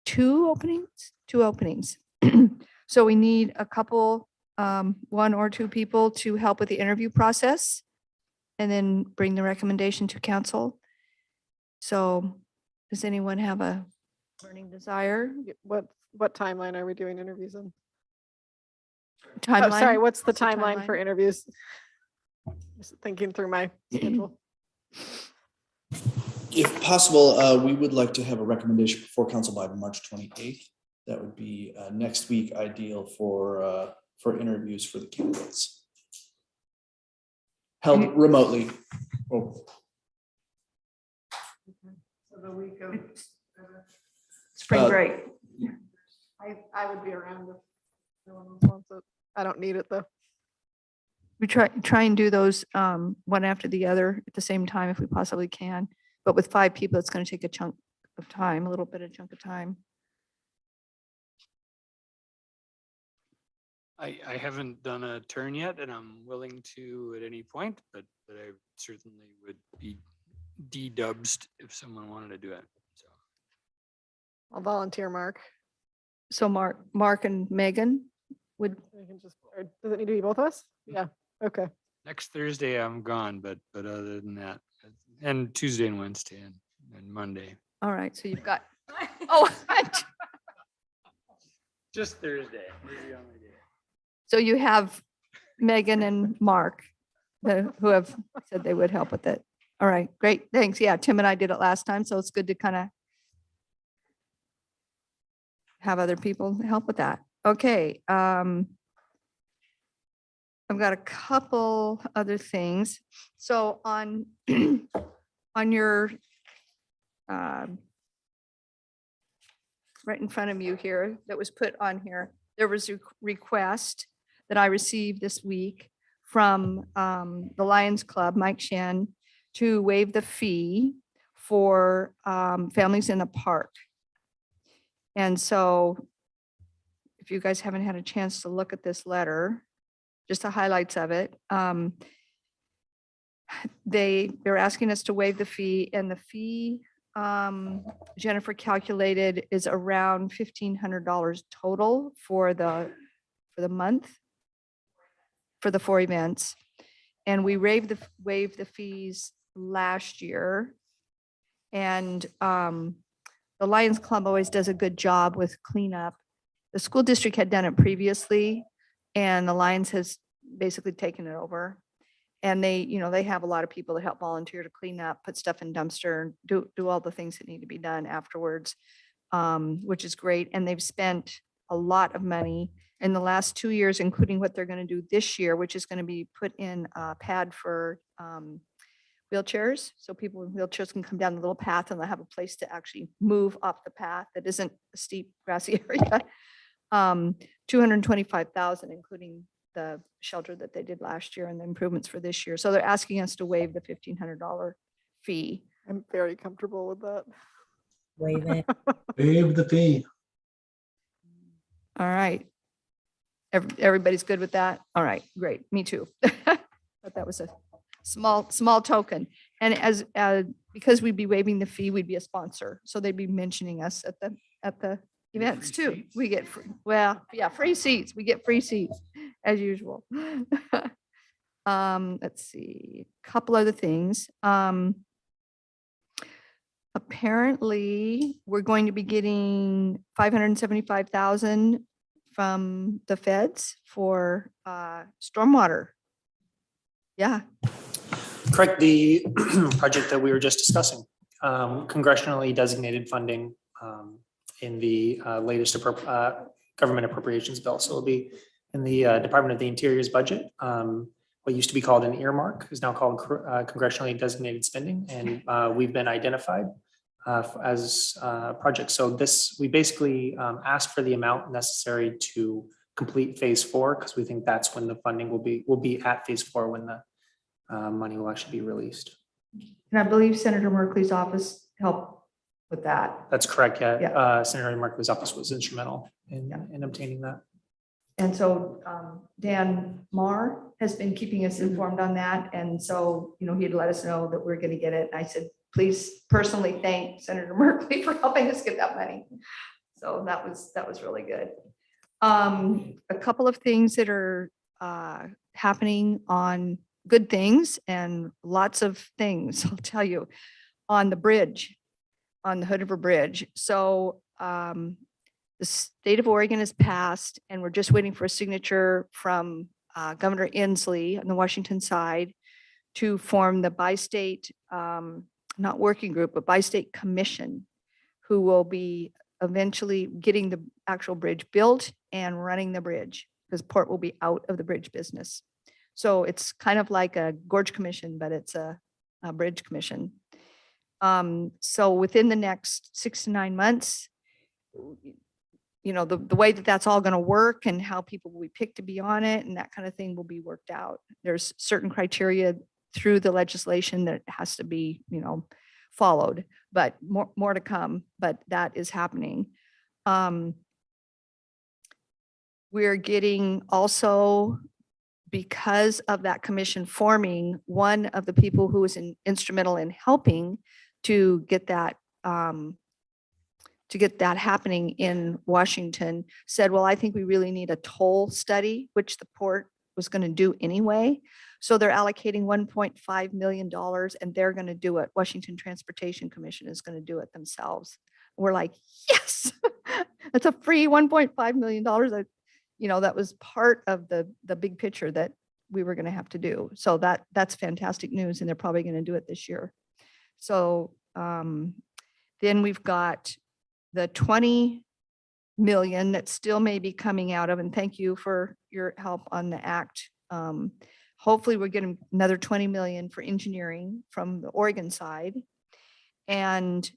2 openings. So we need a couple, 1 or 2 people to help with the interview process and then bring the recommendation to council. So does anyone have a burning desire? What timeline are we doing interviews in? Timeline? Oh, sorry, what's the What's the timeline for timeline? interviews? Just thinking through my schedule. If possible, we would like to have a recommendation before council by March 28th. That would be next week, ideal for interviews for the candidates. Held remotely. Oh, So the week of Spring break. I would be around if no one else wants it. I don't need it though. We try and do those one after the other at the same time if we possibly can. But with 5 people, it's going to take a chunk of time, a little bit of chunk of time. I haven't done a turn yet and I'm willing to at any point, but I certainly would be dedubsed if someone wanted to do it. So I'll volunteer, Mark. So Mark and Megan would, We can just, or does it need to be both of us? Yeah, okay. next Thursday I'm gone, but other than that, and Tuesday and Wednesday and Monday. all right, so you've got, oh, Just Thursday. Maybe the only day. so you have Megan and Mark who have said they would help with it. All right, great, thanks. Yeah, Tim and I did it last time, so it's good to kind of have other people help with that. Okay. I've got a couple other things. So on your right in front of you here that was put on here, there was a request that I received this week from the Lions Club, Mike Shen, to waive the fee for families in the park. And so if you guys haven't had a chance to look at this letter, just the highlights of it, they're asking us to waive the fee, and the fee Jennifer calculated is around $1,500 total for the month for the 4 events. And we waived the fees last year. And the Lions Club always does a good job with cleanup. The school district had done it previously, and the Lions has basically taken it over. And they have a lot of people that help volunteer to clean up, put stuff in dumpster, do all the things that need to be done afterwards, which is great. And they've spent a lot of money in the last 2 years, including what they're going to do this year, which is going to be put in a pad for wheelchairs. So people with wheelchairs can come down the little path and they'll have a place to actually move up the path that isn't a steep grassy area. $225,000, including the shelter that they did last year and the improvements for this year. So they're asking us to waive the $1,500 fee. I'm very comfortable with that. Waive it. Waive the fee. All right. Everybody's good with that? All right, great. Me too. But that was a small token. And as, because we'd be waiving the fee, we'd be a sponsor. So they'd be mentioning us at the events too. We get, well, yeah, free seats. We get free seats as usual. Let's see, a couple other things. Apparently, we're going to be getting 575,000 from the feds for stormwater. Yeah, Correct, the project that we were just discussing, congressionally designated funding in the latest government appropriations bill. So it'll be in the Department of the Interior's budget. What used to be called an earmark is now called congressionally designated spending, and we've been identified as projects. So this, we basically asked for the amount necessary to complete phase 4, because we think that's when the funding will be at phase 4 when the money will actually be released. and I believe Senator Merkley's office helped with that. That's correct. Yeah. Yeah. Senator Markley's office was instrumental in obtaining that. And so Dan Marr has been keeping us informed on that. And so, you know, he'd let us know that we're going to get it. And I said, please personally thank Senator Merkley for helping us get that money. So that was really good. A couple of things that are happening on good things and lots of things, I'll tell you, on the bridge, on the Hood River Bridge. So the state of Oregon has passed, and we're just waiting for a signature from Governor Inslee on the Washington side to form the bi-state, not working group, but bi-state commission, who will be eventually getting the actual bridge built and running the bridge, because Port will be out of the bridge business. So it's kind of like a gorge commission, but it's a bridge commission. So within the next 6 to 9 months, you know, the way that that's all going to work and how people will be picked to be on it and that kind of thing will be worked out. There's certain criteria through the legislation that has to be, you know, followed, but more to come, but that is happening. We're getting also, because of that commission forming, one of the people who was instrumental in helping to get that happening in Washington said, well, I think we really need a toll study, which the port was going to do anyway. So they're allocating $1.5 million and they're going to do it. Washington Transportation Commission is going to do it themselves. We're like, yes, that's a free $1.5 million. That, you know, that was part of the big picture that we were going to have to do. So that's fantastic news. And they're probably going to do it this year. So then we've got the 20 million that still may be coming out of, and thank you for your help on the act. Hopefully we're getting another 20 million for engineering from the Oregon side. And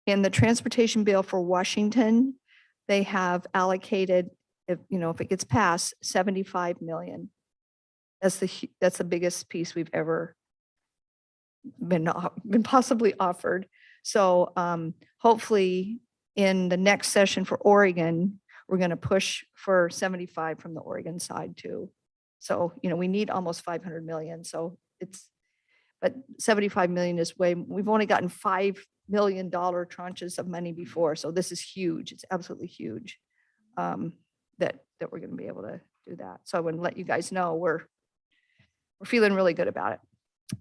in the transportation bill for Washington, they have allocated, if it gets passed, 75 million. That's the biggest piece we've ever been possibly offered. So hopefully in the next session for Oregon, we're going to push for 75 from the Oregon side too. So, you know, we need almost 500 million. So but 75 million is we've only gotten $5 million tranches of money before. So this is huge. It's absolutely huge that we're going to be able to do that. So I want to let you guys know we're feeling really good about it.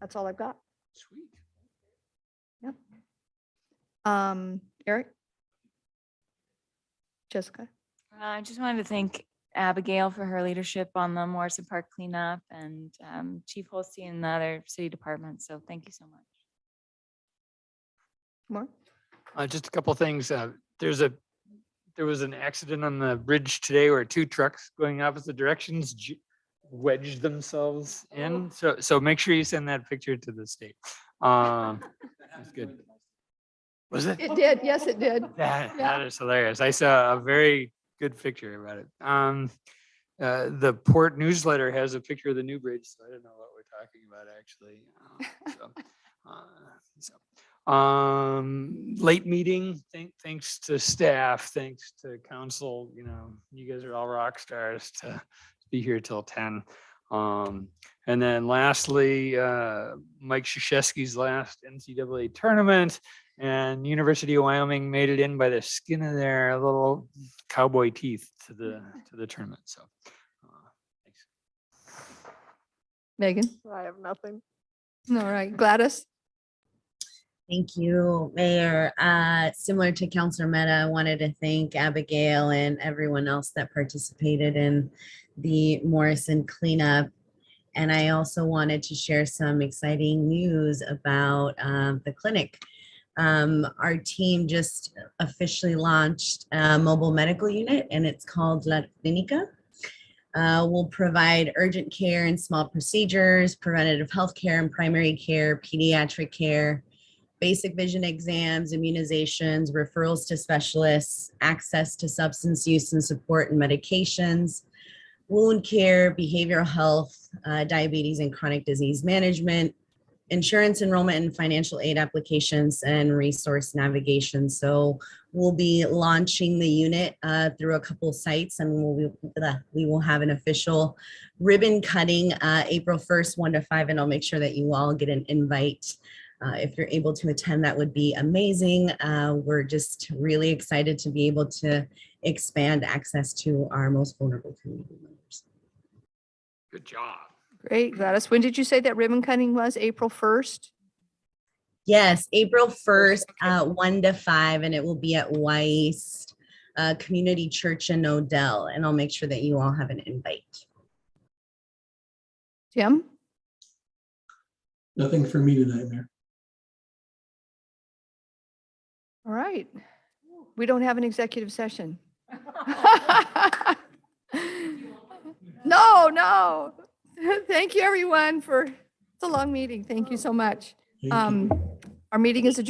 That's all I've got. Sweet. Yep. Eric? Jessica? I just wanted to thank Abigail for her leadership on the Morrison Park cleanup and Chief Holstein and the other city departments. So thank you so much. More? Just a couple of things. There was an accident on the bridge today where 2 trucks going opposite directions wedged themselves in. So make sure you send that picture to the state. That's good. Was it? It did. Yes, it did. That is hilarious. I saw a very good picture about it. The Port newsletter has a picture of the new bridge, so I don't know what we're talking about actually. Late meeting, thanks to staff, thanks to council, you guys are all rock stars to be here till 10. And then lastly, Mike Krzyzewski's last NCAA tournament, and University of Wyoming made it in by the skin of their little cowboy teeth to the tournament. So, thanks. Megan? I have nothing. All right, Gladys? Thank you, Mayor. Similar to Councilor Mehta, I wanted to thank Abigail and everyone else that participated in the Morrison cleanup. And I also wanted to share some exciting news about the clinic. Our team just officially launched a mobile medical unit, and it's called La Clínica. We'll provide urgent care and small procedures, preventative health care and primary care, pediatric care, basic vision exams, immunizations, referrals to specialists, access to substance use and support and medications, wound care, behavioral health, diabetes and chronic disease management, insurance enrollment and financial aid applications, and resource navigation. So we'll be launching the unit through a couple of sites, and we will have an official ribbon cutting April 1st, 1 to 5, and I'll make sure that you all get an invite. If you're able to attend, that would be amazing. We're just really excited to be able to expand access to our most vulnerable community members. Good job. Great, Gladys. When did you say that ribbon cutting was? April 1st? Yes, April 1st, 1 to 5, and it will be at Weiss Community Church in Odell, and I'll make sure that you all have an invite. Jim? Nothing for me tonight, Mayor. All right. We don't have an executive session. No. Thank you, everyone, it's a long meeting. Thank you so much. Thank you. Our meeting is adjourned.